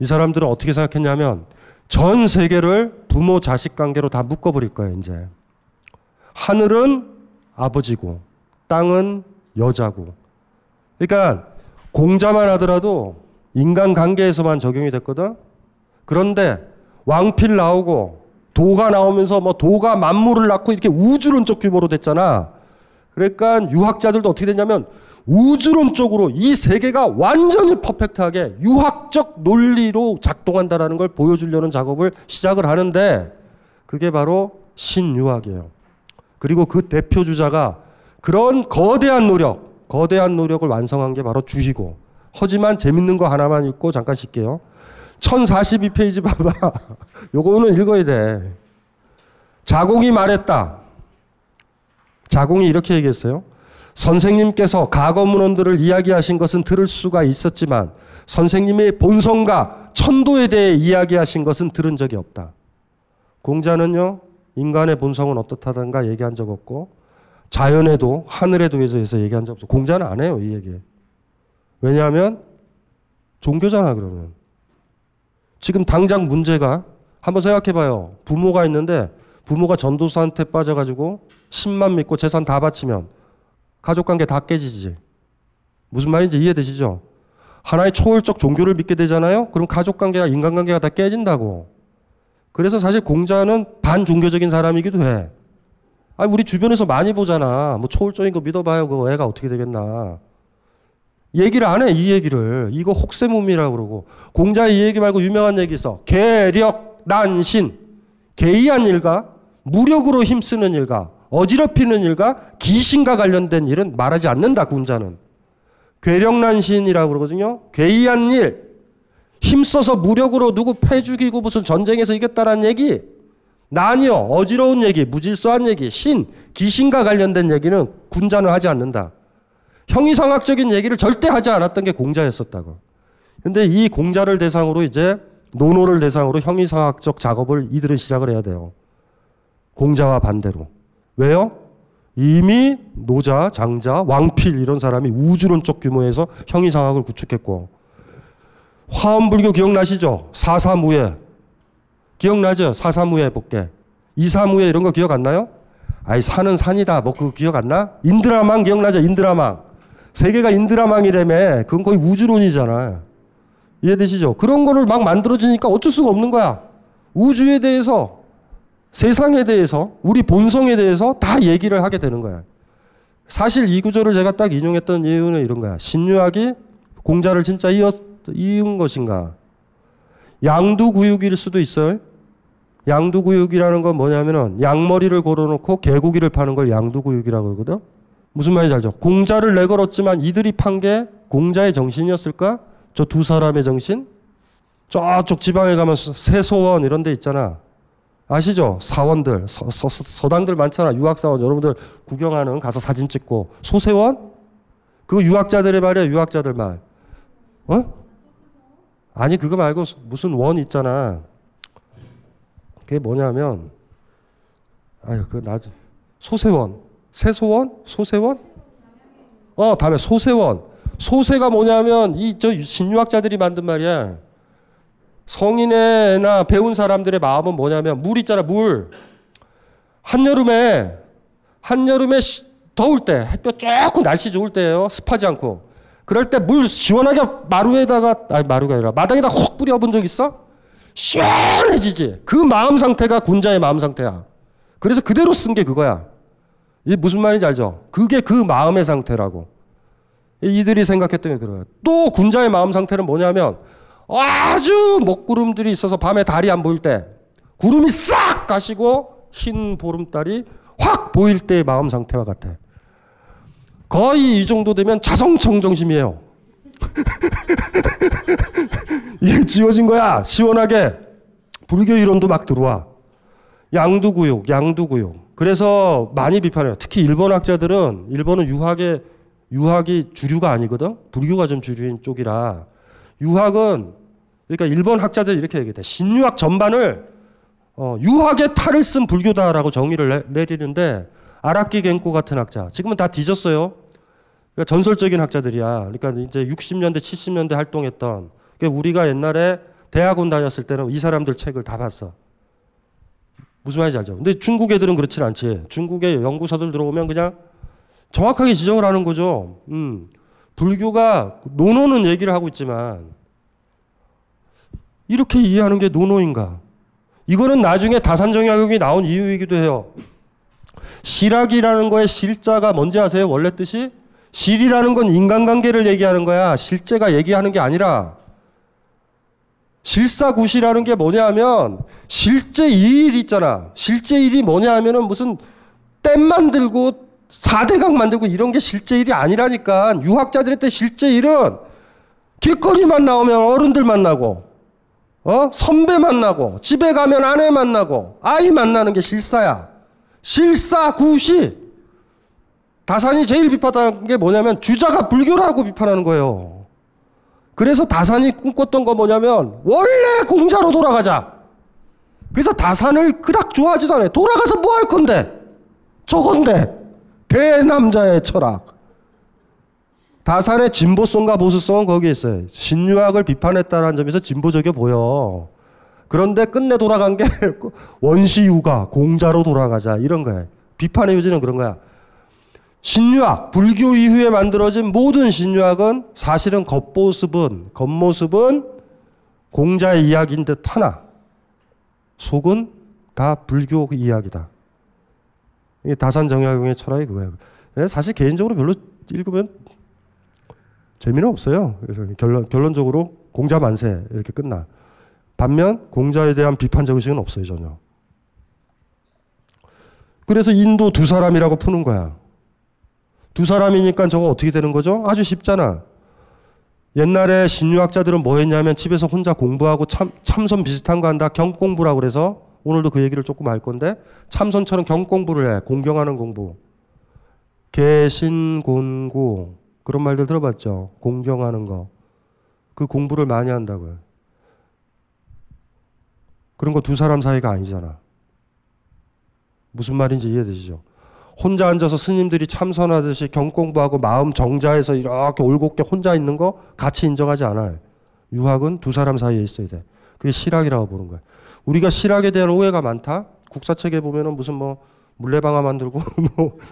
이 사람들은 어떻게 생각했냐면 전 세계를 부모 자식 관계로 다 묶어버릴 거예요, 이제. 하늘은 아버지고 땅은 여자고. 그러니까 공자만 하더라도 인간 관계에서만 적용이 됐거든. 그런데 왕필 나오고 도가 나오면서 뭐 도가 만물을 낳고 이렇게 우주론적 규모로 됐잖아. 그러니까 유학자들도 어떻게 됐냐면 우주론적으로 이 세계가 완전히 퍼펙트하게 유학적 논리로 작동한다라는 걸 보여주려는 작업을 시작을 하는데, 그게 바로 신유학이에요. 그리고 그 대표 주자가 그런 거대한 노력을 완성한 게 바로 주희고. 하지만 재밌는 거 하나만 읽고 잠깐 쉴게요. 1042페이지 봐봐. 요거는 읽어야 돼. 자공이 말했다. 자공이 이렇게 얘기했어요. 선생님께서 과거 문헌들을 이야기하신 것은 들을 수가 있었지만 선생님의 본성과 천도에 대해 이야기하신 것은 들은 적이 없다. 공자는요, 인간의 본성은 어떻다던가 얘기한 적 없고 자연에도 하늘에도 해서 얘기한 적 없어. 공자는 안 해요, 이 얘기. 왜냐하면 종교잖아. 그러면 지금 당장 문제가, 한번 생각해봐요. 부모가 있는데 부모가 전도사한테 빠져가지고 10만 믿고 재산 다 바치면 가족관계 다 깨지지. 무슨 말인지 이해되시죠? 하나의 초월적 종교를 믿게 되잖아요. 그럼 가족관계가, 인간관계가 다 깨진다고. 그래서 사실 공자는 반종교적인 사람이기도 해. 우리 주변에서 많이 보잖아. 뭐 초월적인 거 믿어봐요. 그거 애가 어떻게 되겠나. 얘기를 안 해, 이 얘기를. 이거 혹세무미라고 그러고. 공자의 이 얘기 말고 유명한 얘기 있어. 계력, 난신. 개의한 일과 무력으로 힘쓰는 일과 어지럽히는 일과 귀신과 관련된 일은 말하지 않는다. 군자는. 괴력난신이라고 그러거든요. 괴이한 일, 힘써서 무력으로 누구 패 죽이고 무슨 전쟁에서 이겼다는 얘기, 난이요, 어지러운 얘기, 무질서한 얘기, 귀신과 관련된 얘기는 군자는 하지 않는다. 형이상학적인 얘기를 절대 하지 않았던 게 공자였었다고. 근데 이 공자를 대상으로 이제 노노를 대상으로 형이상학적 작업을 이들은 시작을 해야 돼요. 공자와 반대로. 왜요? 이미 노자, 장자, 왕필 이런 사람이 우주론적 규모에서 형이상학을 구축했고, 화엄불교 기억나시죠? 사사무예. 기억나죠? 사사무예 법계. 이사무예 이런 거 기억 안 나요? 아이 산은 산이다. 뭐 그거 기억 안 나? 인드라망 기억나죠? 인드라망. 세계가 인드라망이라며. 그건 거의 우주론이잖아. 이해되시죠? 그런 거를 막 만들어지니까 어쩔 수가 없는 거야. 우주에 대해서, 세상에 대해서, 우리 본성에 대해서 다 얘기를 하게 되는 거야. 사실 이 구조를 제가 딱 인용했던 이유는 이런 거야. 신유학이 공자를 진짜 이은 것인가? 양두구육일 수도 있어요. 양두구육이라는 건 뭐냐면은 양머리를 걸어놓고 개고기를 파는 걸 양두구육이라고 그러거든. 무슨 말인지 알죠? 공자를 내걸었지만 이들이 판 게 공자의 정신이었을까? 저 두 사람의 정신? 저쪽 지방에 가면 세소원 이런 데 있잖아. 아시죠? 사원들, 서당들 많잖아. 유학사원 여러분들 구경하는 가서 사진 찍고. 소세원? 그거 유학자들의 말이야. 유학자들 말. 어? 아니 그거 말고 무슨 원 있잖아. 그게 뭐냐면 아유 그 나중 소세원, 세소원, 소세원? 다음에 소세원. 소세가 뭐냐면 이 저 신유학자들이 만든 말이야. 성인애나 배운 사람들의 마음은 뭐냐면 물 있잖아. 물. 한여름에 더울 때 햇볕 조금 날씨 좋을 때예요. 습하지 않고. 그럴 때 물 시원하게 마루가 아니라 마당에다 혹 뿌려본 적 있어? 시원해지지. 그 마음 상태가 군자의 마음 상태야. 그래서 그대로 쓴 게 그거야. 이게 무슨 말인지 알죠? 그게 그 마음의 상태라고. 이들이 생각했던 게 그거야. 또 군자의 마음 상태는 뭐냐면 아주 먹구름들이 있어서 밤에 달이 안 보일 때 구름이 싹 가시고 흰 보름달이 확 보일 때의 마음 상태와 같아. 거의 이 정도 되면 자성청정심이에요. 이게 지워진 거야. 시원하게. 불교 이론도 막 들어와. 양두구육. 그래서 많이 비판해요. 특히 일본 학자들은 일본은 유학이 주류가 아니거든. 불교가 좀 주류인 쪽이라. 유학은 그러니까 일본 학자들이 이렇게 얘기해. 신유학 전반을 유학의 탈을 쓴 불교다라고 정의를 내리는데 아라키 겐코 같은 학자. 지금은 다 뒤졌어요. 그러니까 전설적인 학자들이야. 그러니까 이제 60년대, 70년대 활동했던. 그러니까 우리가 옛날에 대학원 다녔을 때는 이 사람들 책을 다 봤어. 무슨 말인지 알죠? 근데 중국 애들은 그렇진 않지. 중국의 연구서들 들어오면 그냥 정확하게 지적을 하는 거죠. 불교가 노노는 얘기를 하고 있지만 이렇게 이해하는 게 노노인가? 이거는 나중에 다산정약용이 나온 이유이기도 해요. 실학이라는 거의 실자가 뭔지 아세요? 원래 뜻이? 실이라는 건 인간관계를 얘기하는 거야. 실제가 얘기하는 게 아니라. 실사구시라는 게 뭐냐 하면 실제 일 있잖아. 실제 일이 뭐냐 하면은 무슨 댐 만들고 사대강 만들고 이런 게 실제 일이 아니라니까. 유학자들의 때 실제 일은 길거리만 나오면 어른들 만나고 선배 만나고 집에 가면 아내 만나고 아이 만나는 게 실사야. 실사구시. 다산이 제일 비판한 게 뭐냐면 주자가 불교라고 비판하는 거예요. 그래서 다산이 꿈꿨던 거 뭐냐면 원래 공자로 돌아가자. 그래서 다산을 그닥 좋아하지도 않아요. 돌아가서 뭐 할 건데? 저건데. 대남자의 철학. 다산의 진보성과 보수성은 거기에 있어요. 신유학을 비판했다는 점에서 진보적이어 보여. 그런데 끝내 돌아간 게 원시유가 공자로 돌아가자 이런 거예요. 비판의 요지는 그런 거야. 신유학, 불교 이후에 만들어진 모든 신유학은 사실은 겉모습은 공자의 이야기인 듯 하나 속은 다 불교 이야기다. 이게 다산정약용의 철학이 그거예요. 사실 개인적으로 별로 읽으면 재미는 없어요. 그래서 결론적으로 공자 만세 이렇게 끝나. 반면 공자에 대한 비판적 의식은 없어요 전혀. 그래서 인도 두 사람이라고 푸는 거야. 두 사람이니까 저거 어떻게 되는 거죠? 아주 쉽잖아. 옛날에 신유학자들은 뭐 했냐면 집에서 혼자 공부하고 참선 비슷한 거 한다. 경공부라고 그래서 오늘도 그 얘기를 조금 할 건데 참선처럼 경공부를 해. 공경하는 공부. 개신곤구 그런 말들 들어봤죠? 공경하는 거. 그 공부를 많이 한다고요. 그런 거 두 사람 사이가 아니잖아. 무슨 말인지 이해되시죠? 혼자 앉아서 스님들이 참선하듯이 경공부하고 마음 정자에서 이렇게 올곧게 혼자 있는 거 같이 인정하지 않아요. 유학은 두 사람 사이에 있어야 돼. 그게 실학이라고 보는 거야. 우리가 실학에 대한 오해가 많다. 국사책에 보면은 무슨 뭐 물레방아 만들고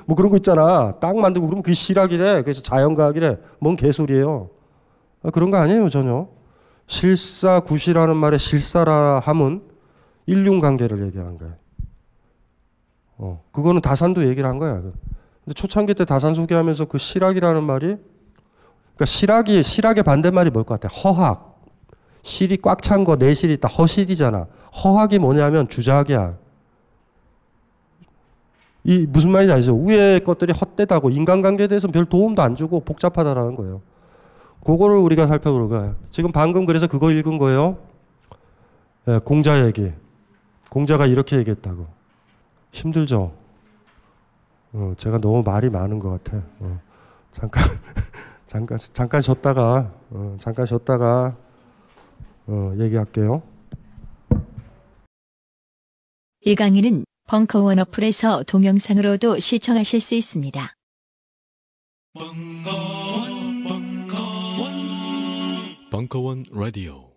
뭐 그런 거 있잖아. 땅 만들고 그러면 그게 실학이래. 그래서 자연과학이래. 뭔 개소리예요. 그런 거 아니에요 전혀. 실사구시라는 말에 실사라 함은 일륜관계를 얘기하는 거예요. 그거는 다산도 얘기를 한 거야. 근데 초창기 때 다산 소개하면서 그 실학이라는 말이, 그러니까 실학의 반대말이 뭘 것 같아? 허학. 실이 꽉 찬 거, 내실이 있다. 허실이잖아. 허학이 뭐냐면 주작이야. 이 무슨 말인지 아시죠? 위의 것들이 헛되다고 인간관계에 대해서 별 도움도 안 주고 복잡하다라는 거예요. 그거를 우리가 살펴볼 거예요. 지금 방금 그래서 그거 읽은 거예요. 네, 공자 얘기. 공자가 이렇게 얘기했다고. 힘들죠? 제가 너무 말이 많은 것 같아. 잠깐 쉬었다가 얘기할게요. 이 강의는 벙커원 어플에서 동영상으로도 시청하실 수 있습니다. 벙커원 라디오